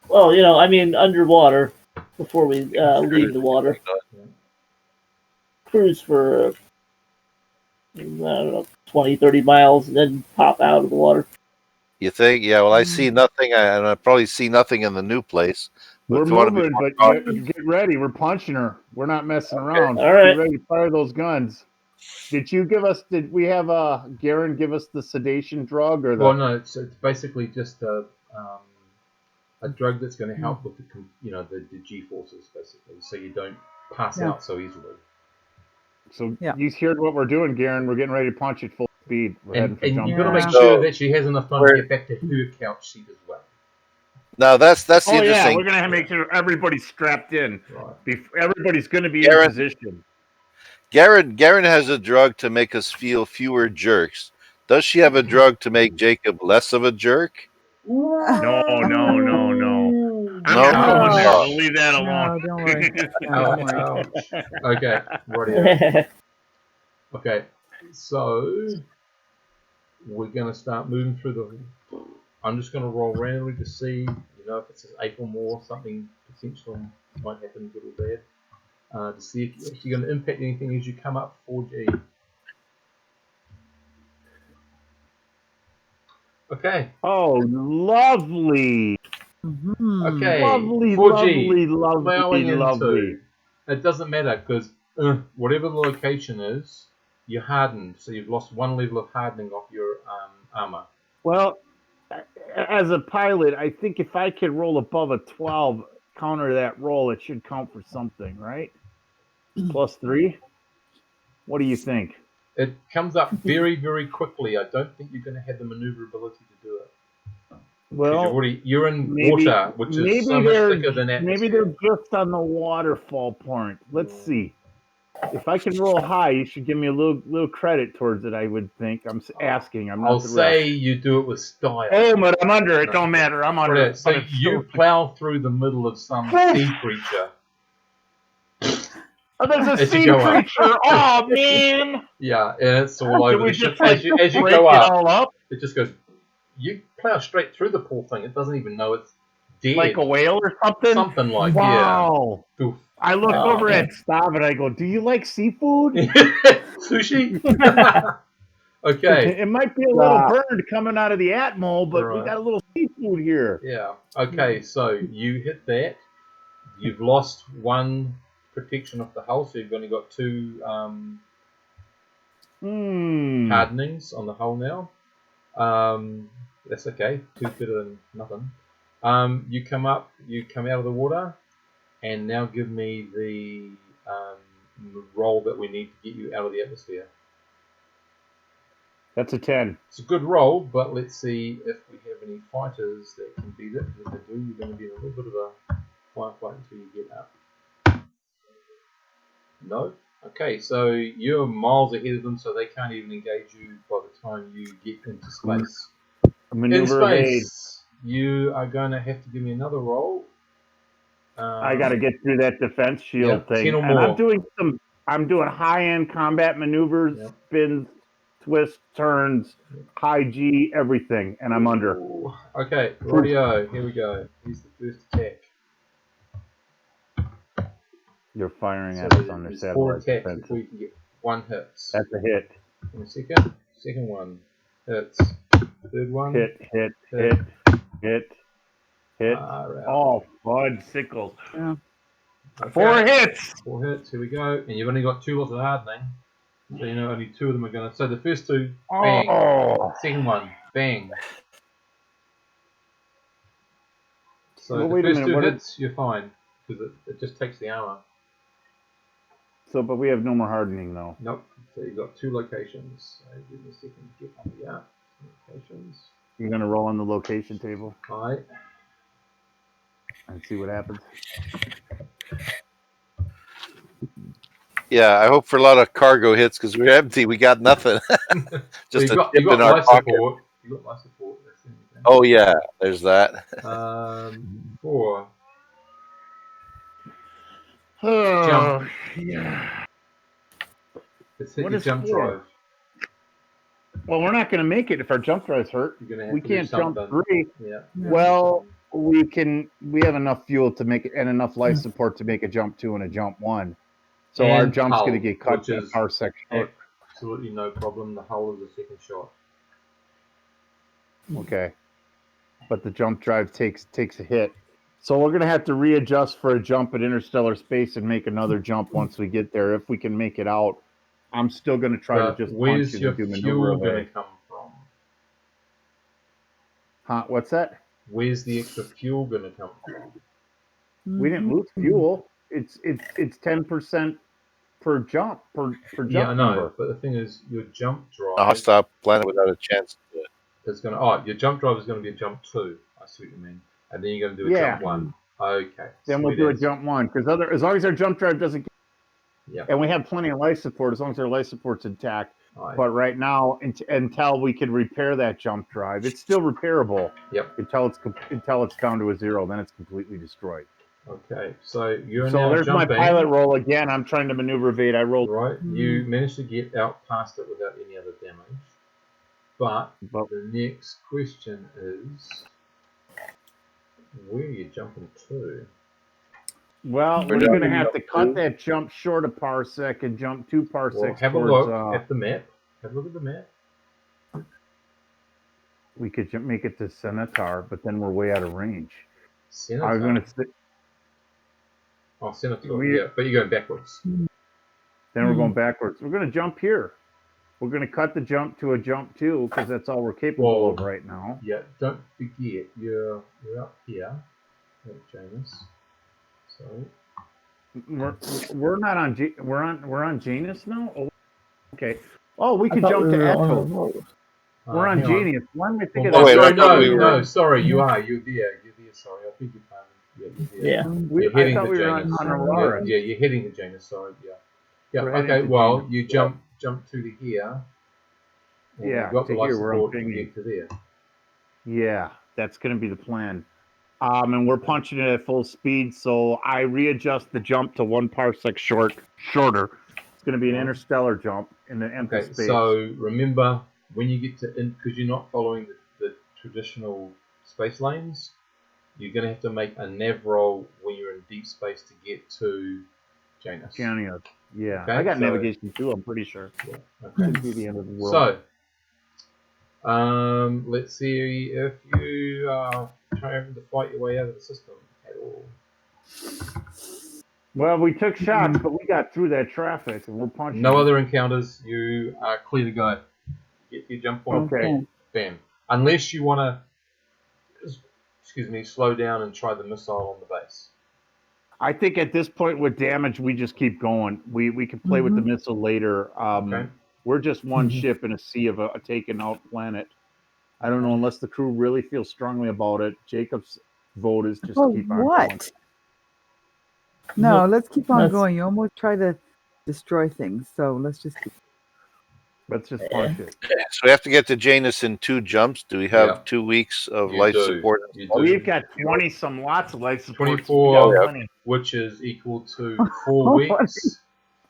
Well, I mean, underwater before we leave the water. Yeah. Cruise for, I don't know, 20, 30 miles and then pop out of the water. You think? Yeah. Well, I see nothing, and I probably see nothing in the new place. We're if you want to be moving, more but cautious- you get ready. We're punching her. We're not messing around. All right. Get ready to fire those guns. Did we have Garen give us the sedation drug or the? Well, no, it's basically just a drug that's going to help with the G forces, basically, so you don't pass out so easily. So Yeah. you heard what we're doing, Garen. We're getting ready to punch at full speed. We're heading for And jump. you've got to make Yeah. sure that she has enough time to get back to her couch seat as well. Now that's the Oh yeah, interesting. we're gonna make sure everybody's strapped in. Right. Everybody's gonna be Garen- in position. Garen has a drug to make us feel fewer jerks. Does she have a drug to make Jacob less of a jerk? No. I'm No? not going there. Oh. We'll leave that alone. No, don't worry. No, don't worry. Ouch. Okay, rightio. Okay, so we're going to start moving through the. I'm just going to roll randomly to see, if it says April more, something potential might happen good or bad. To see if you're actually going to impact anything as you come up 4G. Okay. Oh, lovely. Okay. Lovely, 4G. lovely, Plowing lovely. into. It doesn't matter because whatever the location is, you're hardened. So you've lost one level of hardening off your armor. Well, as a pilot, I think if I could roll above a 12, counter that roll, it should count for something, right? +3? What do you think? It comes up very, very quickly. I don't think you're going to have the maneuverability to do it. Well, you're in maybe, water, which is so much thicker than atmosphere. maybe they're just on the waterfall point. Let's see. If I can roll high, you should give me a little credit towards it. I would think. I'm asking. I'm not. I'll say you do it with style. Oh, but I'm under. It don't matter. I'm under. Right, so you plow through the middle of some sea creature. Oh, there's a sea creature. Oh man. Yeah, and it's all over the ship. Like, as you break go it up, all up? it just goes. You plow straight through the poor thing. It doesn't even know it's dead. Like a whale or something? Something like, wow. Yeah. Oof. I look over at Stav and I go, do you like seafood? Sushi? Okay. It might be a little burned coming out of the Atmo, but we Right. got a little seafood here. Yeah. Okay, so you hit that. You've lost one protection off the hull, so you've only got 2 hardenings on the hull now. That's okay. 2's better than nothing. You come up, you come out of the water, and now give me the roll that we need to get you out of the atmosphere. That's a 10. It's a good roll, but let's see if we have any fighters that can beat it. If they do, you're going to be in a little bit of a firefight until you get up. No? Okay, so you're miles ahead of them, so they can't even engage you by the time you get into space. Maneuver in evade. space, you are going to have to give me another roll. I got to get through that defense shield thing. 10 or And more. I'm doing high-end combat maneuvers, spins, twists, turns, high G, everything, and I'm under. Ooh. Okay, rightio, here we go. Here's the first attack. You're firing at us on their satellite 4 attacks defense. before you can get 1 hit. That's a hit. In a second. Second one hits. Third one. Hit. Oh, fudge sickles. Yeah. Okay. 4 hits. 4 hits. Here we go. And you've only got 2 lots of hardening. So only 2 of them are going to. So the first 2, bang. Oh. Second one, bang. So Well, the wait a first minute, two what hits, you're fine because it just takes the armor. So, but we have no more hardening though. Nope. So you've got 2 locations. So give me a second to get up here. 2 locations. You're gonna roll on the location table Alright. and see what happens. Yeah, I hope for a lot of cargo hits because we're empty. We got nothing. Just So a chip in our life pocket. support. You got life support. That's the only thing. Oh yeah, there's that. 4. Oh, yeah. Let's hit What your is jump 4? drive. Well, we're not gonna make it if our jump drive's hurt. You're gonna have We to do can't jump something. 3. Yeah. Well, we can. We have enough fuel to make it and enough life support to make a jump 2 and a jump 1. So our And jump's hull, gonna get cut which in a is parsec short. absolutely no problem. The hull is the second shot. Okay, but the jump drive takes a hit. So we're gonna have to readjust for a jump at interstellar space and make another jump once we get there. If we can make it out, I'm still gonna try to But just punch where's it your and do maneuver fuel gonna away. come from? Huh? What's that? Where's the extra fuel gonna come from? We didn't lose fuel. It's 10% per jump per jump Yeah, I know. number. But the thing is, your jump A drive hostile planet without a chance to do it. is gonna. Oh, your jump drive is gonna be a jump 2. I see what you mean. And then you're gonna do a Yeah. jump 1. Okay. Then we'll sweet do a as. jump 1 because as long as our jump drive doesn't, Yeah. and we have plenty of life support as long as our life support's intact. Alright. But right now, until we can repair that jump drive, it's still repairable. Yep. Until it's down to a 0, then it's completely destroyed. Okay. So you're So now there's jumping. my pilot roll again. I'm trying to maneuver evade. I rolled, Right. You managed to get out past it without any other damage. But the next question is, where are you jumping to? well, We're we're going to jumping have up to cut to- that jump short a parsec and jump 2 parsecs Well, have a towards. look at the map. Have a look at the map. We could make it to Senator, but then we're way out of range. Senator. I was going to say, Oh, Senator. We- Yeah, but you're going backwards. then we're going backwards. We're going to jump here. We're going to cut the jump to a jump 2 because that's all we're capable Well, of right now. Yeah, don't forget you're up here. Janus. Sorry. We're not on we're on Janus now. Oh, okay. Oh, we could jump to Echo. We're on hang on. Genius. Why am I thinking? Oh, wait, sorry, I thought we were- no, sorry, you are. You're there. You're there. Sorry, I think you're pardon. Yeah. You're I heading thought to we were Janus. on Aurora. Yeah, you're heading to Janus. Sorry, yeah. Yeah. We're heading Okay. to Well, Janus. you jump to the here. And Yeah, you've got the to life here, we're on support to Thingy. get to there. Yeah, that's going to be the plan. And we're punching it at full speed, so I readjust the jump to 1 parsec shorter. It's going to be an interstellar jump in the empty Okay. space. So remember when you get to because you're not following the traditional space lanes, you're going to have to make a nav roll when you're in deep space to get to Janus. Janus. Yeah, Okay, I got so- navigation too. I'm pretty sure. Yeah. Shouldn't Okay. be the end of the world. So, let's see if you are trying to fight your way out of the system at all. Well, we took shots, but we got through that traffic, and we're punching. No other encounters. You are clear to go. Get to your jump point. Okay. Bam. Unless you want to, slow down and try the missile on the base. I think at this point with damage, we just keep going. We can play with the missile later. Okay. We're just one ship in a sea of a taken out planet. I don't know unless the crew really feels strongly about it. Jacob's vote is just Oh, keep on what? going. No, let's keep on Let's- going. You almost try to destroy things, so let's just keep. Let's just punch it. So we have to get to Janus in 2 jumps. Do we have Yeah. 2 weeks of You life do. support? You do. Well, we've got 20 some lots of life support. 24, We got plenty. which is equal to 4 weeks.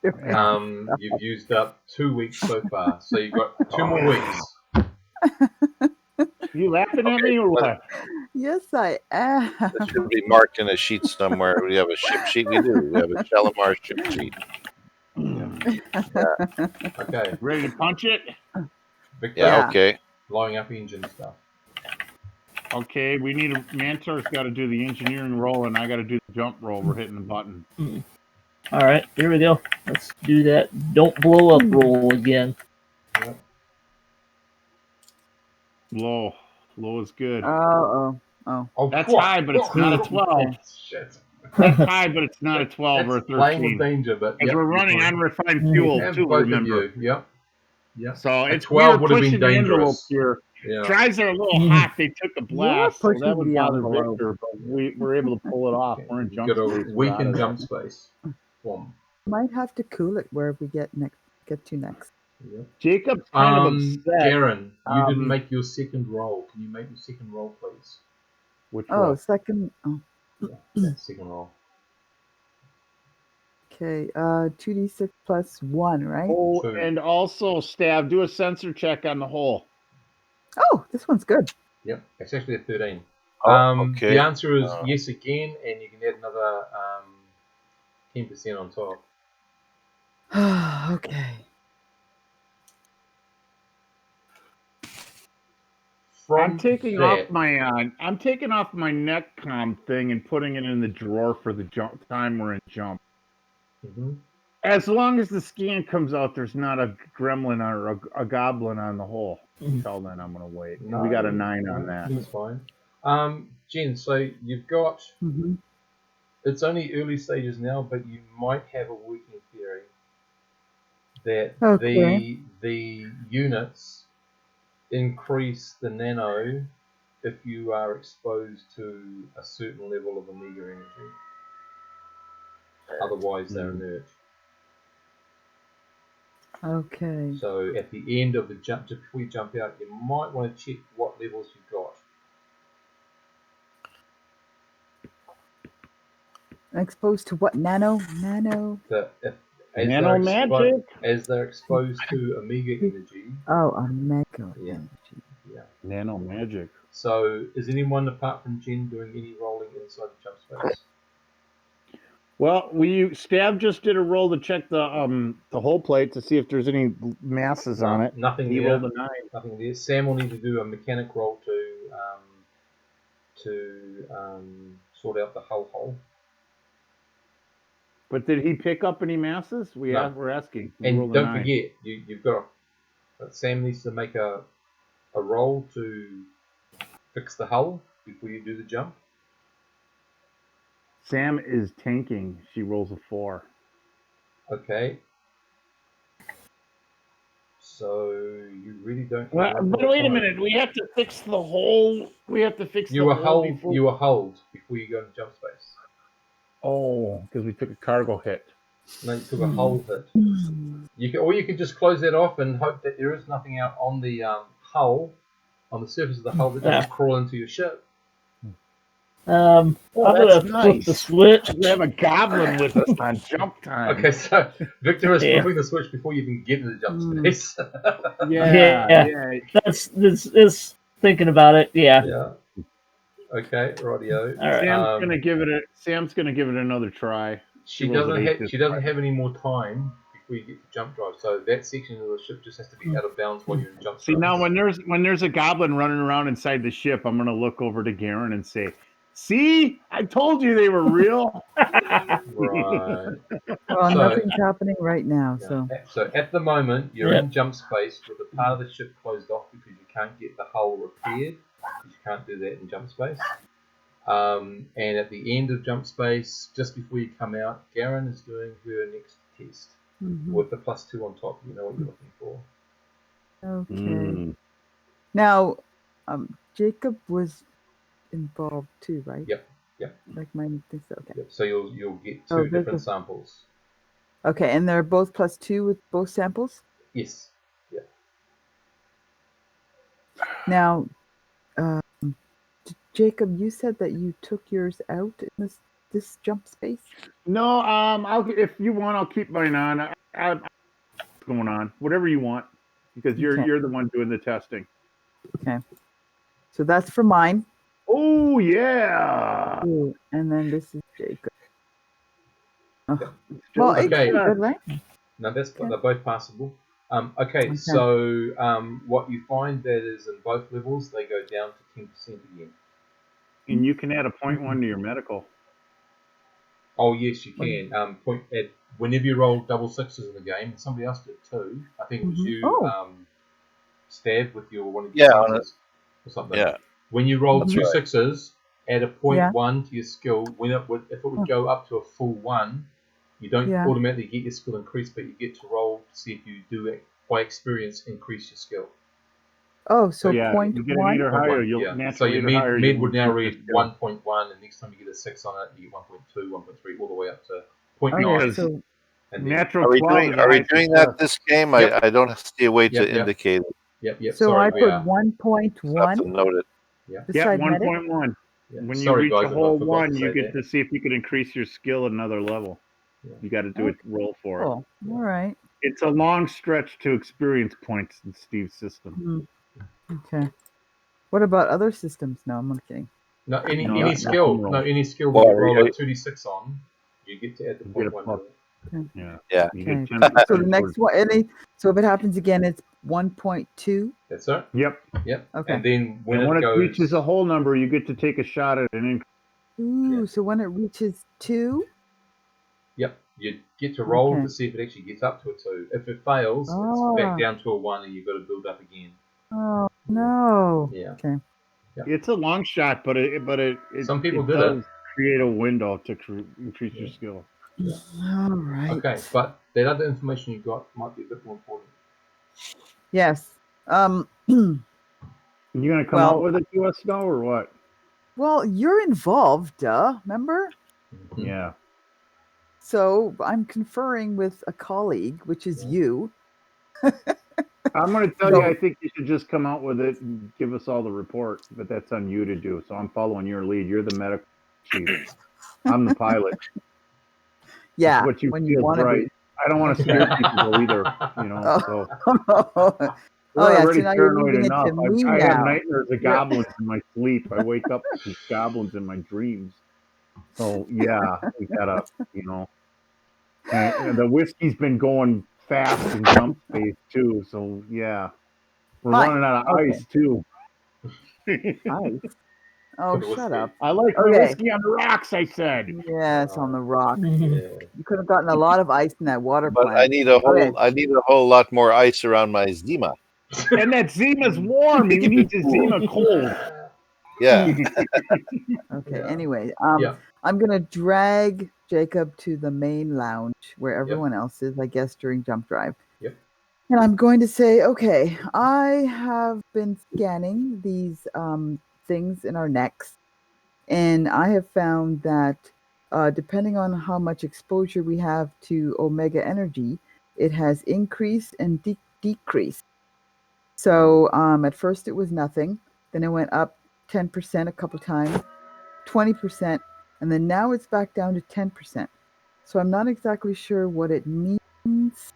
You've used up 2 weeks so far, so you've got 2 more weeks. You laughing at me or what? Yes, I am. That should be marked in a sheet somewhere. We have a ship sheet. We do. We have a Shalimar ship sheet. Okay. Ready to punch it? Victor, Yeah. Yeah. Okay. blowing up engine stuff. Okay, we need a Mantor's got to do the engineering roll, and I got to do the jump roll. We're hitting the button. All right, here we go. Let's do that. Don't blow up roll again. Low is good. Oh, Oh, That's what? high, but it's not a 12. Shit. That's high, but it's not a 12 or a That's playing with 13. danger, but Because yep, we're you're running fine. unrefined fuel And too, both remember? of you, yep. Yep. So A we 12 were would have been pushing the envelope dangerous. here. Yeah. Drives are a little hot. They took a blast, so pushing that would the bother envelope. Victor, but we were able to pull it off. Okay, We're in you've jump got space. a We're out weakened of there. jump space. Boom. Might have to cool it where we get to next. Yep. Jacob's kind of upset. Garen, you didn't make your second roll. Can you make your second roll, please? Which Oh, roll? second. Oh, Yeah, second roll. okay. 2d6 plus 1, right? Oh, Two. and also, Stab, do a sensor check on the hole. Oh, this one's good. Yep, it's actually a 13. Okay. The answer is yes again, and you can add another 10% on top. Okay. From I'm taking that, off my neck comm thing and putting it in the drawer for the time we're in jump. Mhm. As long as the scan comes out, there's not a gremlin or a goblin on the hole. Until then, I'm gonna wait. No, We got a 9 on that. That's fine. Jen, so you've got. Mm-hmm. It's only early stages now, but you might have a working theory that the units increase the nano if you are exposed to a certain level of omega energy. Otherwise, they're inert. Okay. So at the end of the jump, just before you jump out, you might want to check what levels you've got. Exposed to what? Nano? Nano magic. As they're exposed to omega energy. Oh, omega Yeah. energy. Yeah. Nano magic. So is anyone apart from Jen doing any rolling inside the jump space? Well, Stab just did a roll to check the whole plate to see if there's any masses on it. Nothing He there. rolled a 9. Nothing there. Sam will need to do a mechanic roll to sort out the hull hole. But did he pick up any masses? We're asking. And don't forget, you've got Sam needs to make a roll to fix the hull before you do the jump. Sam is tanking. She rolls a 4. Okay. So you really don't. Well, but wait a minute. We have to fix the hole. We have to fix the hole before. You were hulled before you go into jump space. Oh, because we took a cargo hit. No, you took a hull hit. You can just close that off and hope that there is nothing out on the hull, on the surface of the hull that doesn't crawl into your ship. I'm gonna flip the switch. We have a goblin with us on jump time. Okay, so Victor is flipping the switch before you even get into the jump space. Yeah. That's thinking about it. Yeah. Yeah. Okay, rightio. All right. Sam's gonna give it another try. She doesn't have any more time before you get to jump drive, so that section of the ship just has to be out of bounds while you're in jump drive. See, now when there's a goblin running around inside the ship, I'm gonna look over to Garen and say, "See, I told you they were real." Right. Well, nothing's happening right now, so at the moment you're in jump space with a part of the ship closed off because you can't get the hull repaired. You can't do that in jump space. And at the end of jump space, just before you come out, Garen is doing her next test with the +2 on top. You know what you're looking for. okay. Now, Jacob was involved too, right? Yep. Like mine thinks so. Okay. Yep. So you'll get two different samples. Okay, and they're both +2 with both samples? Yes. Yeah. Now, Jacob, you said that you took yours out in this jump space? No, if you want, I'll keep mine on. What's going on? Whatever you want, because you're the one doing the testing. Okay. So that's for mine. Oh yeah. Ooh, and then this is Jacob. Oh. Well, okay. Good, right? No, they're both passable. Okay, so what you find that is in both levels, they go down to 10% again. And you can add a 0.1 to your medical. Oh yes, you can. Whenever you roll double sixes in the game, somebody else did too. I think it was you, Stab, with your one of your or something. Yeah. When you roll That's two right. sixes, add a 0.1 Yeah. to your skill. When if it would go up to a full 1, you don't Yeah. automatically get your skill increased, but you get to roll to see if you do it by experience increase your skill. Oh, so yeah, point you get an 8 one. or higher, 0.1, you'll yeah. So naturally your 8 or higher. med you'll would now increase read your skill. 1.1, and next time you get a 6 on it, you get 1.2, 1.3, all the way up to 0.9. Okay, Because so And then, natural Are we 12 doing is a are we high doing success. that this game? Yep. I don't see a way Yep, to yep. indicate it. yep. so Sorry, I we put are. 1.1 Have to note it. Yeah, beside medic. 1.1. Yeah. When Sorry, you reach guys, a if I whole forgot 1, to you say get that. to see if you can increase your skill another level. Yeah. You got to do it, roll for it. Cool. All right. It's a long stretch to experience points in Steve's system. Hmm. Okay. What about other systems? No, I'm not kidding. No, any No, any that's skill, nothing no wrong. any skill Well, that you are you- roll a 2d6 on, you get to add the You get a 0.1 plus. to it. Yeah. Yeah. You Okay. get 10%. So the next towards- one, so if it happens again, it's 1.2. That's it. Yep. Yep. Okay. And then when And when it it goes, reaches a whole number, you get to take a shot at an increase. Ooh, Yeah. so when it reaches 2, yep, you get to roll Okay. to see if it actually gets up to a 2. If it fails, it's back down to a 1, and you've got to build up again. oh no. Yeah. Okay. It's a long shot, but it Some people it did does it. create a window to increase your Yeah. skill. All right. Okay, but that other information you got might be a bit more important. Yes. You gonna come Well- out with it to us now or what? Well, you're involved, duh. Remember? Mhm. Yeah. So I'm conferring with a colleague, which is Yeah. you. I'm gonna tell No. you, I think you should just come out with it and give us all the report, but that's on you to do. So I'm following your lead. You're the medical chief. I'm the pilot. Yeah. What you when feel you want to right. be. I don't want to scare people either, you know. So Oh, we're yeah. So already now you're paranoid leaving it enough. to me I have now. nightmares of goblins in my sleep. I wake up to goblins in my dreams. So yeah, we gotta, you know. And the whiskey's been going fast in jump space too. So yeah, we're Fine. running out of Okay. ice too. Ice. Oh, For the shut whiskey. up. I like my Okay. whiskey on the rocks. I said. Yes, on the rock. Yeah. You could have gotten a lot of ice in that water But plant. I need a whole lot more ice around my Zima. And that Zima's warm. You need the Zima cold. Yeah. Okay. Yeah. Anyway, Yeah. I'm gonna drag Jacob to the main lounge where everyone else is, I guess, during jump drive. Yep. And I'm going to say, okay, I have been scanning these things in our necks, and I have found that depending on how much exposure we have to omega energy, it has increased and decreased. So at first it was nothing, then it went up 10% a couple times, 20%, and then now it's back down to 10%. So I'm not exactly sure what it means.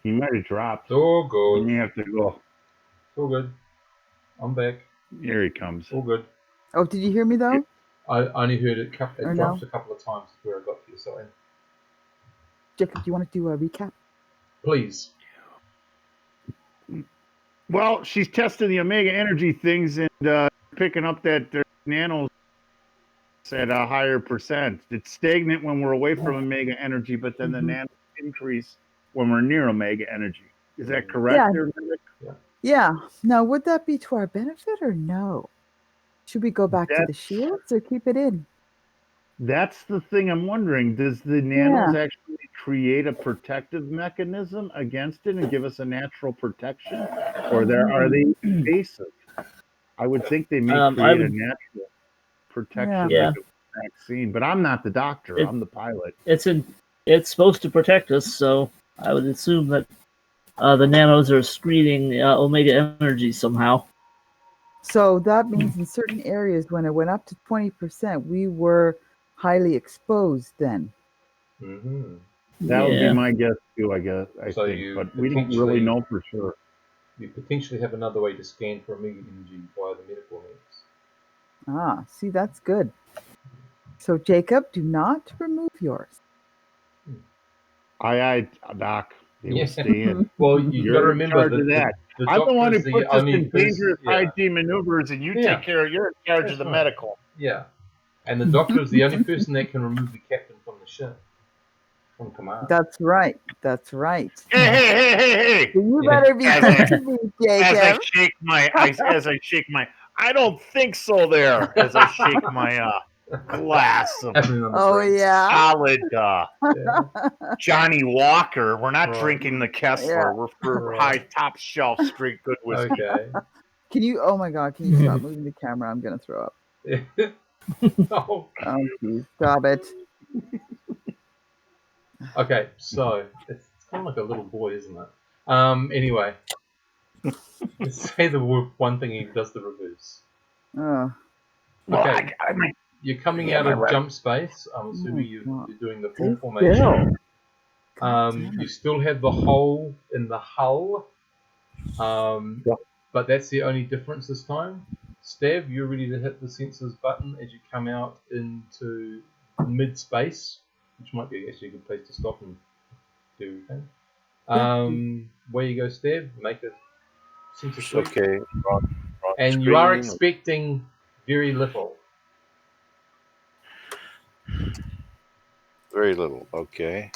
He might have dropped. It's all You good. may have to go. It's all good. I'm back. Here he comes. All good. Oh, did you hear me though? I only heard it. It Or drops no? a couple of times where I got to you. Sorry. Jacob, do you want to do a recap? Please. Well, she's testing the omega energy things and picking up that nanos at a higher percent. It's stagnant when we're away from omega energy, but then the nanos increase when we're near omega energy. Is that correct? Yeah. There, Nick? Yeah. Now, would that be to our benefit or no? Should we go back to the That's- shields or keep it in? That's the thing I'm wondering. Does the nanos actually create a protective mechanism against it and give us a natural protection? Or are they invasive? I would think they may create a natural protection Yeah. like a vaccine, but I'm not the doctor. I'm the pilot. It's supposed to protect us, so I would assume that the nanos are screening omega energy somehow. So that means in certain areas, when it went up to 20%, we were highly exposed then. Mm-hmm. That would be Yeah. my guess too, I guess. I So think, you but we don't really potentially- know for sure. You potentially have another way to scan for omega energy via the medical needs. Ah, see, that's good. So, Jacob, do not remove yours. Aye, Doc. They will Yeah. stay in. Well, you You're got to in remember charge that of that. the I'm the one who doctor's puts us only in dangerous person- hygiene maneuvers, and you Yeah. take care. You're in charge That's of the right. medical. Yeah. And the doctor is the only person that can remove the captain shit. From command. That's right. That's right. Hey! So you better be As good I- to me, As I Jacob. shake my, I don't think so. There, as I shake my glass of Happening on the Oh drink. yeah. solid Yeah. Johnny Walker. We're not Right. drinking the Kessler. Yeah. We're Right. high top shelf straight good whiskey. Okay. Can you? Oh my God! Can you stop moving the camera? I'm gonna throw up. Oh. Oh geez, stop it. Okay, so it's kind of like a little boy, isn't it? Anyway, say the one thing he does the reverse. Oh, Well, Okay. I mean, You're coming Yeah, out my of right. jump space. I'm my assuming God. you're doing the full Stay formation. still. God damn You it. still have the hole in the hull, but that's the only difference this time. Stav, you're ready to hit the sensors button as you come out into mid space, which might be actually a good place to stop and do everything. Where you go, Stav, make a sensor sweep. Okay. Wrong And you are screen. expecting very little. Very little. Okay.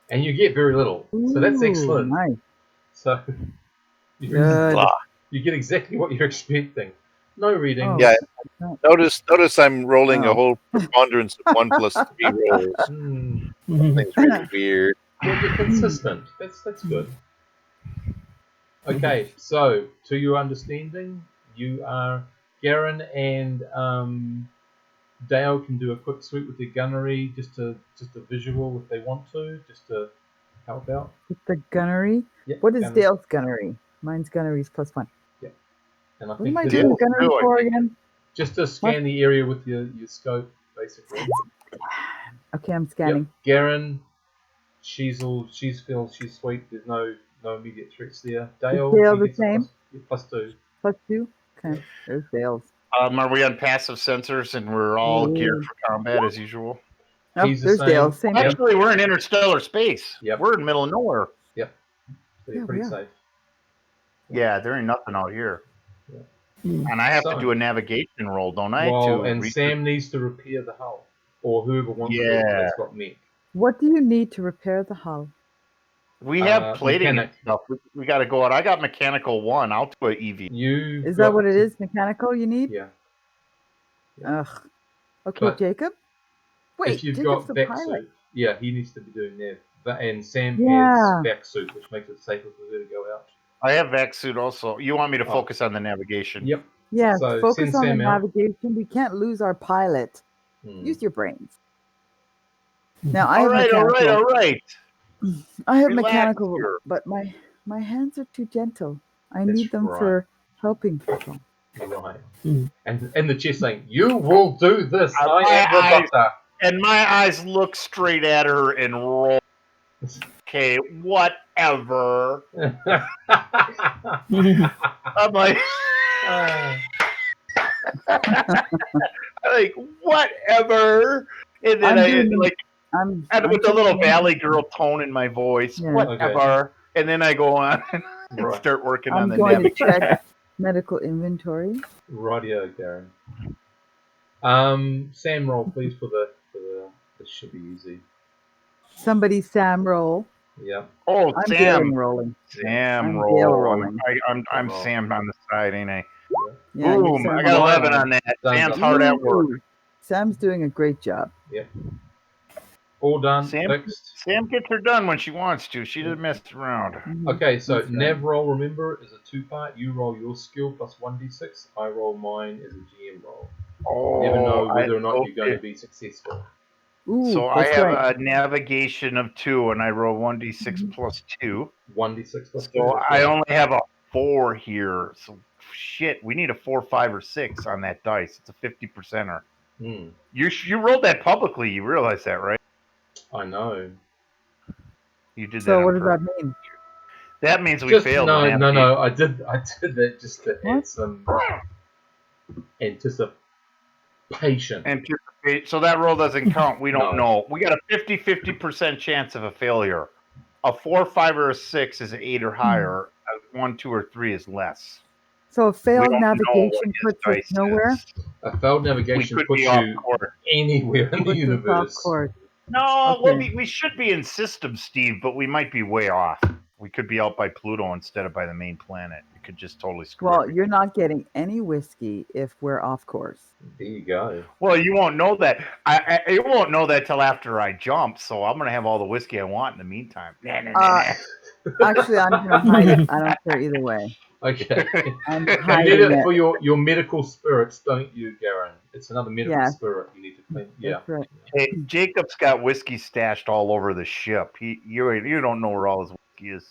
And you get very little. So that's Ooh, excellent. Nice. So you Good. get exactly what you're expecting. No reading. Oh. Yeah. Notice I'm rolling a Oh. whole preponderance of 1 plus 3 rolls. Something's really weird. Well, you're consistent. That's good. Okay, so to your understanding, you are Garen and Dale can do a quick sweep with their gunnery, just a visual if they want to, just to help out. With the gunnery. Yep, What is gunnery. Dale's gunnery? Mine's gunnery is +1. And I What think am I this doing the is gunnery do it. for again? just to scan the area with your scope, basically. Okay, I'm scanning. Yep. Garen, she's sweet. There's no immediate threats there. Dale, Dale he the gets same? +2. +2. Okay, there's Dale's. are we on passive sensors and we're all geared for combat as usual? Oh, He's the there's same. Dale's. Same. Yep. Actually, we're in interstellar space. Yep. We're in the middle of nowhere. So you're Yeah, pretty we are. safe. Yeah, there ain't nothing out here. Yeah. And I have So- to do a navigation roll, don't I? Well, to and reach Sam needs to repair the hull, or whoever wants to. Yeah. That's got mech. What do you need to repair the hull? We have plating and mechanic. stuff. We got to go out. I got mechanical 1. I'll do an EV. You Is that what it is? Mechanical you need? Yeah. Ugh. Okay, But Jacob. Wait, if you've Jacob's got the vac pilot. suit, yeah, he needs to be doing that. And Sam Yeah. has vac suit, which makes it safer for her to go out. I have vac suit also. You want me to Oh. focus on the navigation? Yep. Yes, So focus send on the Sam out. navigation. We can't lose our pilot. Use your brains. Now I All have right, mechanical. all right. I have Relax mechanical, here. but my hands are too gentle. I That's need them right. for helping people. Right. And the chest saying, "You will do this. I am the I- doctor." And my eyes look straight at her and roll. Okay, whatever. I'm like, like whatever. And then I'm with a little checking in. Valley Girl tone in my voice, Yeah. whatever. And then I go on and Right. start working on I'm the going to navigation. check medical inventory. Radio, Garen. Sam, roll please for the. This should be easy. Somebody Sam roll. Yeah. Oh, I'm Sam. Galen rolling. Sam I'm roll. Dale rolling. I'm Sam on the side, ain't I? Yeah, you're Boom! Sam I got rolling. 11 on that. Done, Sam's done. hard at work. Ooh, Sam's doing a great job. Yep. All done. Sam- Fixed. Sam gets her done when she wants to. She doesn't mess around. Okay, so That's right. nav roll, remember, is a 2-part. You roll your skill plus 1d6. I roll mine as a GM roll. Oh, Never know whether or not okay. you're going to be successful. Ooh, So I that's have right. a navigation of 2, and I roll 1d6 plus 2. 1d6 plus 2. So I only have a 4 here. So shit, we need a 4, 5, or 6 on that dice. It's a 50%er. You rolled that publicly. You realize that, right? I know. You did that. So on what does that purpose. mean? That means we Just, failed. no, the no, navigation. no. I did that just to add What? some anticipation. Anticipate. So that roll doesn't count. We don't No. know. We got a 50% chance of a failure. A 4, 5, or a 6 is an 8 or higher. A 1, 2, or 3 is less. So a failed don't know what navigation his puts us dice nowhere. is. A failed We navigation could puts be off you course. anywhere in the Puts us off universe. course. No, Okay. we should be in system, Steve, but we might be way off. We could be out by Pluto instead of by the main planet. It could just totally screw Well, everything. you're not getting any whiskey if we're off course. There you go. Well, you won't know that. You won't know that till after I jump. So I'm gonna have all the whiskey I want in the meantime. Actually, I'm going to hide it. I don't care either way. Okay. I'm You need hiding it it. for your medical spirits, don't you, Garen? It's another medical Yeah. spirit you need to clean. Yeah. That's right. Hey, Jacob's got whiskey stashed all over the ship. You don't know where all his whiskey is.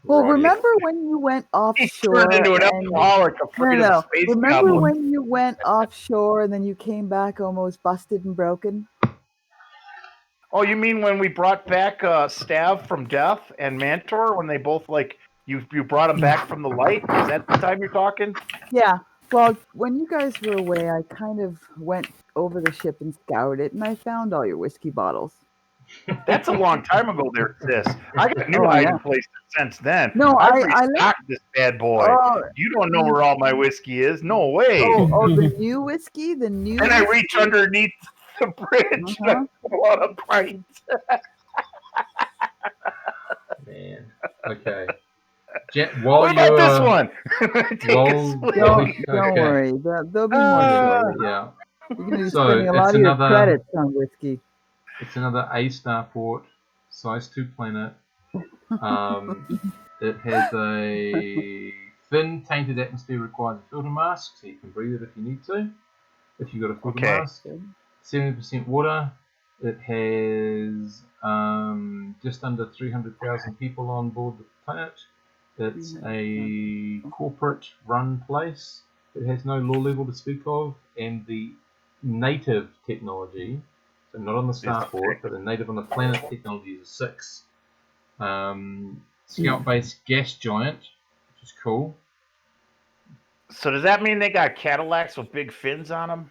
Well, Roddy. remember when you went He offshore? turned into an and- alcoholic, afraid of the space Remember goblin. when you went offshore and then you came back almost busted and broken? Oh, you mean when we brought back Stav from Death and Mantor when they both you brought them back from the light? Is that the time you're talking? Yeah. Well, when you guys were away, I kind of went over the ship and scoured it, and I found all your whiskey bottles. That's a long time ago there, sis. I got new Oh, I hiding know. places since then. No, I've I restocked this bad boy. Oh, You don't know where all my whiskey is. No way. the new whiskey, the new. And I whiskey? reach underneath the bridge and I pull out a pint. Man. Okay. Jet, What about this one? Take a Well, swig. Don't Okay. worry. There'll be more stories. Yeah. You're going to be So, spending a lot it's of your another- credits on whiskey. It's another A starport, size 2 planet. It has a thin, tainted atmosphere requires a filter mask, so you can breathe it if you need to. If you've got a filter Okay. mask. 70% water. It has just under 300,000 people on board the planet. It's a corporate-run place. It has no law level to speak of, and the native technology, so not on the starport, but the native on the planet technology is a 6. Scout-based gas giant, which is cool. So does that mean they got Cadillacs with big fins on them?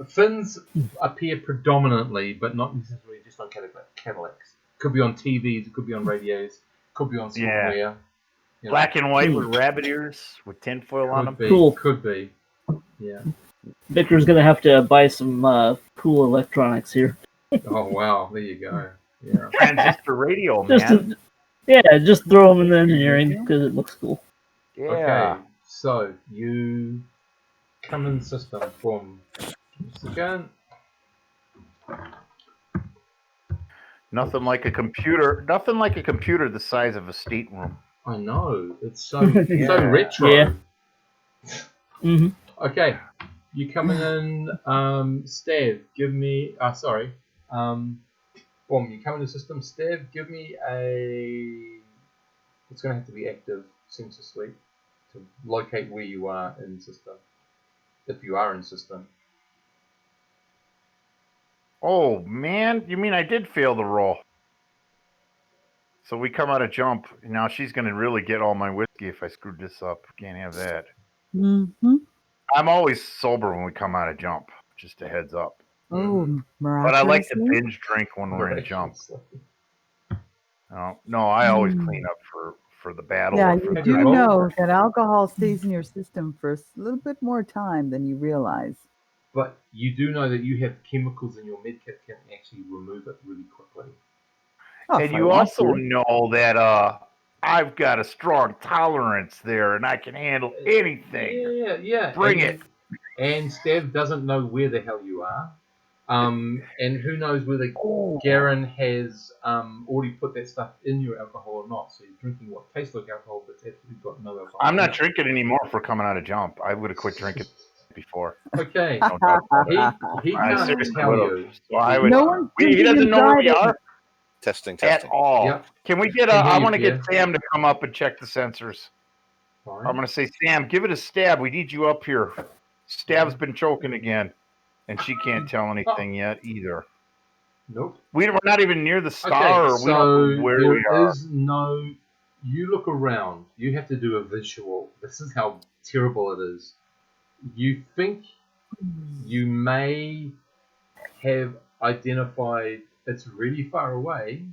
Fins appear predominantly, but not necessarily just on Cadillacs. Could be on TVs, it could be on radios, could be on software. You know. Black and white with rabbit ears with tinfoil on them. Cool. Could be. Yeah. Victor's gonna have to buy some cool electronics here. Oh wow, there you go. Yeah. Transistor radio, man. Just throw them in the engineering because it looks cool. Yeah. Okay, so you come in the system from again. Nothing like a computer. Nothing like a computer the size of a stateroom. I know it's so retro. Yeah. Mm-hmm. Okay, you coming in, Stav? Give me. Boom, you come in the system. Stav, give me a. It's going to have to be active sensor suite to locate where you are in system. If you are in system. Oh man, you mean I did fail the roll? So we come out of jump. Now she's going to really get all my whiskey if I screwed this up. Can't have that. Mm-hmm. I'm always sober when we come out of jump. Just a heads up. Oh, But I like to miraculously. binge drink when we're in jump. No, I always clean up for the battle. Yeah, or for you the do battle. know that alcohol stays in your system for a little bit more time than you realize. But you do know that you have chemicals in your medkit can actually remove it really quickly. Oh, And if I you want also to. know that I've got a strong tolerance there, and I can handle anything. Yeah. Bring it. And Stav doesn't know where the hell you are. And who knows whether Garen has already put that stuff in your alcohol or not. So you're drinking what tastes like alcohol, but it's actually got no alcohol. I'm not drinking anymore for coming out of jump. I would have quit drinking before. Okay. No doubt about it. He I can't seriously tell would've. you. So I would. No one's He drinking doesn't and know where we driving. are Testing. at all. Yep. Can we get? Can hear I you, want to get Pierre. Sam to come up and check the sensors. Fine. I'm going to say, Sam, give it a stab. We need you up here. Stav's been choking again, and she can't tell anything yet either. Nope. We're not even near the star. Okay, Or we don't know where we there are. is no. You look around. You have to do a visual. This is how terrible it is. You think you may have identified it's really far away,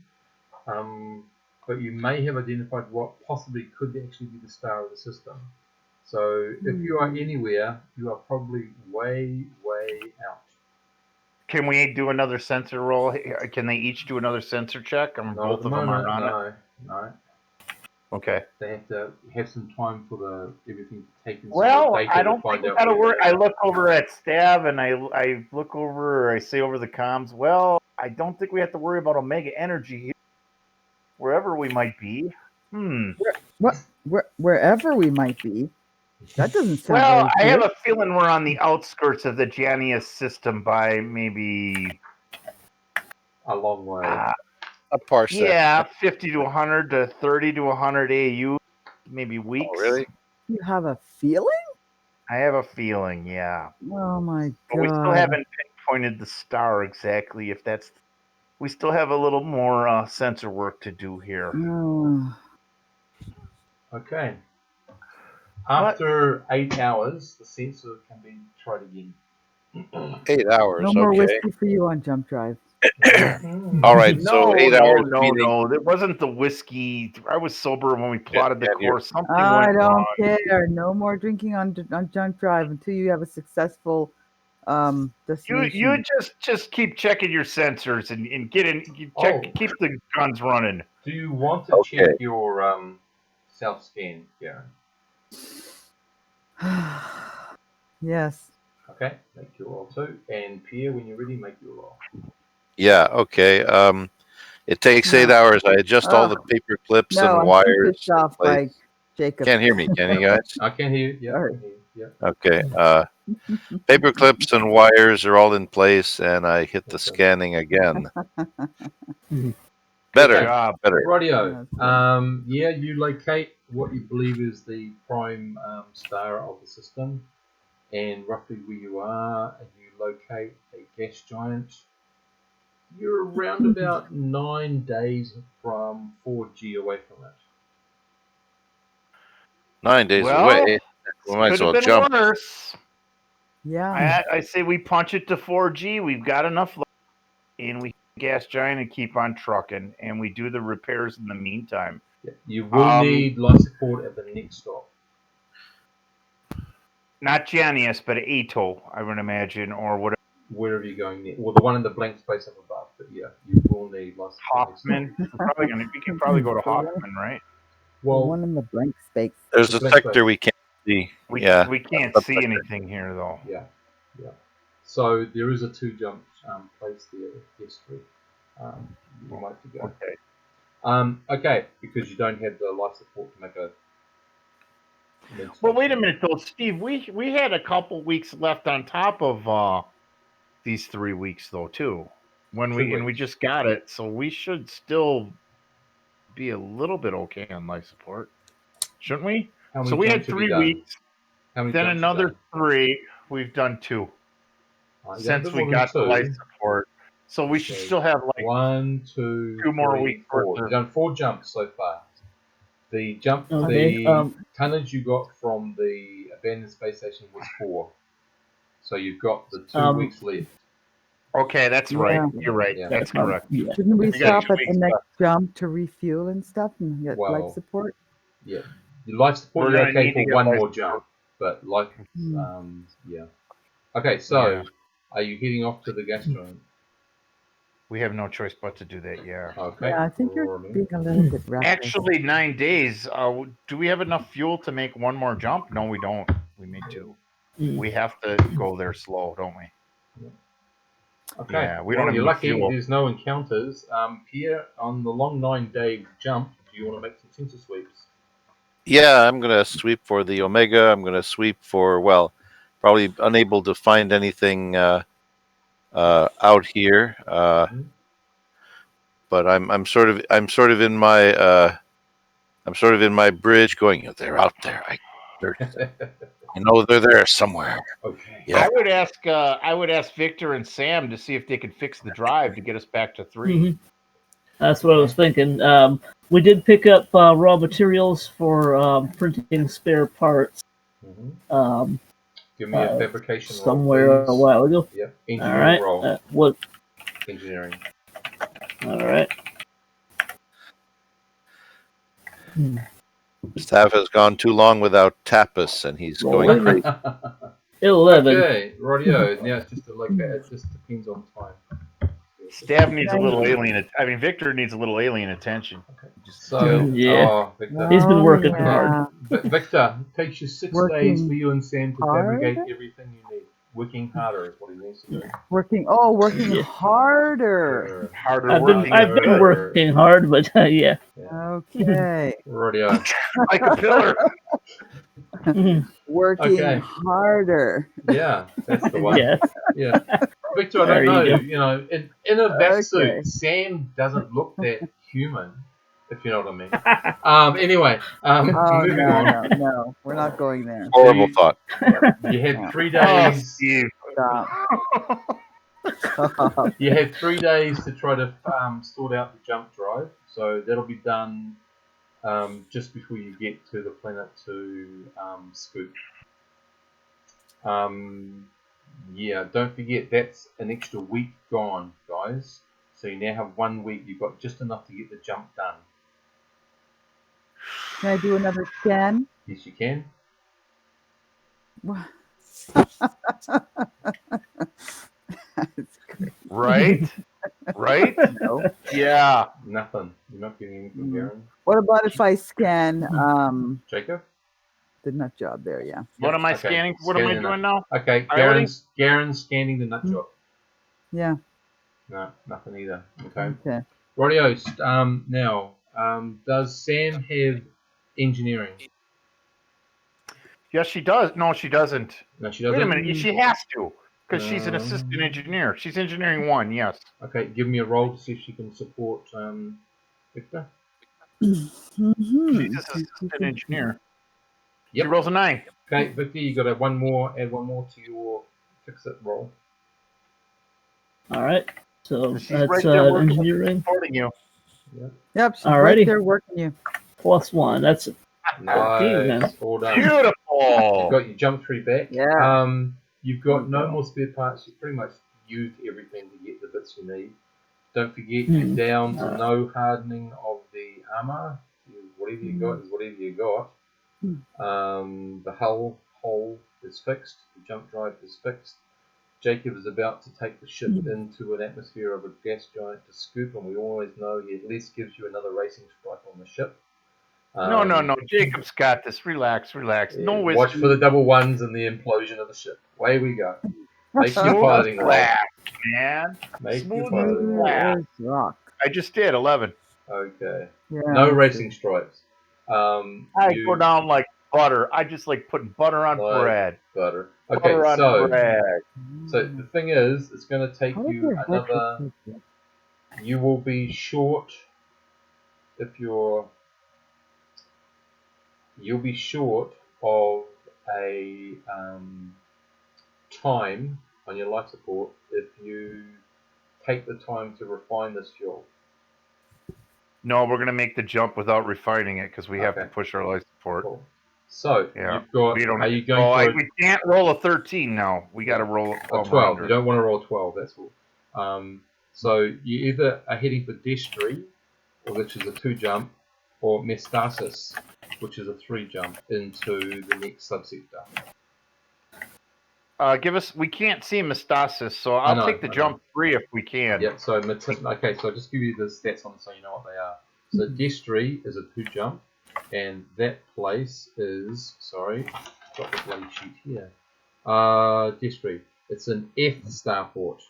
but you may have identified what possibly could actually be the star of the system. So if you are anywhere, you are probably way, way out. Can we do another sensor roll? Can they each do another sensor check? Not Both at the of them moment, are on it. no. Okay. They have to have some time for everything to take in some Well, data I to don't find think we out gotta where worry. they I are. look over at Stav and I look over, or I say over the comms, well, I don't think we have to worry about Omega Energy here, wherever we might be. Wherever we might be. That doesn't sound Well, very I have good. a feeling we're on the outskirts of the Janius system by maybe A long way. A parsec. 50 to 100 to 30 to 100 AU, maybe weeks. Oh, really? You have a feeling? I have a feeling, yeah. Oh my But we still god. haven't pinpointed the star exactly. If that's, we still have a little more sensor work to do here. Oh. Okay. After 8 hours, the sensor can be tried again. 8 hours. No more Okay. whiskey for you on jump drive. All right. So 8 hours. meaning- No. It wasn't the whiskey. I was sober when we plotted the can't hear. course. Something I went don't wrong. care. No more drinking on jump drive until you have a successful destination. You just keep checking your sensors and get in. You check, keep the guns running. Do you want to check your self scan, Garen? Yes. Okay, make your roll too. And Pierre, when you're ready, make your roll. Yeah. Okay. It takes 8 hours. I adjust all the paper clips No, and I'm wires. pissed off by Jacob. Can't hear me, can you guys? I can hear you. Yeah, I can hear you. Yeah. Okay. Paper clips and wires are all in place, and I hit the scanning again. Better. job. Better. Rightio. Yeah, you locate what you believe is the prime star of the system, and roughly where you are, and you locate a gas giant. You're around about 9 days from 4G away from it. 9 days Well, away. We might as could have well been jump. worse. Yeah. I say we punch it to 4G. We've got enough, and we gas giant and keep on trucking, and we do the repairs in the meantime. Yeah. You will need life support at the next stop. Not Janius, but Ato, I would imagine, or whatever. Wherever you're going next. Well, the one in the blank space up above. But yeah, you will need life support. Hoffman. We can probably go to Hoffman, right? Well, one in the blank space. There's a sector we can't see. We can't see Subsector. anything here, though. Yeah. So there is a 2 jump place there with history. You might have to go. Okay. Okay, because you don't have the life support to make a. Well, wait a minute, though, Steve. We had a couple weeks left on top of these 3 weeks, though, too. We just got it, so we should still be a little bit okay on life support, shouldn't we? So we had 3 weeks. Then another 3. We've done 2 since we got the life support. So we should still have like 1, 2, 2 more 3, weeks. 4. You've done 4 jumps so far. The jump, Okay, the tonnage you got from the abandoned space station was 4. So you've got the 2 weeks left. Okay, that's right. Yeah. You're right. Yeah. That's correct. Yeah. Shouldn't we We got stop 2 at the weeks next left. jump to refuel and stuff and get Well, life support? Yeah, your life support We're is gonna okay need to for get 1 life more support. jump, but like, yeah. Okay, so Yeah. are you heading off to the gas giant? We have no choice but to do that. Yeah. Okay. Yeah, I think you're rolling. being a little bit reckless. Actually, 9 days. Do we have enough fuel to make 1 more jump? No, we don't. We made 2. We have to go there slow, don't we? Okay. Yeah, we well, don't have you're any lucky. fuel. There's no encounters. Pierre, on the long 9-day jump, do you want to make some sensor sweeps? Yeah, I'm going to sweep for the Omega. I'm going to sweep for, well, probably unable to find anything out here. But I'm sort of in my bridge going, they're out there. I know they're there somewhere. Okay. Yeah. I would ask Victor and Sam to see if they could fix the drive to get us back to 3. Mm-hmm. That's what I was thinking. We did pick up raw materials for printing spare parts. Give me a fabrication somewhere roll, please. a while ago. Yep. All Engineering right. roll. What? Engineering. All right. Staff has gone too long without tapas, and he's going Rolling. crazy. 11. Okay, rightio. Now it's just like that. It just depends on time. Stav needs a little alien. I mean, Victor needs a little alien attention. Okay. Just So, Yeah. oh, Victor. He's been working yeah. hard. Victor, it takes you 6 Working days for you and Sam to hard? fabricate everything you need. Working harder is what he needs to do. Working Yeah. harder. harder I've working. been working hard, but yeah. Okay. Rightio. like a pillar. Working Okay. harder. Yeah, that's the one. Yes. Yeah. Victor, I There don't know. you go. In a vet suit, Okay. Sam doesn't look that human, if you know what I mean. Anyway, Oh, moving on. no. We're not going there. Horrible thought. You had 3 Oh, days. Steve. Stop. Stop. You have 3 days to try to sort out the jump drive. So that'll be done just before you get to the planet to scoop. Yeah, don't forget that's an extra week gone, guys. So you now have 1 week. You've got just enough to get the jump done. Can I do another scan? Yes, you can. Right? Right? No. Yeah. Nothing. You're not getting anything from Garen. What about if I scan Jacob? the nut job there? Yeah. What am I Okay. scanning? What am I Scanning the doing nut. now? Okay, Irony? Garen's scanning the nut job. Yeah. No, nothing either. Okay. Okay. Rightio. Now, does Sam have engineering? Yes, she does. No, she doesn't. No, she doesn't. Wait a minute. She has to. Because she's an assistant engineer. She's engineering 1, yes. Okay, give me a roll to see if she can support Victor. She's an assistant engineer. Yep. She rolls a 9. Okay, Victor, you got to add one more to your fix-it roll. All right. So She's that's right there working, engineering supporting you. Yep. She's Alrighty. right there working you. +1. That's Nice. All done. Beautiful. You've got your jump tree back. Yeah. You've got no more spare parts. You've pretty much used everything to get the bits you need. Don't forget you're down to no hardening of the armor. Whatever you got is whatever you got. The hull hole is fixed. The jump drive is fixed. Jacob is about to take the ship into an atmosphere of a gas giant to scoop, and we always know he at least gives you another racing strike on the ship. No. Jacob's got this. Relax. No whiskey. Watch for the double ones and the implosion of the ship. Away we go. Make your piloting roll. Relax, man. Make your Smooth piloting roll. There's rock. I just did 11. Okay. Yeah. No racing strikes. I go down like butter. I just like putting butter on Like bread. butter. Okay, Butter on bread. so the thing is, it's going to take How you does another. that You will be short if you'll be short of a time on your life support if you take the time to refine this fuel. No, we're gonna make the jump without refining it because we have to Okay. push our life support. Cool. So Yeah. you've got. We don't. Are you going for we can't roll a 13 now. We got to roll a 12? 12. You don't want to roll 12. That's all. So you either are heading for Destry, which is a 2 jump, or Mestasis, which is a 3 jump into the next subsector. We can't see Mestasis, so I'll take the jump 3 if we can. Yep. So okay. So I'll just give you the stats on so you know what they are. So Destry is a 2 jump, and that place is got the bloody sheet here. Destry. It's an F starport,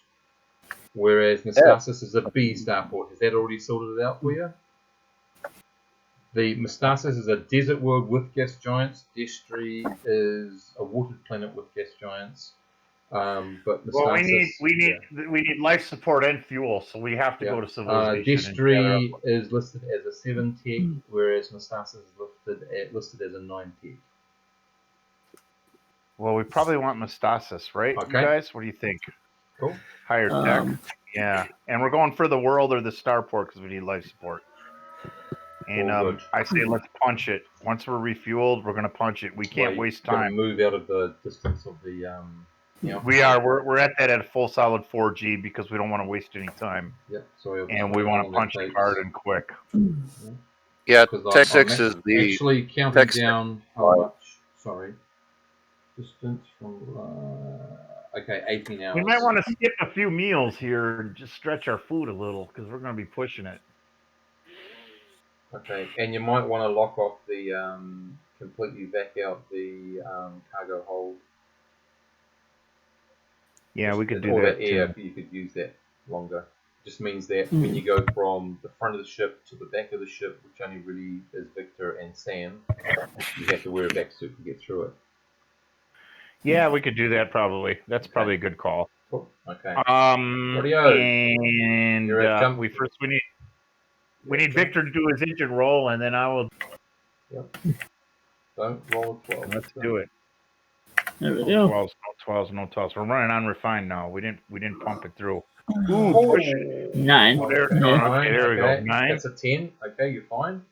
whereas Mestasis is a B starport. Has that already sorted it out for you? The Mestasis is a desert world with gas giants. Destry is a watered planet with gas giants. But Mestasis, we need life support and fuel, so we have to go to civilization. Destry is listed as a 7 tech, whereas Mestasis is listed as a 9 tech. Well, we probably want Mestasis, right? Okay. You guys, what do you think? Cool. Higher tech. Yeah, and we're going for the world or the starport because we need life support. And I say let's punch it. Once we're refueled, we're gonna punch it. We can't waste time. Move out of the distance of the. We are. We're at that at a full solid 4G because we don't want to waste any time. Yep. So and we want to punch it hard and quick. Yeah, Because Tech 6 is the actually counting Tech 6 down how much. Sorry. Distance from. Okay, 18 hours. We might want to skip a few meals here and just stretch our food a little because we're going to be pushing it. Okay, and you might want to lock off the completely back out the cargo hold. Yeah, we could do all that air. too. You could use that longer. Just means that when you go from the front of the ship to the back of the ship, which only really is Victor and Sam, you have to wear a back suit to get through it. Yeah, we could do that probably. That's probably a good call. Cool. Okay. And we need jump. Victor to do his engine roll, and then I will. Yep. Don't roll a 12. Let's do it. There we No go. 12s, no 12s. We're running on refined now. We didn't pump it through. Ooh, push it. 9. Oh, there, Yeah. okay, there we go. 9. That's a 10. Okay, you're fine.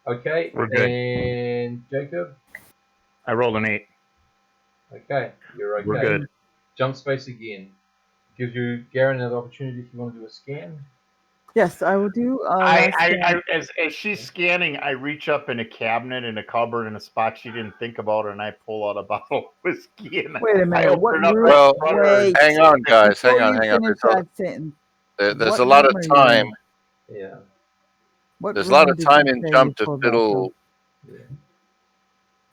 Okay. We're good. And Jacob. I rolled an 8. Okay, you're okay. We're good. Jump space again. Gives you Garen another opportunity if you want to do a scan. Yes, I will do. As she's scanning, I reach up in a cabinet in a cupboard in a spot she didn't think about, and I pull out a bottle of whiskey. And Wait a I minute. open What it up. room? Well, Wait. hang on, guys. Before Hang on. you finish that sentence, There's what a lot of room are you time. in? Yeah. What There's a lot room of did time you in say jump you to pulled that fiddle. Yeah.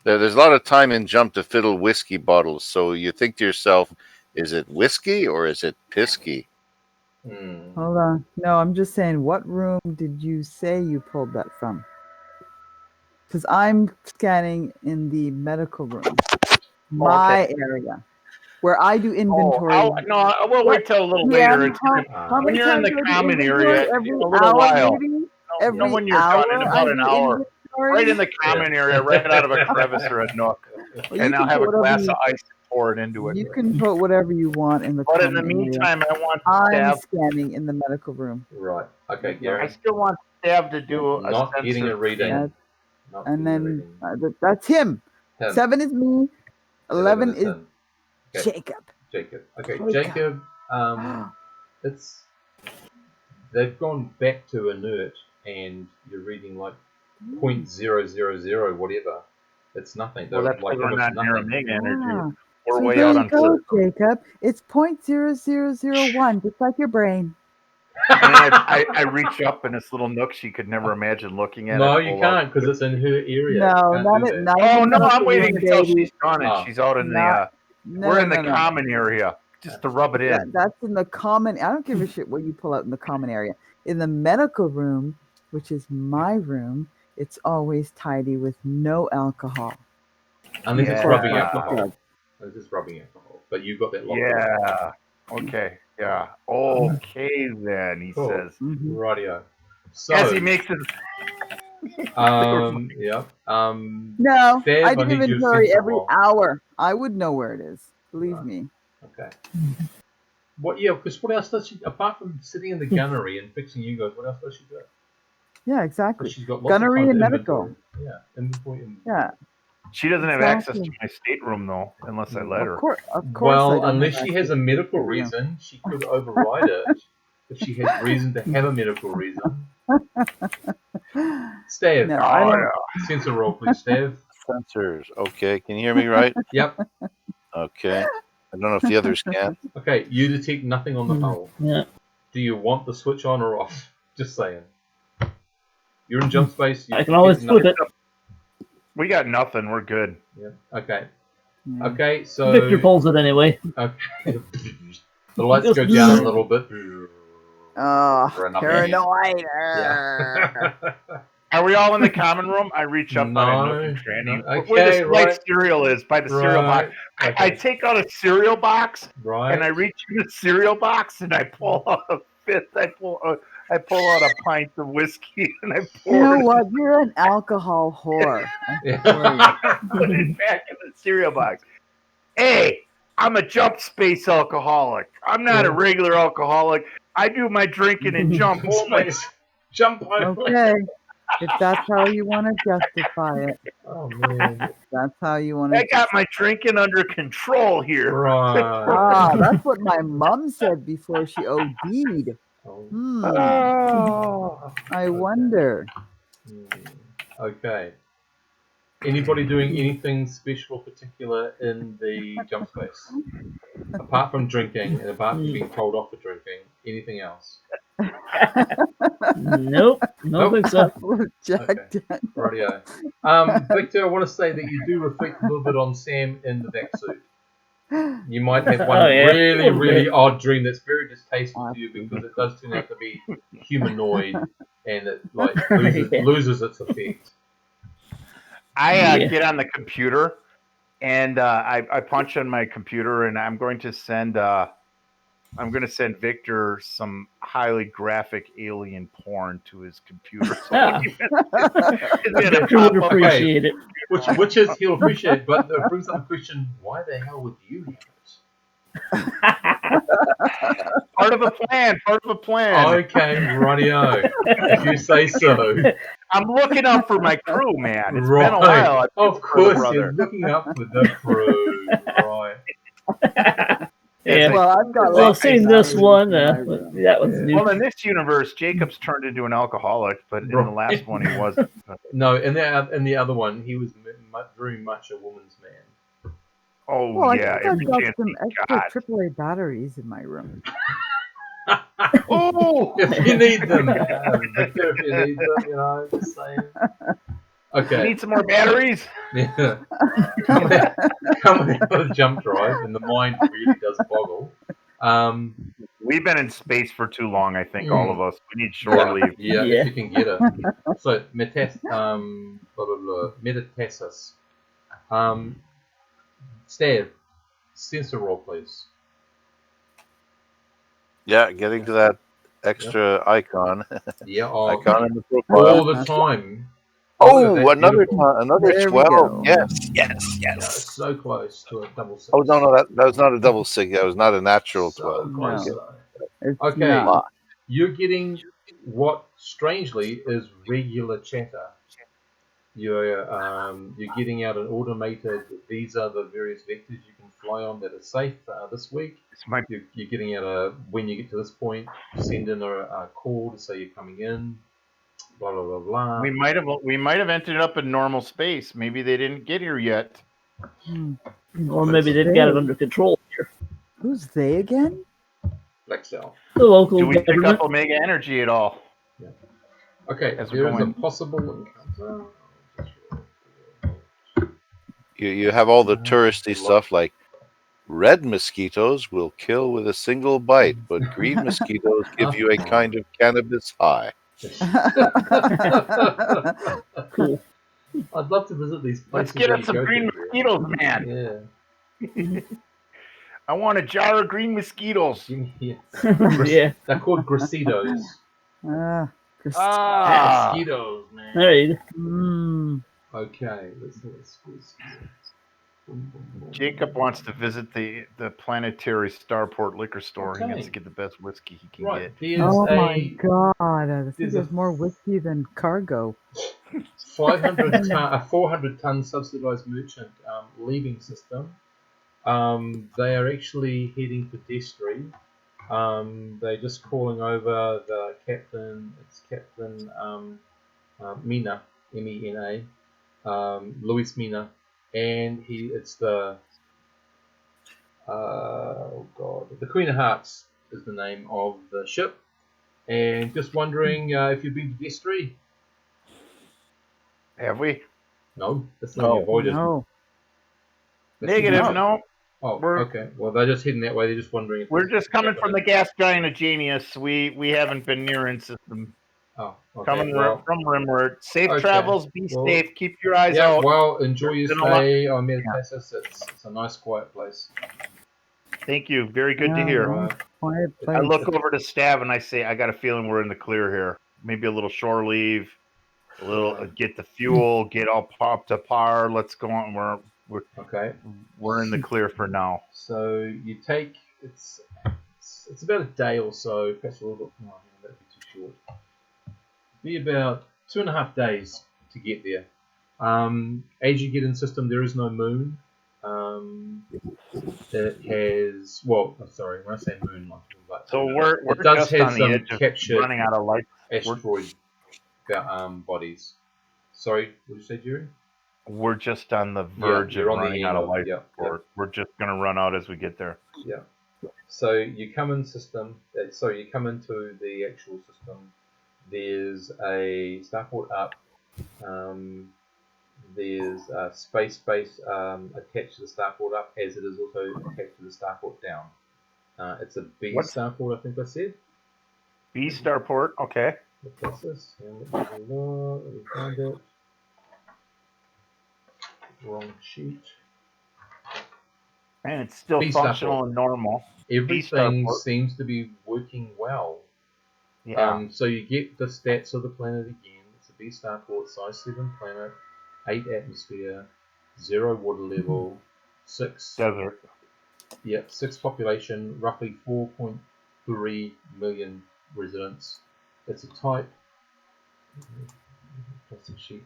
There's a lot of time in jump to fiddle whiskey bottles. So you think to yourself, is it whiskey or is it pisky? from? Hold on. No, I'm just saying, what room did you say you pulled that from? Because I'm scanning in the medical room, my area, where I do inventory. We'll wait till a little later. It's How when many you're in times the do I do common inventory? area, Every a little hour, while. maybe? No, Every when you're hour done, in I about an do hour. inventory? Right in the common area, right out of a crevice or a nook. Well, you And I'll can have put a glass whatever of ice and pour it into it. you can put whatever you want in the But in the common area. meantime, I want I'm Stav. scanning in the medical room. Right. Okay, I Garen. still want Stav to do a Not getting sensor a reading. scan. Not And getting a then reading. that's him. Him. 7 is me. 11 is him. Okay. Jacob. Jacob. Okay, Jacob. They've gone back to inert, and you're reading like 0.000 whatever. It's nothing. Well, They're that's like because we're almost not near a nothing. mega energy. Ah, We're so way there out you on go, system. Jacob. It's 0.0001, just like your brain. And then I reach up in this little nook she could never imagine looking at. No, I you pull out- can't because it's in her area. No, You can't none do of that. none of Oh the no, I'm medical waiting room, until baby. she's done and Oh. she's out in Not- we're in the no. common area just to rub it in. That's in the common. I don't give a shit what you pull out in the common area. In the medical room, which is my room, it's always tidy with no alcohol. Unless it's Yeah. rubbing alcohol. Unless it's rubbing alcohol. But you got that locked up. Yeah. Okay. Yeah. Okay then, he Cool. says. Mhm. Radio. So, As he makes his yeah. No, Dave, I do I need you to inventory censor every roll. hour. I would know where it is. Believe Right. me. Okay. What? Yeah. Because what else does she? Apart from sitting in the gunnery and fixing you guys, what else does she do? Yeah, exactly. Because she's got lots Gunnery of time and to medical. inventory. Yeah. Inventory. Yeah, she doesn't have access to exactly. my stateroom though, unless I let her. Of course. I Well, don't unless have she has a access. medical reason, she could override it. If she has reason to have a medical reason. Stav. No, I don't. Censor roll, please, Stav. Sensors. Okay. Can you hear me right? Yep. Okay. I don't know if the others can. Okay, you detect nothing on the hull. Yeah. Do you want the switch on or off? Just saying. You're in jump space. You I can always flip it. We got nothing. We're good. Yeah. Okay. Yeah. Okay. So. Victor pulls it anyway. Okay. The lights go down a little bit. Oh, Run up paranoid. Yeah. Are we all in the common room? I reach up No, on a nook and cranny. no. Where Okay, this light right. cereal is, by the cereal box. Right. I Okay. take out a cereal box Right. and I reach in the cereal box and I pull out a fifth. I pull out a pint of whiskey and I pour You know it. what? You're an alcohol whore. Put it back in the cereal box. Hey, I'm a jump space alcoholic. I'm not a regular alcoholic. I do my drinking and jump only. Jump only. Okay. If that's how you want to justify it, Oh man. that's how you want I to. got my drinking under control here. Right. Ah, that's what my mom said before she OD'd. Oh. Hmm. Oh. I wonder. Okay. Anybody doing anything special, particular in the jump space? Apart from drinking and apart from being told off for drinking, anything else? Nope. Don't think so. Jack Okay. Daniel. Rightio. Victor, I want to say that you do reflect a little bit on Sam in the back suit. You might have one Oh, yeah. really, A little really bit. odd dream that's very distasteful to you because it does turn out to be humanoid and it like Yeah. loses its effect. I Yeah. get on the computer and I punch on my computer, and I'm going to send Victor some highly graphic alien porn to his computer. So Ah. it's gonna Victor would pop up. appreciate it. Which is he'll appreciate, but it brings up the question: why the hell would you have it? Part of a plan. Part of a plan. Okay, rightio. If you say so. I'm looking out for my crew, man. It's Right. been a while. I've been Of for the course, brother. you're looking up for the crew. Right. Yeah. Well, I've got. Well, like seeing 10 this batteries one, in my room. that one's new. Well, in this universe, Jacob's turned into an alcoholic, but in the last one, he wasn't. No, in the other one, he was very much a woman's man. Oh, Well, I yeah. think Every I've got chance some he extra got. AAA batteries in my room. Oh! If you need them, Victor, if you need them, just saying. You Okay. need some more batteries? Yeah. Coming out of the jump drive, and the mind really does boggle. We've been in space for too long, I think, all of us. We need shore leave. Yeah, Yeah. if you can get it. So, metastasis. Stav, sensor roll, please. Yeah, getting to that extra icon. Yeah, Icon in the profile. all the time. Oh, another There we 12. go. Yes. Yeah, so close to a double six. Oh, no, that was not a double six. That was not a natural So 12. close. No. It's Okay, not. you're getting what strangely is regular chatter. You're getting out an automated. These are the various vectors you can fly on that are safe this week. You're getting out when you get to this point, send in a call to say you're coming in. Blah blah blah blah. We might have ended up in normal space. Maybe they didn't get here yet. Or maybe they've got it under control here. Who's they again? Lexel. The local Do we pick government. up Omega Energy at all? Yeah. Okay, As there we're is a going. possible encounter. You have all the touristy stuff like red mosquitoes will kill with a single bite, but green mosquitoes give you a kind of cannabis high. Cool. I'd love to visit these places. Let's get that us you some go green to, mosquitoes, man. Yeah. I want a jar of green mosquitoes. Yeah. Yeah. They're called grasitos. Mosquitoes, man. There you go. Okay, let's. Jacob wants to visit the planetary starport liquor store. He Okay. wants to get the best whiskey he can Right, get. there's Oh a my god! I think there's there's a- more whiskey than cargo. 400-ton subsidized merchant leaving system. They are actually heading for Destry. They're just calling over the captain. It's Captain Mina, Mena, Luis Mina, and it's the the Queen of Hearts is the name of the ship. And just wondering if you've been to Destry. Have we? No, that's not avoided. No. Negative, no. Oh, okay. Well, they're just heading that way. They're just wondering. We're just coming from the gas giant of Genius. We haven't been near in system. Oh, okay. Coming from Rimward. Safe travels. Be safe. Keep your eyes yeah, out. well, enjoy your stay on Metastasis. It's a nice, quiet place. Thank you. Very good to hear. Quiet place. I look over to Stav and I say, I got a feeling we're in the clear here. Maybe a little shore leave, a little get the fuel, get all popped to par. Let's go on. We're in the clear for now. So you take it's about a day or so. Perhaps a little bit more. That'd be too short. Be about 2.5 days to get there. As you get in system, there is no moon. It has when I say moon, so we're it does just have on the some edge of captured running out of light. asteroid bodies. Sorry, what did you say, Jerry? We're just on the verge of you're on the running end out of of- life yeah, support. We're just gonna run out as we get there. Yeah. So you come in system. So you come into the actual system. There's a starport up. There's a space base attached to the starport up, as it is also attached to the starport down. It's a B What? starport, I think I said. B starport, okay. What's this? Let me find it. Wrong sheet. And it's still B functional and normal. Everything starport. seems to be working well. Yeah. So you get the stats of the planet again. It's a B starport, size 7 planet, 8 atmosphere, 0 water level, 6 Desert. 6 population, roughly 4.3 million residents. It's a type. Plastic sheet.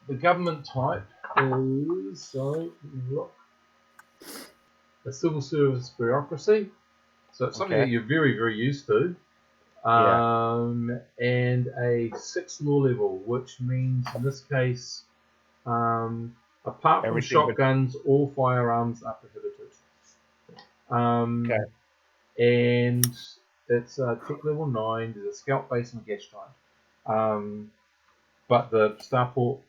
The government type is the civil service bureaucracy. So it's something Okay. that you're very, very used to. And a 6 law level, which means in this case, apart from Everything but- shotguns, all firearms are prohibited. Okay. And it's tech level 9. There's a scout base and a gas giant. But the starport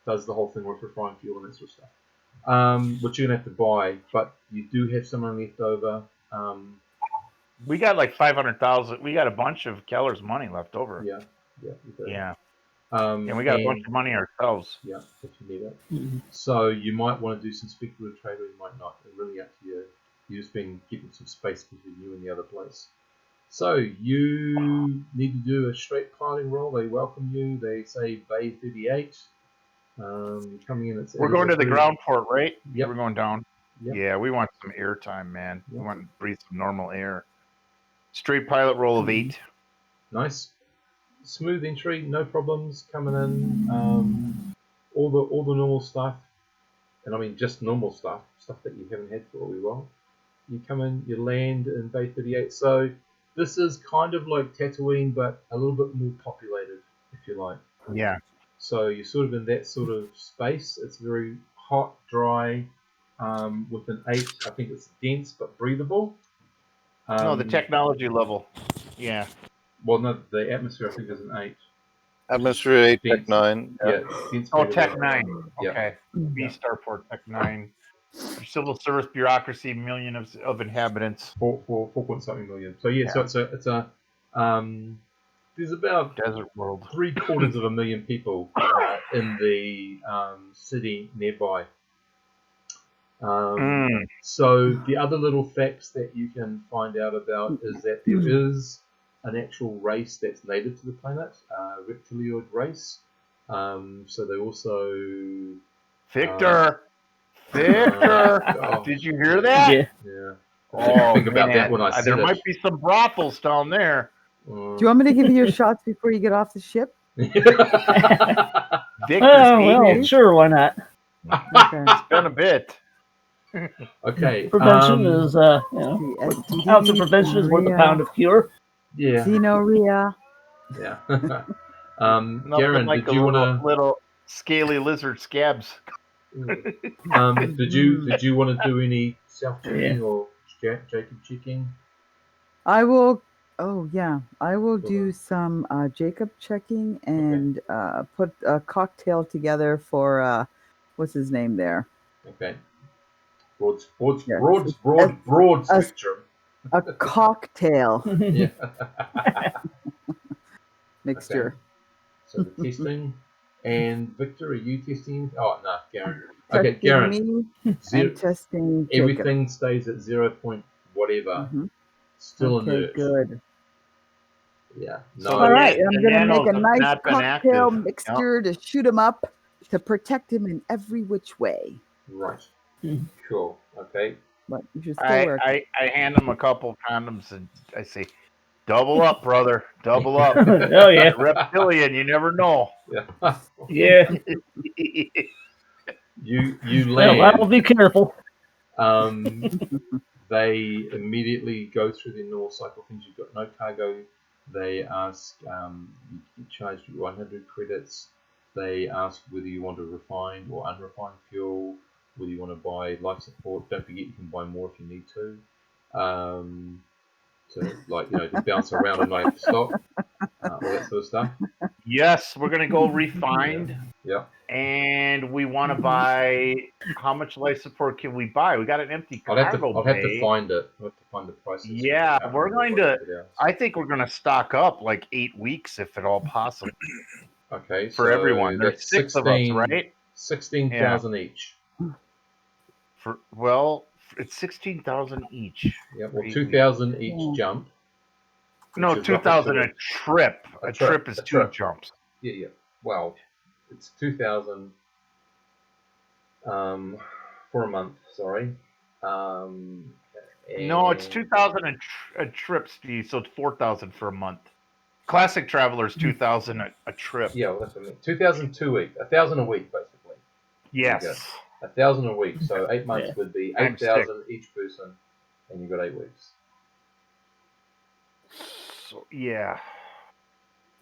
does the whole thing with refined fuel and that sort of stuff. Which you're gonna have to buy, but you do have someone left over. We got like 500,000. We got a bunch of Keller's money left over. Yeah, you do. Yeah. And we got a bunch of money ourselves. Yeah, if you need it. Mhm. So you might want to do some speculative trade, or you might not. It's really up to you. You've just been keeping some space between you and the other place. So you need to do a straight piloting roll. They welcome you. They say Bay 38. You're coming in. We're going to the ground port, right? Yep. We're going down. Yep. Yeah, we want some air time, man. Yep. We want to breathe some normal air. Straight pilot roll of 8. Nice. Smooth entry, no problems coming in. All the normal stuff, and I mean just normal stuff that you haven't had for a wee while. You come in, you land in Bay 38. So this is kind of like Tatooine, but a little bit more populated, if you like. Yeah. So you're sort of in that sort of space. It's very hot, dry, with an 8. I think it's dense but breathable. No, the technology level. Yeah. Well, no, the atmosphere I think is an 8. Atmosphere 8, Dense. Tech 9. Yeah, dense. Oh, breathable. Tech 9. Yeah. Okay. B Yeah. starport, Tech 9. Civil service bureaucracy, million of inhabitants. 4 point something million. So yeah, so it's a there's about Desert world. 750,000 people in the city nearby. So the other little facts that you can find out about is that there is an actual race that's native to the planet, reptiloid race. So they also Victor! Victor! oh, Did you hear that? Yeah. yeah. I Oh, didn't think about man. that when I said There it. might be some brothels down there. Do you want me to give you your shots before you get off the ship? Victor's Oh, well, eating. sure, why not? Okay. It's been a bit. Okay. Prevention is, ounce of prevention is worth a pound of cure. Yeah. Xenoria. Yeah. Nothing Garen, like did you want little scaly lizard scabs. to? Did you want to do any self checking or Jacob checking? I will. Oh yeah, I will do some Jacob checking and put a cocktail together for what's his name there. Okay. Broad A- spectrum. A cocktail Yeah. mixture. So the testing. And Victor, are you testing? Oh no, Garen. Okay, Testing Garen. me and testing Jacob. Everything stays at 0 point whatever. Mhm. Still Okay, inert. good. Yeah. So No. All right, the I'm gonna make nanos a have nice not been cocktail active. mixture to shoot him up to protect him in every which way. Right. Mhm. Cool. Okay. But you should still work. I hand him a couple condoms and I say, double up, brother. Double up. Oh, yeah. Reptilian, you never know. Yeah. Yeah. You Well, land. I'll be careful. They immediately go through their normal cycle things. You've got no cargo. They ask, you get charged 100 credits. they ask whether you want a refined or unrefined fuel, whether you want to buy life support. Don't forget you can buy more if you need to. To bounce around and not have to stop, all that sort of stuff. Yes, we're gonna go refined, Yeah. and we want to buy. How much life support can we buy? We got an empty I'll cargo have to bay. find it. I'll have to find the prices. Yeah, we're going to. I think we're going to stock up like 8 weeks, if at all possible, Okay, for so everyone. There's that's 6 of us, right? 16,000 each. It's 16,000 each. Yeah, well, for 8 2,000 weeks. each jump. No, which is roughly 2,000 a trip. A trip is 2 jumps. Yeah. Well, it's 2,000 for a month. Sorry. No, it's 2,000 a trip, Steve. So it's 4,000 for a month. Classic Traveler's 2,000 a trip. Yeah, well, that's what I mean. 2,000 2 week, 1,000 a week, basically. Yes. 1,000 a week. So 8 months would be Times 8,000 each person, and you've got 8 weeks. So, yeah.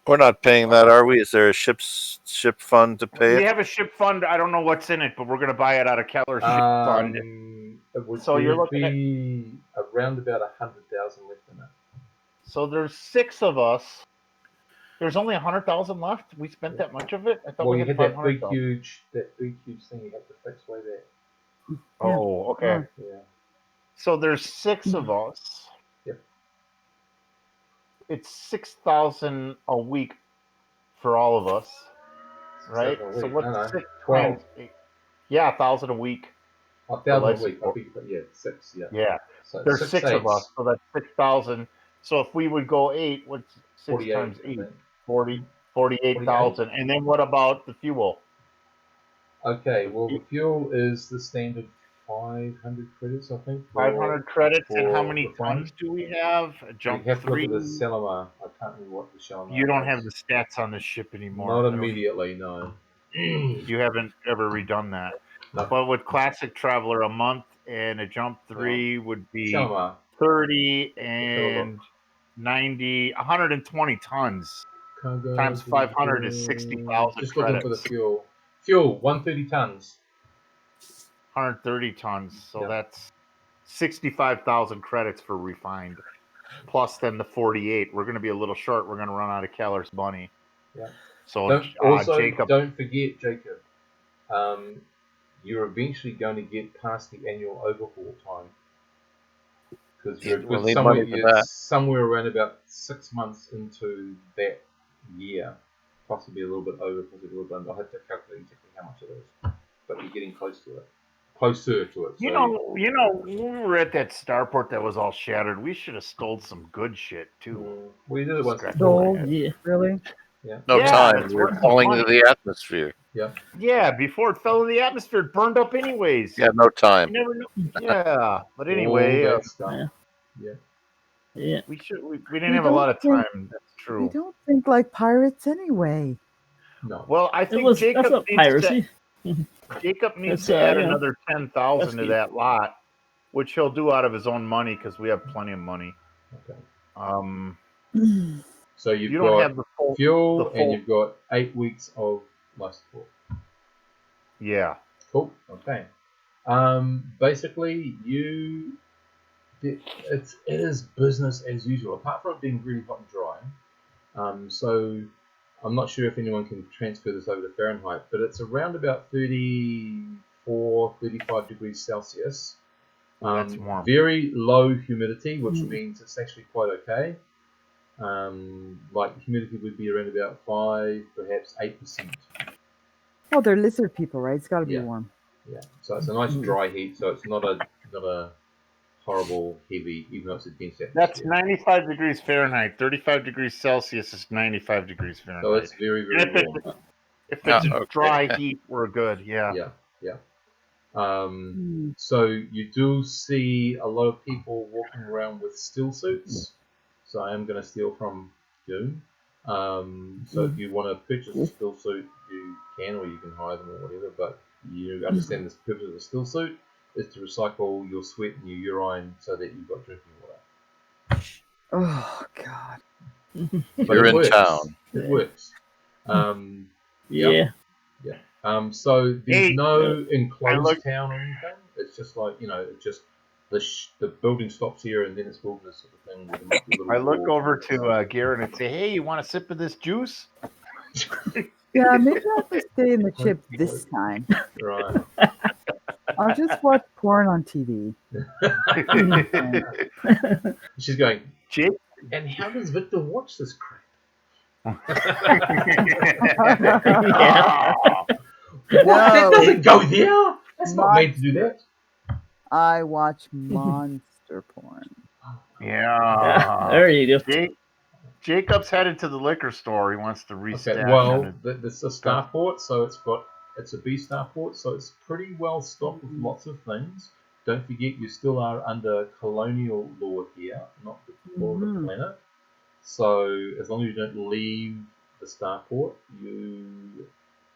We're not paying that, are we? Is there a ship fund to pay We it? have a ship fund. I don't know what's in it, but we're going to buy it out of Keller's ship fund. It would, So you're looking be around about 100,000 left in it. So there's 6 of us. There's only 100,000 left. We spent that much of it. I thought we you had had that big 500,000. huge thing you have to fix way there. Oh, okay. Yeah. So there's 6 of us. Yep. It's 6,000 a week for all of us, right? So what's 6 times 8? Yeah, 1,000 a week. 1,000 a week. I think, yeah, 6. Yeah. Yeah. So There's 6 of us, so that's 6,000. So if we would go 8, what's 6 times 8? 48,000. And then what about the fuel? Okay, well, the fuel is the standard 500 credits, I think. 500 credits, and how many tons do we have? Jump you have 3. To look at the Shalimar. I can't remember what the Shalimar You don't is. have the stats on this ship anymore. Not immediately, no. You haven't ever redone that. No. But with Classic Traveler, a month and a Jump 3 would be Shalimar. 30 and 90, 120 tons. Times 500 is 60,000 Just credits. looking for the fuel. Fuel, 130 tons. 130 tons. So that's 65,000 credits for refined. Plus then the 48. We're going to be a little short. We're going to run out of Keller's money. Yeah. So Jacob. Don't forget, Jacob, you're eventually going to get past the annual overhaul time. Because you're somewhere around about 6 months into that year, possibly a little bit over, possibly a little bit under. I'll have to calculate exactly how much it is, but you're getting closer to it. So You know, when we were at that starport that was all shattered, we should have stole some good shit too. We did it once. Yeah. Really? Yeah. No time. We're falling into the atmosphere. Yeah. Yeah, before it fell in the atmosphere, it burned up anyways. Yeah, no time. You never know. Yeah, but anyway, Yeah. we didn't have a lot of time. That's true. We don't think like pirates anyway. No. Well, I think that's Jacob not piracy. needs to add another 10,000 to that lot, which he'll do out of his own money because we have plenty of money. Okay. So you don't have the fuel, and you've got 8 weeks of life support. Yeah. Cool. Okay. Basically, it is business as usual, apart from it being really hot and dry. So I'm not sure if anyone can transfer this over to Fahrenheit, but it's around about 34, 35 degrees Celsius. That's warm. Very low humidity, which means it's actually quite okay. Like humidity would be around about 5, perhaps 8%. Well, they're lizard people, right? It's got to be warm. Yeah. So it's a nice dry heat. So it's not a horrible heavy, even though it's against that. That's 95 degrees Fahrenheit. 35 degrees Celsius is 95 degrees Fahrenheit. So it's very, very warm. If it's a dry heat, we're good. Yeah. Yeah. So you do see a lot of people walking around with still suits. So I am going to steal from Doom. So if you want to purchase a still suit, you can, or you can hire them or whatever. But you understand the purpose of a still suit is to recycle your sweat and your urine so that you've got drinking water. Oh God! You're in town. It works. Yeah. So there's Hey, no enclosed look- town or anything. It's just like it's just the building stops here and then it's wilderness sort of thing. With a little I look wall. over to Garrett and say, "Hey, you want a sip of this juice?" Yeah, maybe I'll just stay in the chip this time. Right. I'll just watch porn on TV. She's going, Jake, and how does Victor watch this crap? Yeah. What? That No. doesn't go there. That's not made to do that. I watch monster porn. yeah. There you go. Jacob's headed to the liquor store. He wants to restash. Okay, well, this is a starport, so it's a B starport, so it's pretty well stocked with lots of things. Don't forget, you still are under colonial law here, not the law of the planet. So as long as you don't leave the starport, you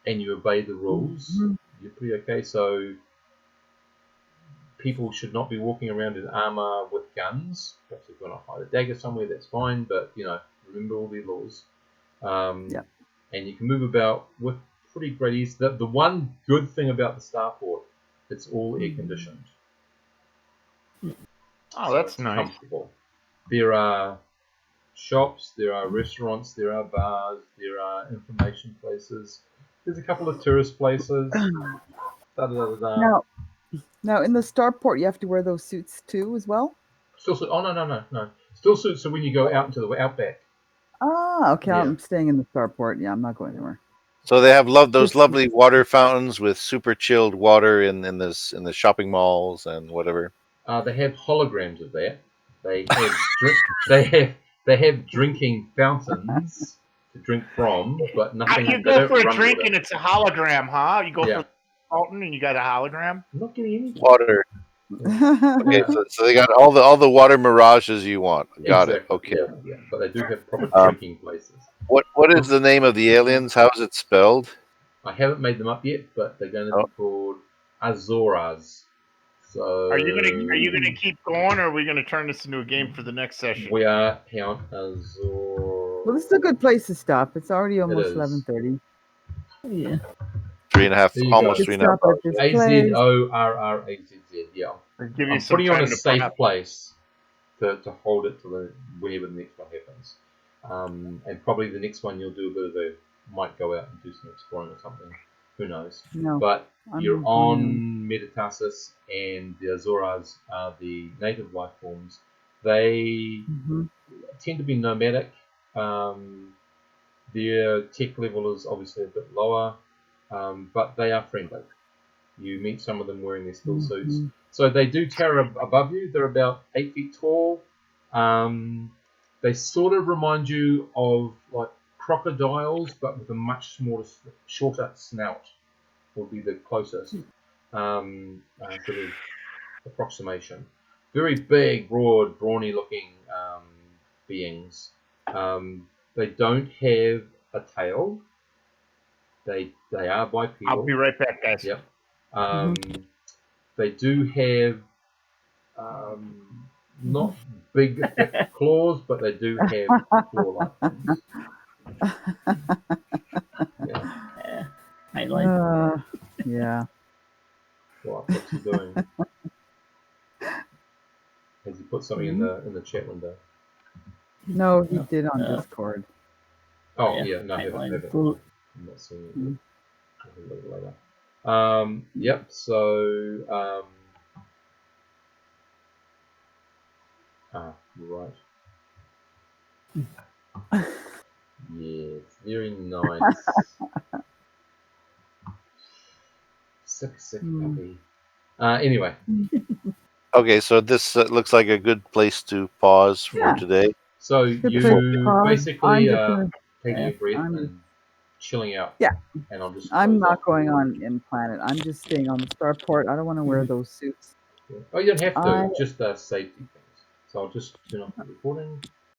obey the rules, you're pretty okay. So people should not be walking around in armor with guns. Perhaps if you want to hide a dagger somewhere, that's fine. But remember all the laws. Yeah. And you can move about with pretty great ease. The one good thing about the starport, it's all air conditioned. Oh, that's nice. Comfortable. There are shops, there are restaurants, there are bars, there are information places. There's a couple of tourist places. Now in the starport, you have to wear those suits too, as well. Still suit. Oh no. Still suits. So when you go out into the outback. Ah, okay. Yeah. I'm staying in the starport. Yeah, I'm not going anywhere. So they have those lovely water fountains with super chilled water in the shopping malls and whatever. They have holograms of that. They have they have drinking fountains to drink from, but nothing. You go for a drink and it's a hologram, huh? You go for a fountain and you got a hologram. I'm not getting any water. Okay, so they got all the water mirages you want. Got it. Okay. Yeah, but they do have proper drinking places. What is the name of the aliens? How is it spelled? I haven't made them up yet, but they're going to be called Azoras. So are you gonna keep going, or are we gonna turn this into a game for the next session? We are Count Azor. Well, this is a good place to stop. It's already almost 11:30. Yeah. 3.5, almost 3.5 hours. Azorrazz. Yeah. Give you I'm some putting you on time a to safe prep. place to hold it to whenever the next one happens. And probably the next one you'll do a bit of might go out and do some exploring or something. Who knows? No. But I'm you're not on Metatarsus, and the Azoras are the native life forms. They tend to be nomadic. Their tech level is obviously a bit lower, but they are friendly. You meet some of them wearing their still suits. So they do tower above you. They're about 8 feet tall. They sort of remind you of like crocodiles, but with a much shorter snout. Would be the closest sort of approximation. Very big, broad, brawny looking beings. They don't have a tail. They are bipedal. I'll be right back, guys. Yep. They do have not big, thick claws, but they do have claw-like things. Yeah. Highlight. Yeah. What's he doing? Has he put something in the chat window? No, he did on Discord. Oh yeah, no, I haven't. I'm not seeing it. I'll look at it later. Yep. So right. Yes, very nice. Sick puppy. Anyway. Okay, so this looks like a good place to pause for today. So you basically taking a breath and chilling out. Yeah. And I'll just. I'm not going on in planet. I'm just staying on the starport. I don't want to wear those suits. Oh, you don't have to. Just safety things. So I'll just turn off the recording.